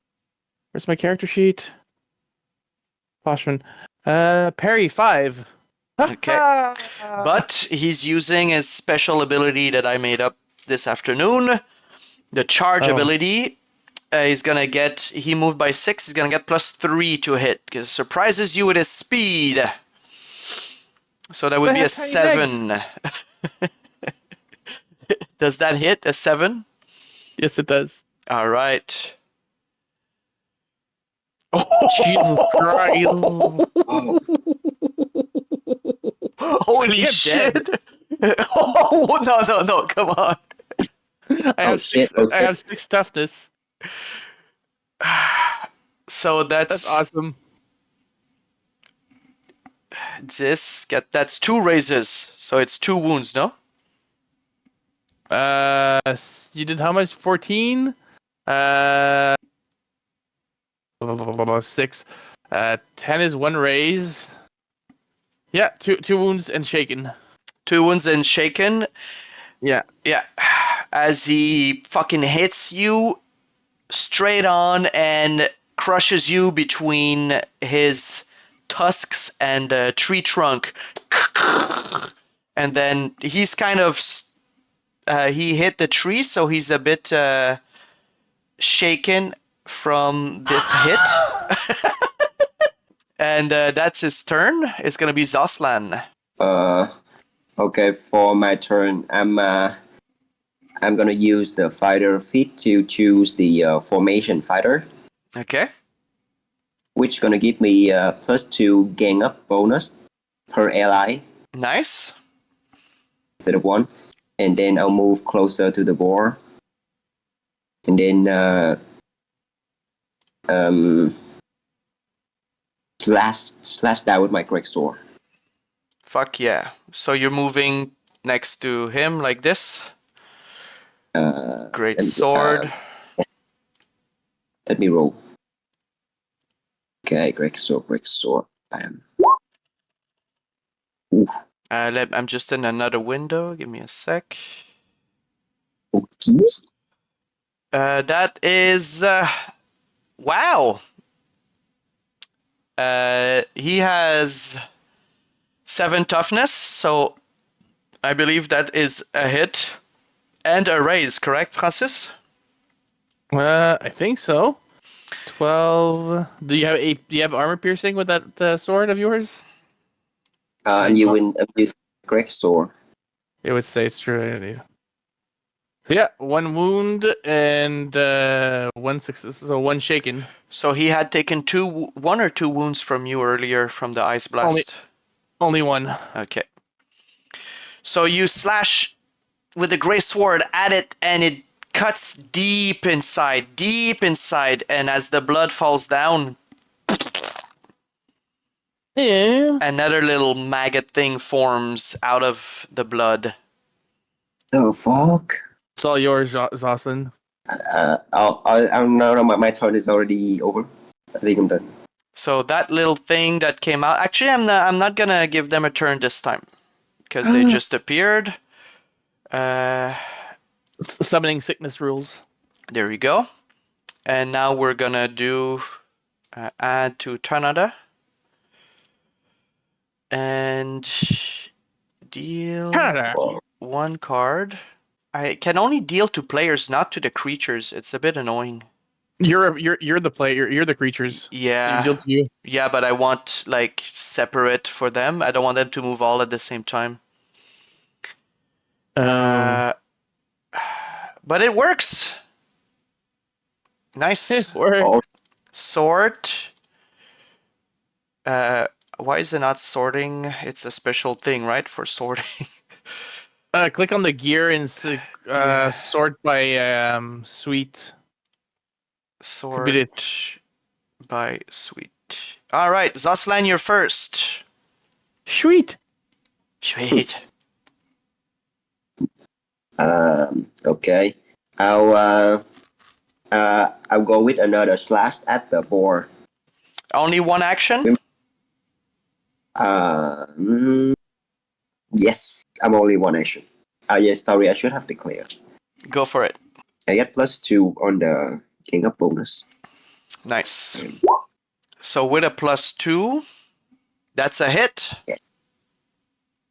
Where's my character sheet? Poshment. Parry 5. Okay. But he's using his special ability that I made up this afternoon. The charge ability. He's gonna get... He moved by 6. He's gonna get +3 to hit. Because surprises you with his speed. So that would be a 7. Does that hit? A 7? Yes, it does. All right. Jesus Christ! Holy You're shit! Oh, no! Come on. I have shit, six. okay. I have 6 toughness. So That's awesome. That's 2 raises. So it's 2 wounds, no? You did how much? 14. 6. 10 is 1 raise. Yeah, two wounds and shaken. 2 wounds and shaken. Yeah. Yeah. As he fucking hits you straight on and crushes you between his tusks and a tree trunk. And then he's kind of... he hit the tree, so he's a bit shaken from this hit. And that's his turn. It's gonna be Zoslan. Okay, for my turn, I'm gonna use the fighter feat to choose the formation fighter, Okay. which gonna give me +2 gang up bonus per ally Nice. instead of 1, and then I'll move closer to the boar, and then slash that with my great sword. Fuck yeah. So you're moving next to him like this. Great and, sword. Let me roll. Okay, great sword. Bam. Ooh. I'm just in another window. Give me a sec. Okay. That is... wow. He has 7 toughness, so I believe that is a hit and a raise, correct, Francis? I think so. 12. Do you have armor piercing with that sword of yours? And you win use great sword. It would say it's true. So yeah, 1 wound and 1 success, so 1 shaken. So he had taken 1 or 2 wounds from you earlier from the ice blast. Only 1. Okay. So you slash with the gray sword at it, and it cuts deep inside, and as the blood falls down, Yeah. another little maggot thing forms out of the blood. The fuck? It's all yours, Zoslan. No, my turn is already over. I think I'm done. So that little thing that came out. Actually, I'm not gonna give them a turn this time because they just appeared. Summoning sickness rules. There we go. And now we're gonna do add to Tanada and deal Canada. 1 card. I can only deal to players, not to the creatures. It's a bit annoying. You're the player. You're the creatures. Yeah. You deal to you. Yeah, but I want like separate for them. I don't want them to move all at the same time. But it works. Nice. It works. Sort. Why is it not sorting? It's a special thing, right, for sorting. Click on the gear and sort by suite. Sword Beat it. by Sweet. All right, Zoslan, you're first. Sweet. Sweet. Okay. I'll go with another slash at the boar. Only one action? Yes, I'm only one action. Yes, sorry, I should have declared. Go for it. I get +2 on the king up bonus. Nice. So with a +2, that's a hit.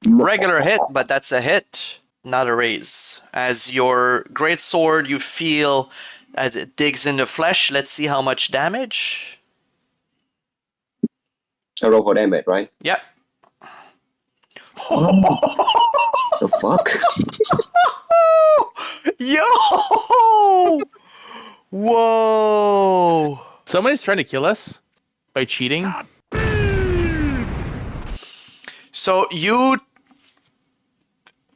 Regular hit, but that's a hit, not a raise. As your great sword, you feel as it digs into flesh. Let's see how much damage. I roll for damage, right? Yep. The fuck? Yo! Whoa! Somebody's trying to kill us by cheating. So you,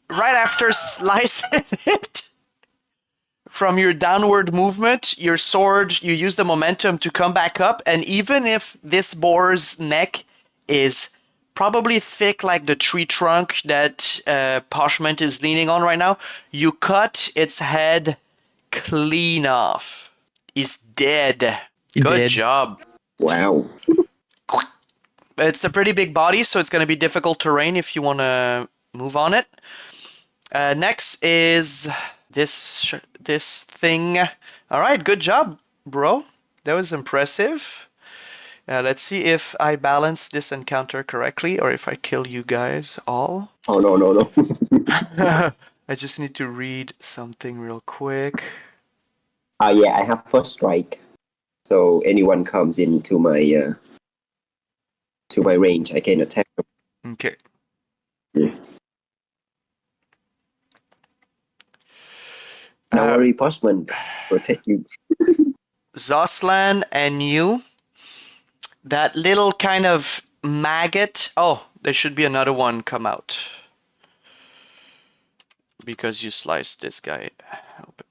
right after slicing it from your downward movement, your sword, you use the momentum to come back up, and even if this boar's neck is probably thick like the tree trunk that Poshment is leaning on right now, you cut its head clean off. He's dead. Good Dead. job. Wow. It's a pretty big body, so it's going to be difficult terrain if you want to move on it. Next is this thing. All right, good job, bro. That was impressive. Let's see if I balance this encounter correctly or if I kill you guys all. Oh, no. I just need to read something real quick. Yeah, I have first strike. So anyone comes into my range, I can attack them. Okay. Yeah. No worry, Poshment. Protect you. Zoslan and you, that little kind of maggot. Oh, there should be another one come out. Because you sliced this guy open.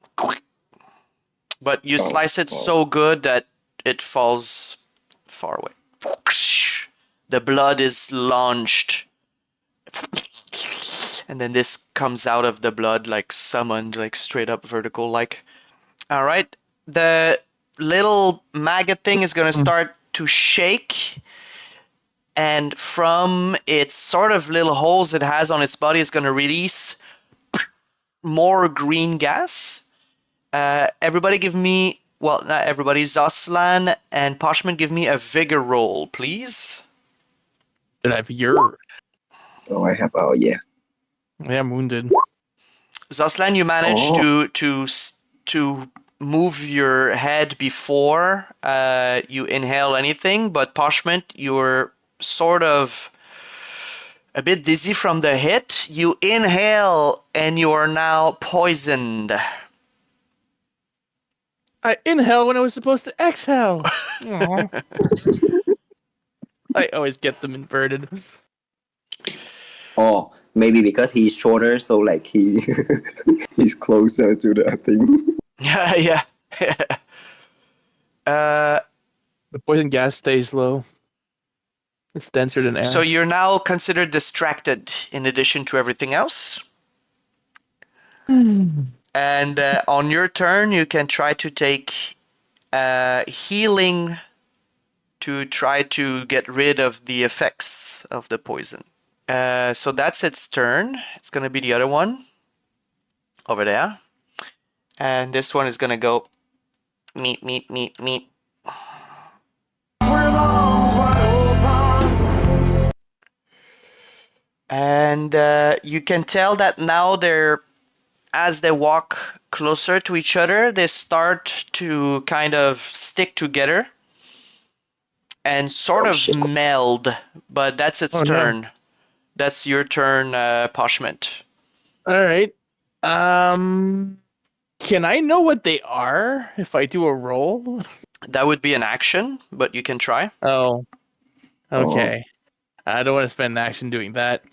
But you slice it so good that it falls far away. The blood is launched. And then this comes out of the blood like summoned, like straight up vertical like. Alright. The little maggot thing is gonna start to shake. And from its sort of little holes it has on its body, it's gonna release more green gas. Everybody give me, well, not everybody, Zoslan and Poshman, give me a vigor roll, please. Did I have your? Oh, I have. Oh, yeah. Yeah, I'm wounded. Zoslan, you managed to move your head before you inhale anything, but Poshman, you're sort of a bit dizzy from the hit. You inhale and you are now poisoned. I inhale when I was supposed to exhale. Aw. I always get them inverted. Oh, maybe because he's shorter, so like he's closer to the thing. Yeah. The poison gas stays low. It's denser than air. So you're now considered distracted in addition to everything else. And on your turn, you can try to take healing to try to get rid of the effects of the poison. So that's its turn. It's going to be the other one over there. And this one is going to go meat. And you can tell that now as they walk closer to each other, they start to kind of stick together and sort of meld. But that's its turn. No. That's your turn, Poshment. All right. Can I know what they are if I do a roll? That would be an action, but you can try. Oh. Okay. I don't want to spend an action doing that.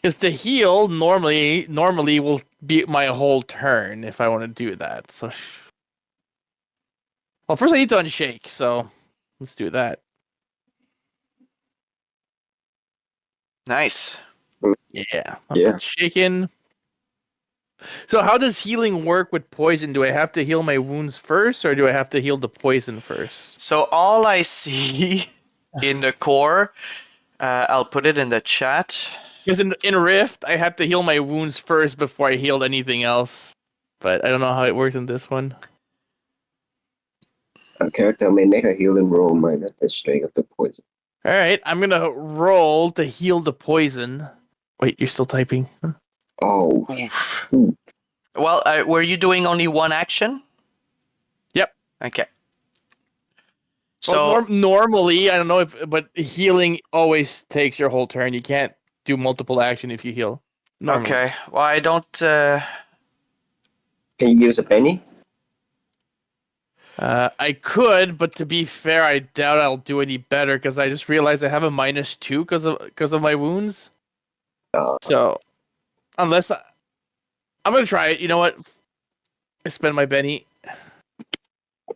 Because to heal normally will be my whole turn if I want to do that. So, well, first I need to unshake. So let's do that. Nice. Yeah, I'm Yeah. shaking. So how does healing work with poison? Do I have to heal my wounds first, or do I have to heal the poison first? So all I see in the core, I'll put it in the chat. Because in Rift, I have to heal my wounds first before I healed anything else. But I don't know how it works in this one. A character may make a healing roll minus the strength of the poison. All right, I'm gonna roll to heal the poison. Wait, you're still typing? Oh, Oof. shoot. Well, were you doing only one action? Yep. Okay. Well, So normally, I don't know if, but healing always takes your whole turn. You can't do multiple action if you heal. Normally. okay. Well, I don't. Can you use a penny? I could, but to be fair, I doubt I'll do any better because I just realized I have a -2 because of my wounds. So, unless I'm gonna try it. You know what? I spend my Benny.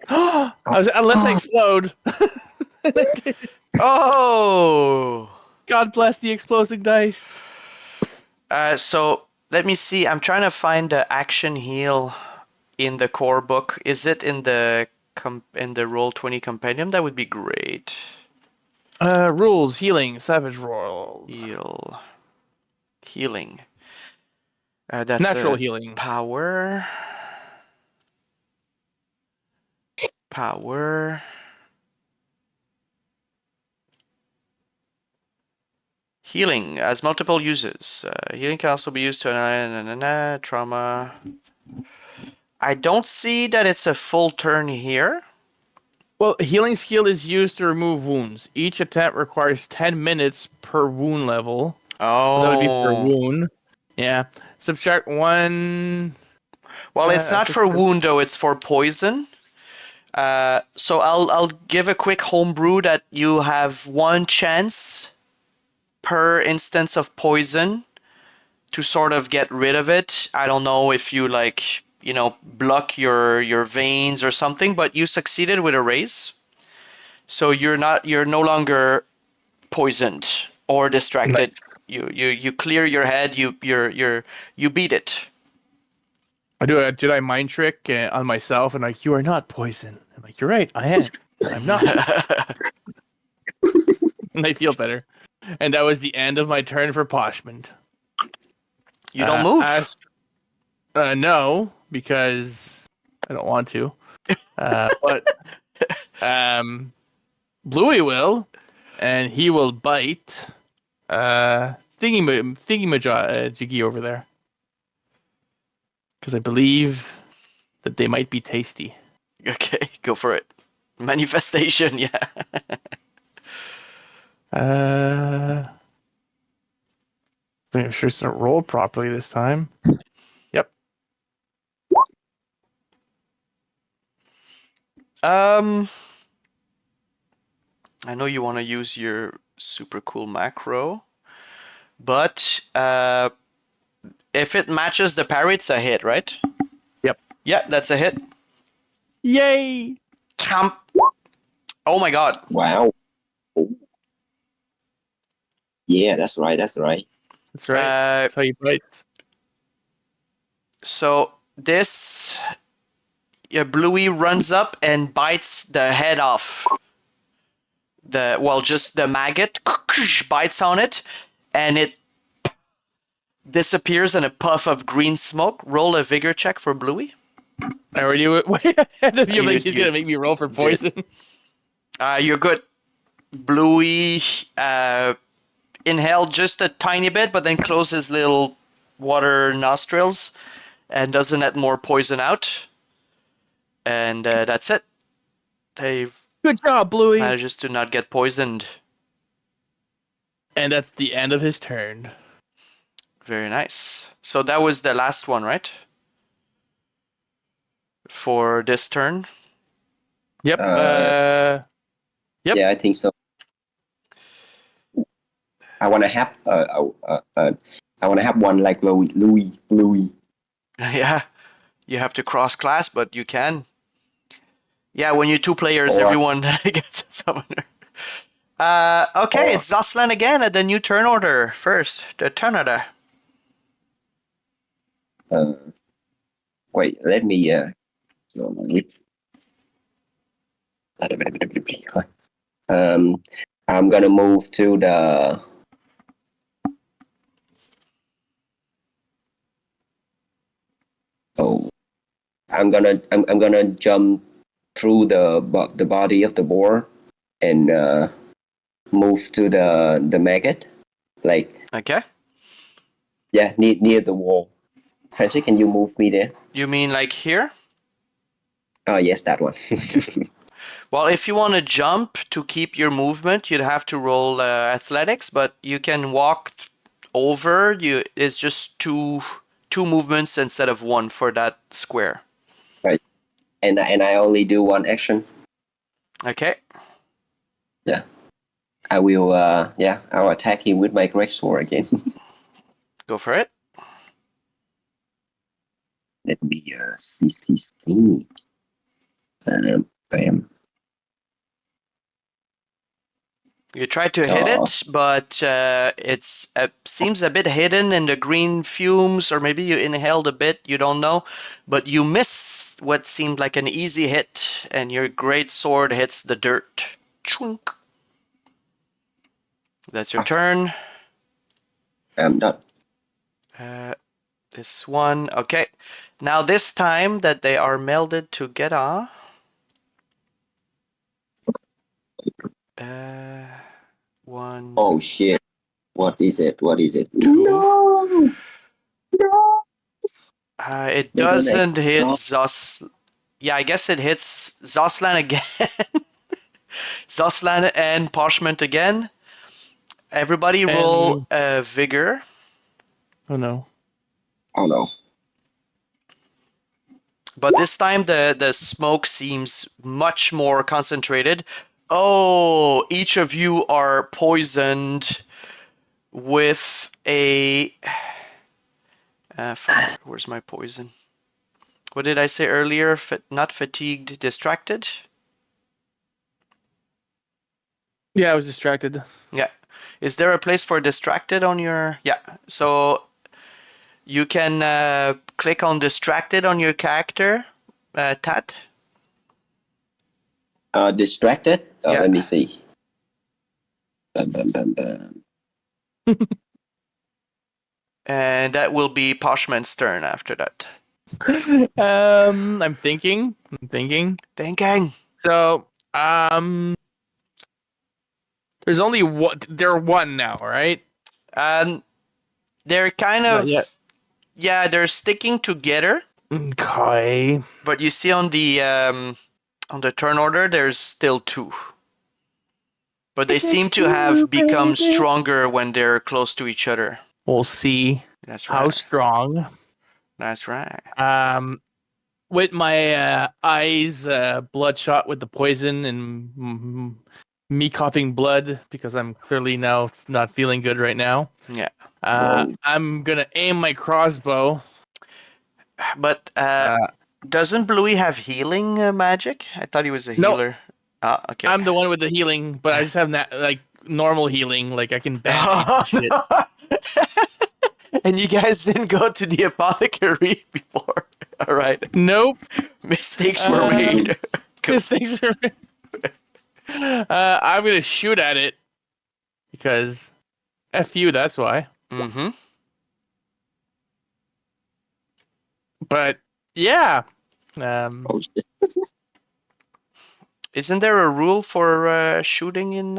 Unless I explode. Oh. God bless the exploding dice. So let me see. I'm trying to find the action heal in the core book. Is it in the Roll20 compendium? That would be great. Rules, healing, savage rolls. Healing. That's Natural healing. Power. Healing has multiple uses. Healing can also be used to trauma. I don't see that it's a full turn here. Well, healing skill is used to remove wounds. Each attempt requires 10 minutes per wound level. Oh. That would be per wound. Yeah. Subtract 1. Well, it's not for wound though, it's for poison. So I'll give a quick homebrew that you have one chance per instance of poison to sort of get rid of it. I don't know if you block your veins or something, but you succeeded with a raise. So you're no longer poisoned or distracted. Nice. You clear your head, you beat it. I do a Jedi mind trick on myself, and you are not poison. I'm like, you're right, I am. I'm not. And I feel better. And that was the end of my turn for Poshment. You don't move. No, because I don't want to. But Bluey will, and he will bite Jiggy over there. Because I believe that they might be tasty. Okay, go for it. Manifestation, yeah. I'm sure it's not rolled properly this time. Yep. I know you want to use your super cool macro, but if it matches the parry, it's a hit, right? Yep. Yeah, that's a hit. Yay! Oh my god. Wow. Yeah, that's right. That's right. That's how you bite. So this Bluey runs up and bites the head off. Just the maggot bites on it, and it disappears in a puff of green smoke. Roll a vigor check for Bluey. I already way ahead of you. Like he's gonna make me roll for poison. You're good. Bluey inhaled just a tiny bit, but then closed his little water nostrils and doesn't let more poison out. And that's it. They Good job, Bluey. manages to not get poisoned. And that's the end of his turn. Very nice. So that was the last one, right? For this turn. Yep. Yep. Yeah, I think so. I want to have one like Bluey. Yeah, you have to cross class, but you can. Yeah, when you're two players, Or- everyone gets a summoner. Okay, or- it's Zoslan again at the new turn order. First, the turn order. Wait, let me so I'm gonna move to the oh I'm gonna jump through the body of the boar and move to the maggot, like Okay. yeah, near the wall. Francis, can you move me there? You mean like here? Oh yes, that one. Well, if you want to jump to keep your movement, you'd have to roll athletics, but you can walk over. It's just two movements instead of one for that square. Right, and I only do one action. Okay. Yeah, I will. Yeah, I'll attack him with my greatsword again. Go for it. Let me see. Bam. You try to hit it, but it's seems a bit hidden in the green fumes, or maybe you inhaled a bit, you don't know. But you miss what seemed like an easy hit, and your great sword hits the dirt. Chunk. That's your turn. I'm done. This one. Okay. Now this time that they are melded together. One, Oh shit! What is it? What is it? two. No! No! It They don't doesn't hit explode. Zos. Yeah, I guess it hits Zoslan again. Zoslan and Poshment again. Everybody roll And vigor. oh no. Oh no! But this time the smoke seems much more concentrated. Oh, each of you are poisoned with a. Fuck, where's my poison? What did I say earlier? Not fatigued, distracted? Yeah, I was distracted. Yeah. Is there a place for distracted on your. Yeah. So you can click on distracted on your character, Tat. Distracted. Yeah. Let me see. Dun, dun, dun, dun. And that will be Poshman's turn after that. I'm thinking. Thinking. So, there's only one. They're one now, right? And they're kind Not yet. of. Yeah, they're sticking together. Okay. But you see on the turn order, there's still two. But they seem to have become stronger when they're close to each other. We'll see That's how right. strong. That's right. With my eyes bloodshot with the poison and me coughing blood because I'm clearly now not feeling good right now. Yeah. I'm gonna aim my crossbow. But doesn't Bluey have healing magic? I thought he was a No. healer. Ah, okay. I'm the one with the healing, but I just have like normal healing. Like I can bandage Oh, shit. no. And you guys didn't go to the apothecary before. All right. Nope. Mistakes were made. Mistakes are. I'm gonna shoot at it because f you. That's why. Mm-hmm. But yeah. Oh shit! Isn't there a rule for shooting in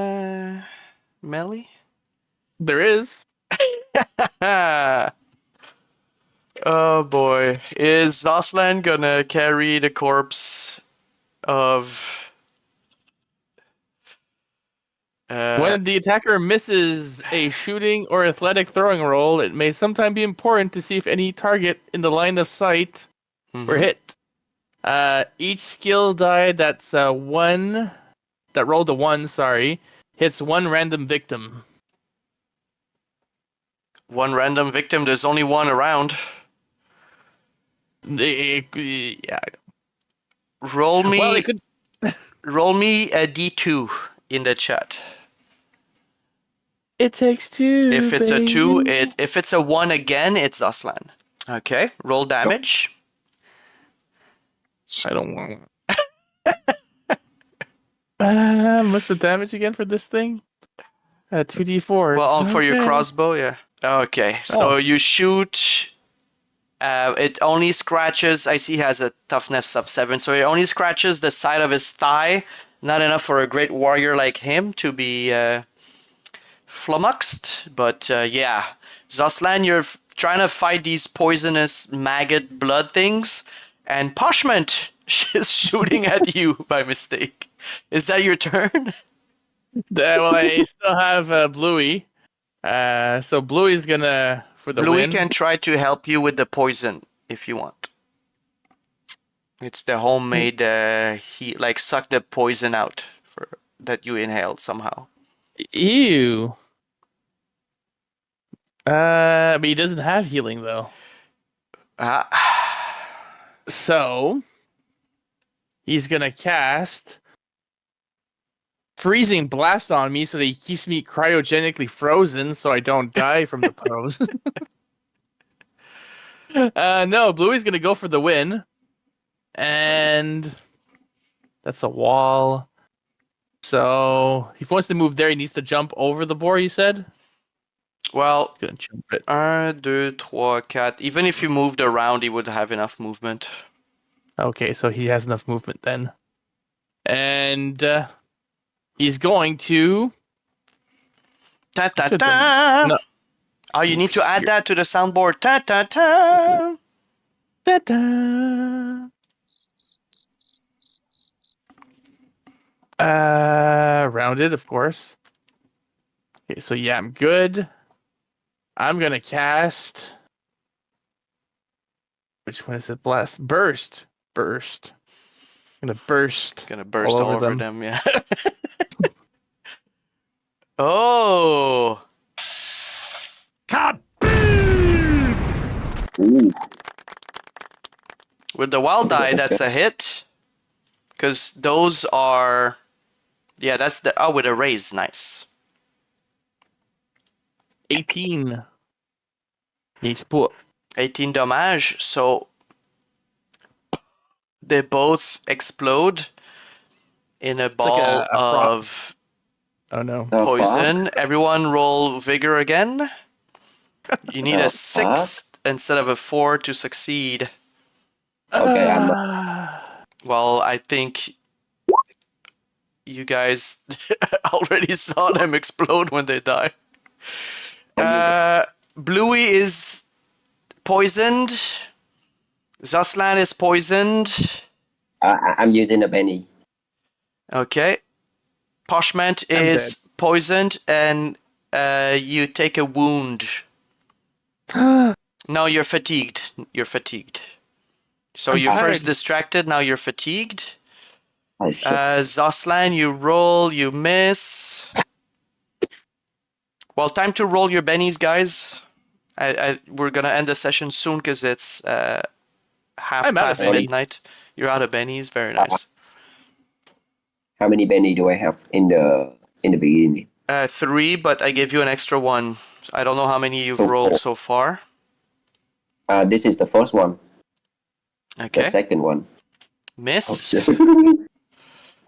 melee? There is. Oh boy. Is Zoslan gonna carry the corpse of When the attacker misses a shooting or athletic throwing roll, it may sometimes be important to see if any target in the line of sight were hit. Each skill die that's one that rolled a 1, hits one random victim. one random victim? There's only one around. Yeah. Roll me. Well, it could. Roll me a d2 in the chat. It takes two. If it's baby. a 2, if it's a 1 again, it's Zoslan. Okay, roll damage. I don't want. What's the damage again for this thing? 2d4. Well, for your crossbow, yeah. Okay, so you shoot. It only scratches. I see he has a toughness of 7, so it only scratches the side of his thigh. Not enough for a great warrior like him to be flummoxed, but yeah. Zoslan, you're trying to fight these poisonous maggot blood things, and Poshment is shooting at you by mistake. Is that your turn? Well, I still have Bluey. So Bluey's gonna for the Louis win. can try to help you with the poison if you want. It's the homemade he like suck the poison out for that you inhaled somehow. Ew. But he doesn't have healing though. So he's gonna cast freezing blast on me so that he keeps me cryogenically frozen so I don't die from the pose. No, Bluey's gonna go for the win. And that's a wall. So if he wants to move there, he needs to jump over the boar, you said? Well, Gonna jump it. 1, 2, 3, 4. Even if you moved around, he would have enough movement. Okay, so he has enough movement then. And he's going to... Ta ta ta! No. Oh, you need to add that to the soundboard. Ta ta ta! Ta-da! Rounded, of course. Okay, so yeah, I'm good. I'm gonna cast. Which one is it? Blast. Burst. Burst. I'm gonna burst. Gonna burst all over them, yeah. Oh! Ooh, With the wild die, That's that's good. a hit. Because those are... Yeah, that's the... Oh, with a raise, nice. 18. Yes, put. 18 damage, so... They both explode in a ball like a frog. of Oh no. The poison. fuck? Everyone roll vigor again. You need The a 6 instead of a 4 to succeed. Okay, I'm Well, I think you guys already saw them explode when they die. Bluey is poisoned. Zoslan is poisoned. I'm using a Benny. Okay. Poshment I'm is poisoned, and you take a wound. No, you're fatigued. You're fatigued. So I'm you're first tired. distracted, now you're fatigued. Oh shit. Zoslan, you roll, you miss. Well, time to roll your bennies, guys. We're gonna end the session soon because it's half I'm out of past bennies. midnight. You're out of bennies, very nice. How many Benny do I have in the beginning? 3, but I gave you an extra 1. I don't know how many you've So rolled 4. so far. This is the first one. Okay. The second one. Miss. Oh, shit.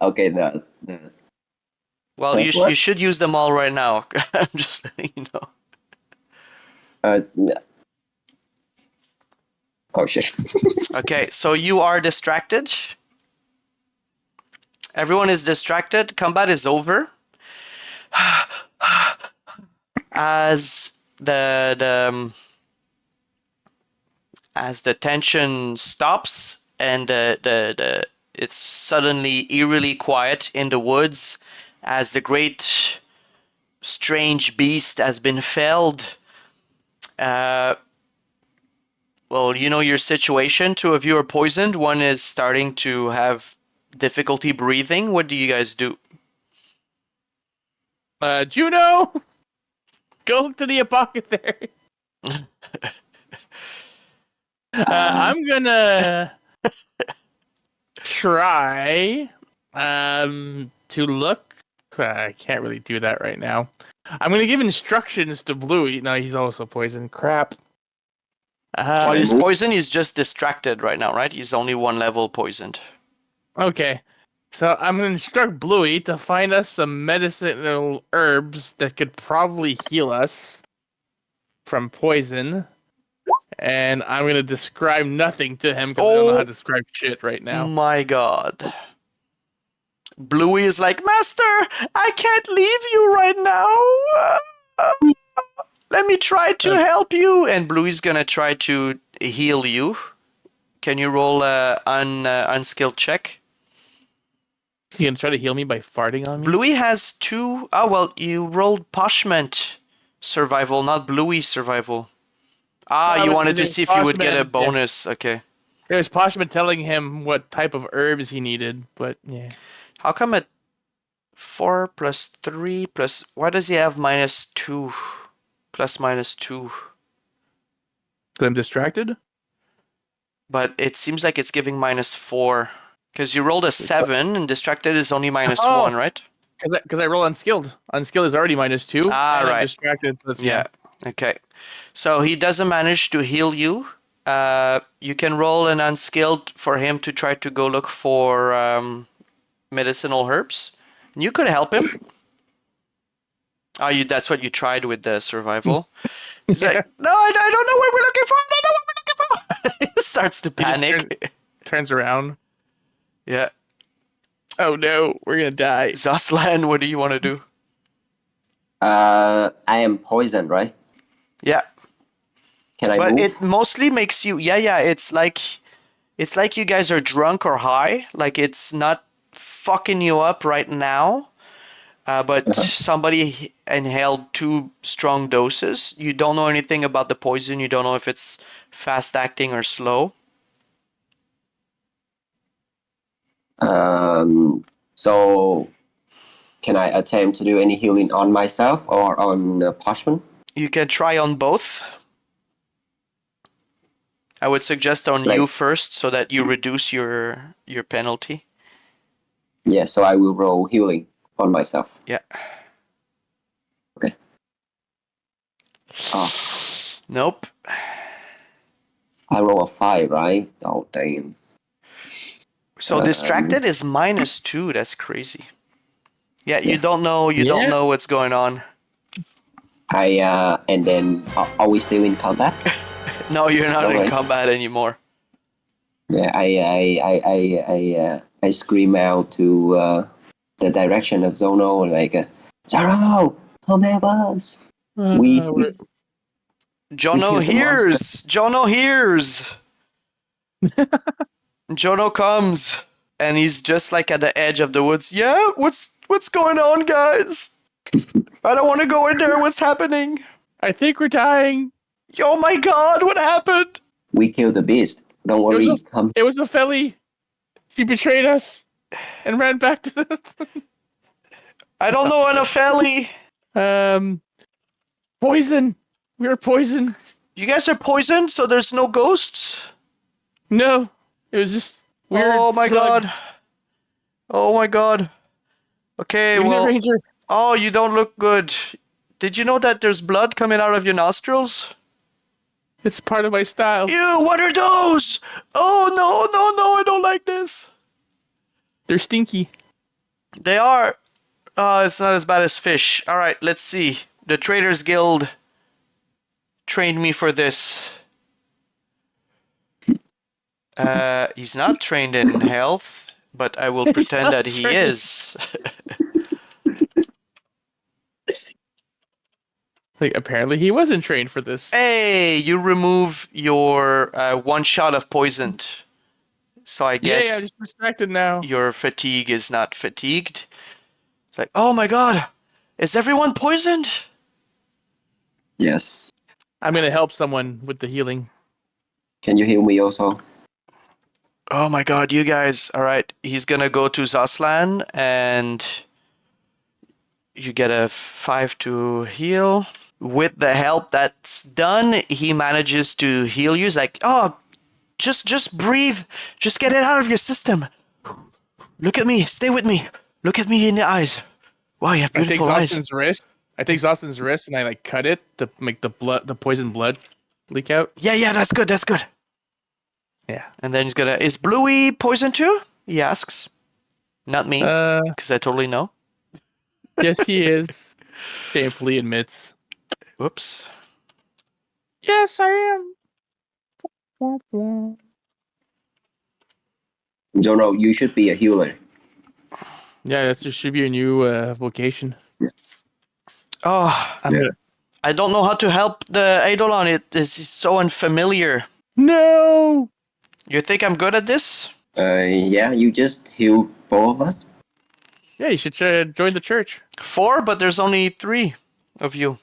Okay, the Well, you What? should use them all right now. I'm just letting you know. Oh shit. Okay, so you are distracted. Everyone is distracted. Combat is over. As the tension stops and it's suddenly eerily quiet in the woods as the great strange beast has been felled. Well, you know your situation. 2 of you are poisoned. 1 is starting to have difficulty breathing. What do you guys do? Juno, go to the apothecary. I'm gonna try to look. I can't really do that right now. I'm gonna give instructions to Bluey. No, he's also poisoned. Crap. While I he's move? poisoned, he's just distracted right now, right? He's only one level poisoned. Okay. So I'm gonna instruct Bluey to find us some medicinal herbs that could probably heal us from poison. And I'm gonna describe nothing to him because I don't know how to describe shit right now. My god. Bluey is like, Master, I can't leave you right now. Let me try to help you. And Bluey's gonna try to heal you. Can you roll an unskilled check? You gonna try to heal me by farting on me? Bluey has 2. Oh, well, you rolled Poshment survival, not Bluey survival. No, You but wanted to using see if you would get a Poshment, bonus. Okay. It was Poshman telling him what type of herbs he needed, but yeah. How come at 4 plus 3 plus... Why does he have -2? Plus -2. Because I'm distracted? But it seems like it's giving -4. Because you rolled a 7 and distracted is only -1, right? Because I roll unskilled. Unskilled is already -2. And I'm Right. distracted. Yeah. Okay. So he doesn't manage to heal you. You can roll an unskilled for him to try to go look for medicinal herbs. You could help him. That's what you tried with the survival. He's like, no, I don't know what we're looking for. I don't know what we're looking for. He starts to panic. Turns around. Yeah. Oh no, we're gonna die. Zoslan, what do you want to do? I am poisoned, right? Yeah. Can I But move? it mostly makes you it's like you guys are drunk or high. Like it's not fucking you up right now. But somebody inhaled 2 strong doses. You don't know anything about the poison. You don't know if it's fast acting or slow. So can I attempt to do any healing on myself or on Poshman? You can try on both. I would suggest on you first so that you reduce your penalty. Yeah, so I will roll healing on myself. Yeah. Okay. Oh, Nope. I roll a 5, right? Oh, damn. So distracted is -2. That's crazy. Yeah, you don't know. You don't know what's going on. And then are we still in combat? No, you're not in right. combat anymore. Yeah, I scream out to the direction of Zono, like, Zoro, come help us. Jono hears. Jono hears. Jono comes, and he's just like at the edge of the woods. Yeah, what's going on, guys? I don't want to go in there. What's happening? I think we're dying. Oh my god, what happened? We killed the beast. Don't worry. It was a Felly. She betrayed us and ran back to the... I don't know, Anafeli. Poison. We were poisoned. You guys are poisoned, so there's no ghosts? No. It was just weird. Oh my god. Oh my god. Okay, well... Ranger. Oh, you don't look good. Did you know that there's blood coming out of your nostrils? It's part of my style. Ew, what are those? Oh, no, I don't like this. They're stinky. They are. It's not as bad as fish. All right, let's see. The Traders Guild trained me for this. He's not trained in health, but I will pretend that he is. Like, apparently he wasn't trained for this. Hey, you remove your 1 shot of poison. So I guess I'm just distracted now. your fatigue is not fatigued. It's like, oh my god, is everyone poisoned? Yes. I'm gonna help someone with the healing. Can you heal me also? Oh my god, you guys. Alright, he's gonna go to Zoslan and you get a 5 to heal. With the help that's done, he manages to heal you. He's like, oh, Just breathe. Just get it out of your system. Look at me. Stay with me. Look at me in the eyes. Wow, you have beautiful eyes. I take Zoslan's wrist and I like cut it to make the poison blood leak out. Yeah, that's good. That's good. Yeah. And then he's gonna. Is Bluey poisoned too? He asks. Not me, because I totally know. Yes, he is. Shamefully admits. Whoops. Yes, I am. Jono, you should be a healer. Yeah, that should be your new vocation. Oh, I don't know how to help the Eidolon. It is so unfamiliar. No. You think I'm good at this? Yeah, you just heal both of us. Yeah, you should join the church. 4, but there's only 3 of you.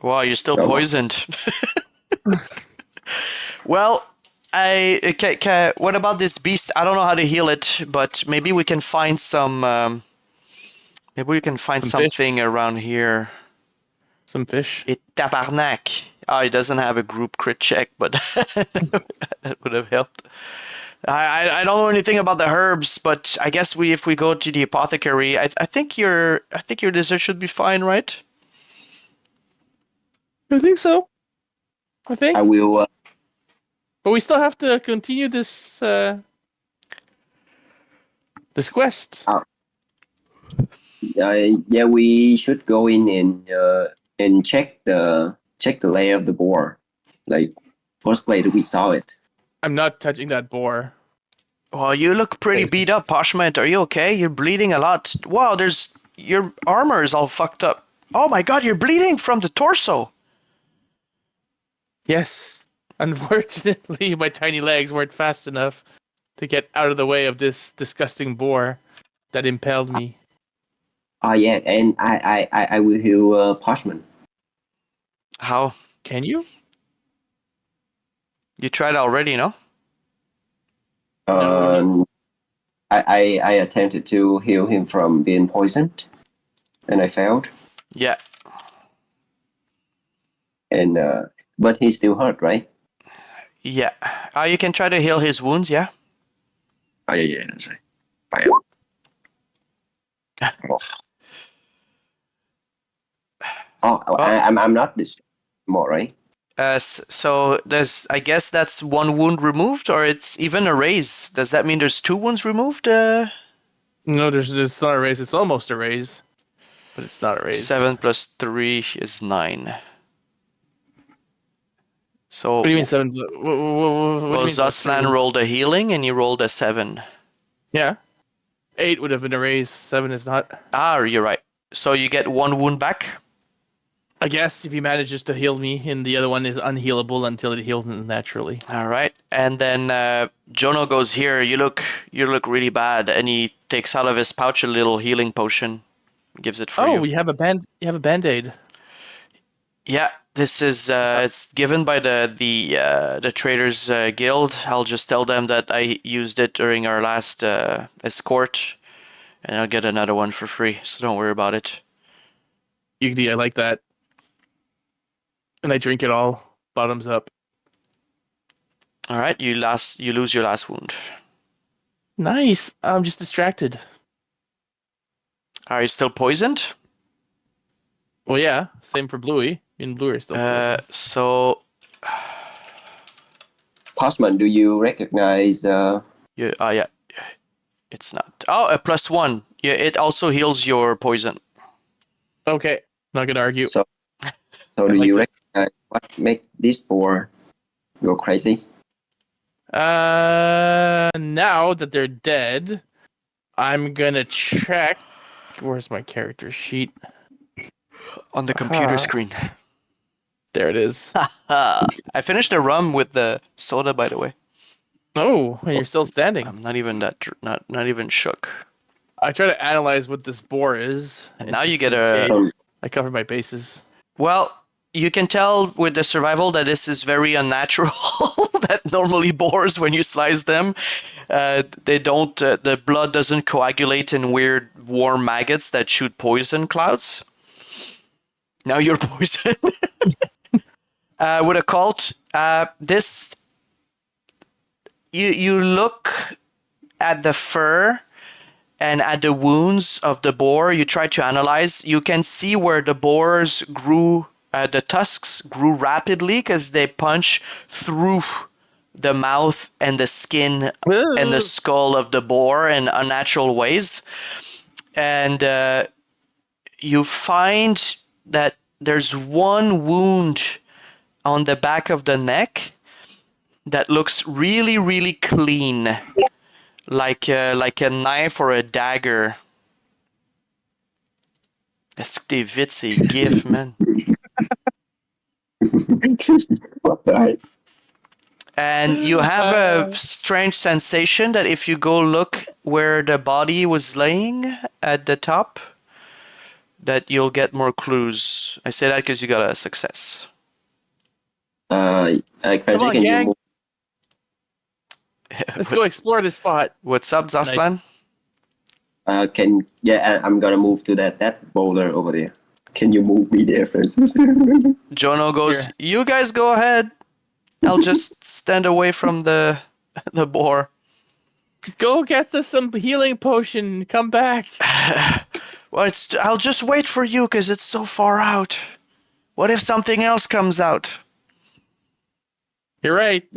Wow, you're still Oh. poisoned. Well, what about this beast? I don't know how to heal it, but maybe we can find some. Maybe we can find Some fish. something around here. Some fish. It tabarnak. Oh, it doesn't have a group crit check, but that would have helped. I don't know anything about the herbs, but I guess if we go to the apothecary, I think your dessert should be fine, right? I think so. I think. I will. But we still have to continue this this quest. Yeah, we should go in and check the layer of the boar. Like first place we saw it. I'm not touching that boar. Well, you look pretty beat up, Poshment. Are you okay? You're bleeding a lot. Wow, your armor is all fucked up. Oh my god, you're bleeding from the torso. Yes. Unfortunately, my tiny legs weren't fast enough to get out of the way of this disgusting boar that impaled me. Oh yeah, and I will heal Poshman. How? Can you? You tried already, no? No. I attempted to heal him from being poisoned, and I failed. Yeah. And but he's still hurt, right? Yeah. You can try to heal his wounds, yeah? Oh yeah, that's right. I'm not distracted anymore, right? So I guess that's 1 wound removed, or it's even a raise. Does that mean there's 2 wounds removed? No, it's not a raise. It's almost a raise, but it's not a raise. 7 plus 3 is 9. So What do you mean 7? What do you mean Zoslan rolled a healing and you rolled a 7. Yeah. 8 would have been a raise. 7 is not. You're right. So you get 1 wound back? I guess if he manages to heal me, and the other one is unhealable until it heals naturally. All right. And then Jono goes, here, you look really bad. And he takes out of his pouch a little healing potion. Gives it for you. Oh, you have a band-aid. Yeah, this is it's given by the Traders Guild. I'll just tell them that I used it during our last escort, and I'll get another one for free. So don't worry about it. I like that. And I drink it all, bottoms up. All right, you lose your last wound. Nice. I'm just distracted. Are you still poisoned? Well, yeah. Same for Bluey. Me and Bluey are still poisoned. So Poshman, do you recognize? yeah, it's not. Oh, a +1. Yeah, it also heals your poison. Okay, not gonna argue. So do you recognize what make this boar go crazy? Now that they're dead, I'm gonna check. Where's my character sheet? On the computer screen. There it is. I finished the rum with the soda, by the way. Oh, and you're still standing. I'm not even not even shook. I try to analyze what this boar is. And now you just get in a. case I cover my bases. Well, you can tell with the survival that this is very unnatural. That normally boars, when you slice them, they don't. The blood doesn't coagulate in weird warm maggots that shoot poison clouds. Now you're poisoned. With a cult, this you look at the fur and at the wounds of the boar. You try to analyze. You can see where the boars grew, the tusks grew rapidly because they punch through the mouth and the skin and the skull of the boar in unnatural ways. And you find that there's one wound on the back of the neck that looks really, really clean, like a knife or a dagger. Est-ce que t'es vite, c'est gif, man. What the heck? And you have a strange sensation that if you go look where the body was laying at the top, that you'll get more clues. I say that because you got a success. Crunchy, Come on, can you gang. move? Let's go explore this spot. What's up, Zoslan? I'm gonna move to that boulder over there. Can you move me there, Francis? Jono goes, Here. you guys go ahead. I'll just stand away from the boar. Go get us some healing potion. Come back. Well, I'll just wait for you because it's so far out. What if something else comes out? You're right.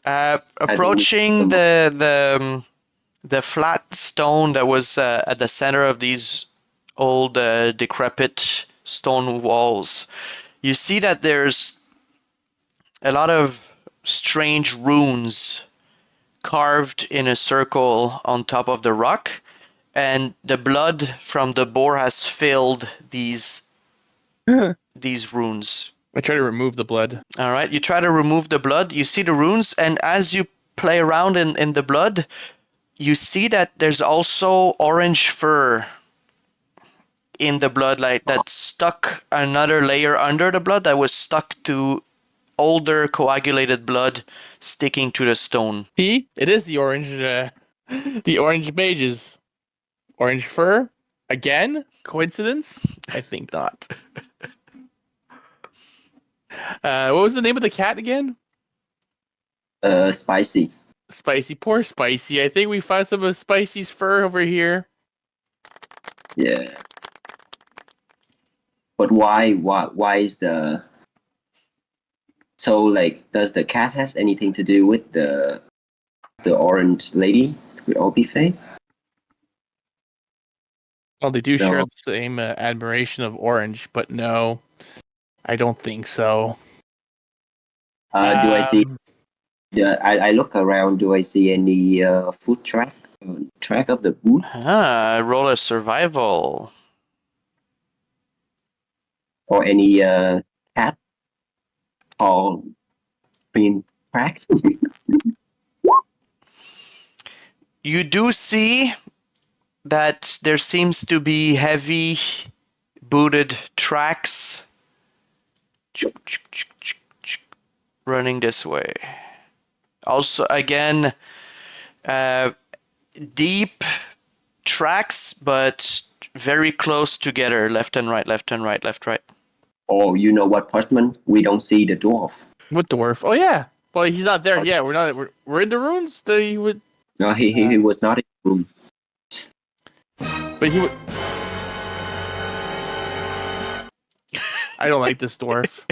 Approaching the flat stone that was at the center of these old decrepit stone walls, you see that there's a lot of strange runes carved in a circle on top of the rock, and the blood from the boar has filled these runes. I try to remove the blood. All right, you try to remove the blood, you see the runes, and as you play around in the blood, you see that there's also orange fur in the blood, like that stuck another layer under the blood that was stuck to older coagulated blood sticking to the stone. See, it is the orange mages. Orange fur? Again? Coincidence? I think not. What was the name of the cat again? Spicy. Spicy. Poor Spicy. I think we found some of Spicy's fur over here. Yeah. But why is the... So, like, does the cat has anything to do with the orange lady with Opiphé? Well, they do No. share the same admiration of orange, but no, I don't think so. Do I see? Um, Yeah, I look around. Do I see any foot track of the boot? Roll a survival. Or any cat or green track? You do see that there seems to be heavy booted tracks running this way. Also, again, deep tracks, but very close together, left and right, left and right, left, right. Or you know what, Poshment? We don't see the dwarf. what dwarf? Oh yeah. Well, he's not there. Yeah, we're not. We're in the ruins. He would, No, he was not in the room. but he would. I don't like this dwarf.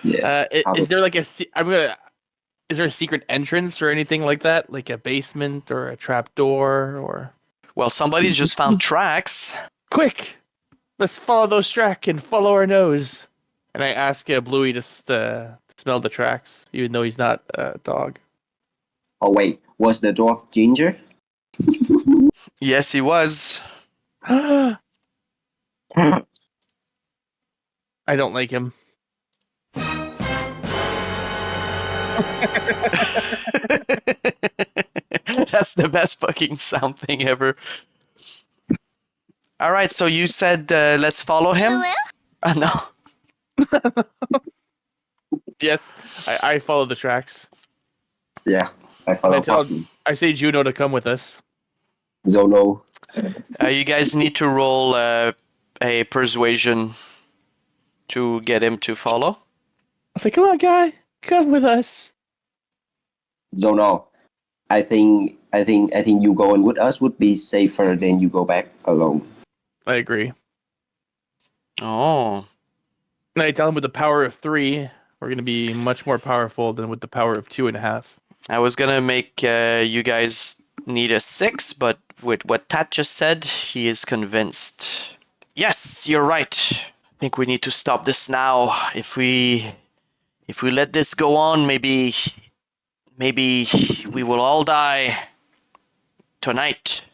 Yeah. Is there like is there a secret entrance or anything like that, like a basement or a trap door or? Well, somebody just found tracks. Quick, let's follow those tracks and follow our nose. And I ask Bluey to smell the tracks, even though he's not a dog. Oh wait, was the dwarf ginger? Yes, he was. I don't like him. That's the best fucking sound thing ever. All right, so you said let's follow him? No. Yes, I follow the tracks. Yeah, I follow. I say Juno to come with us. Zono. You guys need to roll a persuasion to get him to follow. I was like, come on, guy, come with us. So no, I think you going with us would be safer than you go back alone. I agree. Oh. And I tell him with the power of 3, we're going to be much more powerful than with the power of 2.5. I was gonna make you guys need a 6, but with what Thach just said, he is convinced. Yes, you're right. I think we need to stop this now. If we let this go on, maybe we will all die tonight.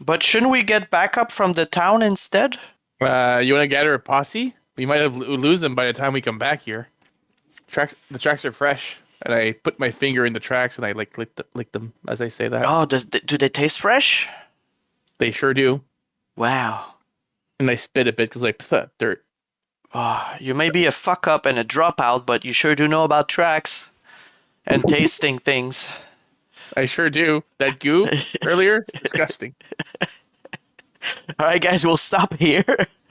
But shouldn't we get backup from the town instead? You want to gather a posse? We might lose them by the time we come back here. The tracks are fresh, and I put my finger in the tracks and I lick them as I say that. Oh, do they taste fresh? They sure do. Wow. And I spit a bit because dirt. Oh, you may be a fuck up and a dropout, but you sure do know about tracks and tasting things. I sure do. That goo earlier, disgusting. All right, guys, we'll stop here.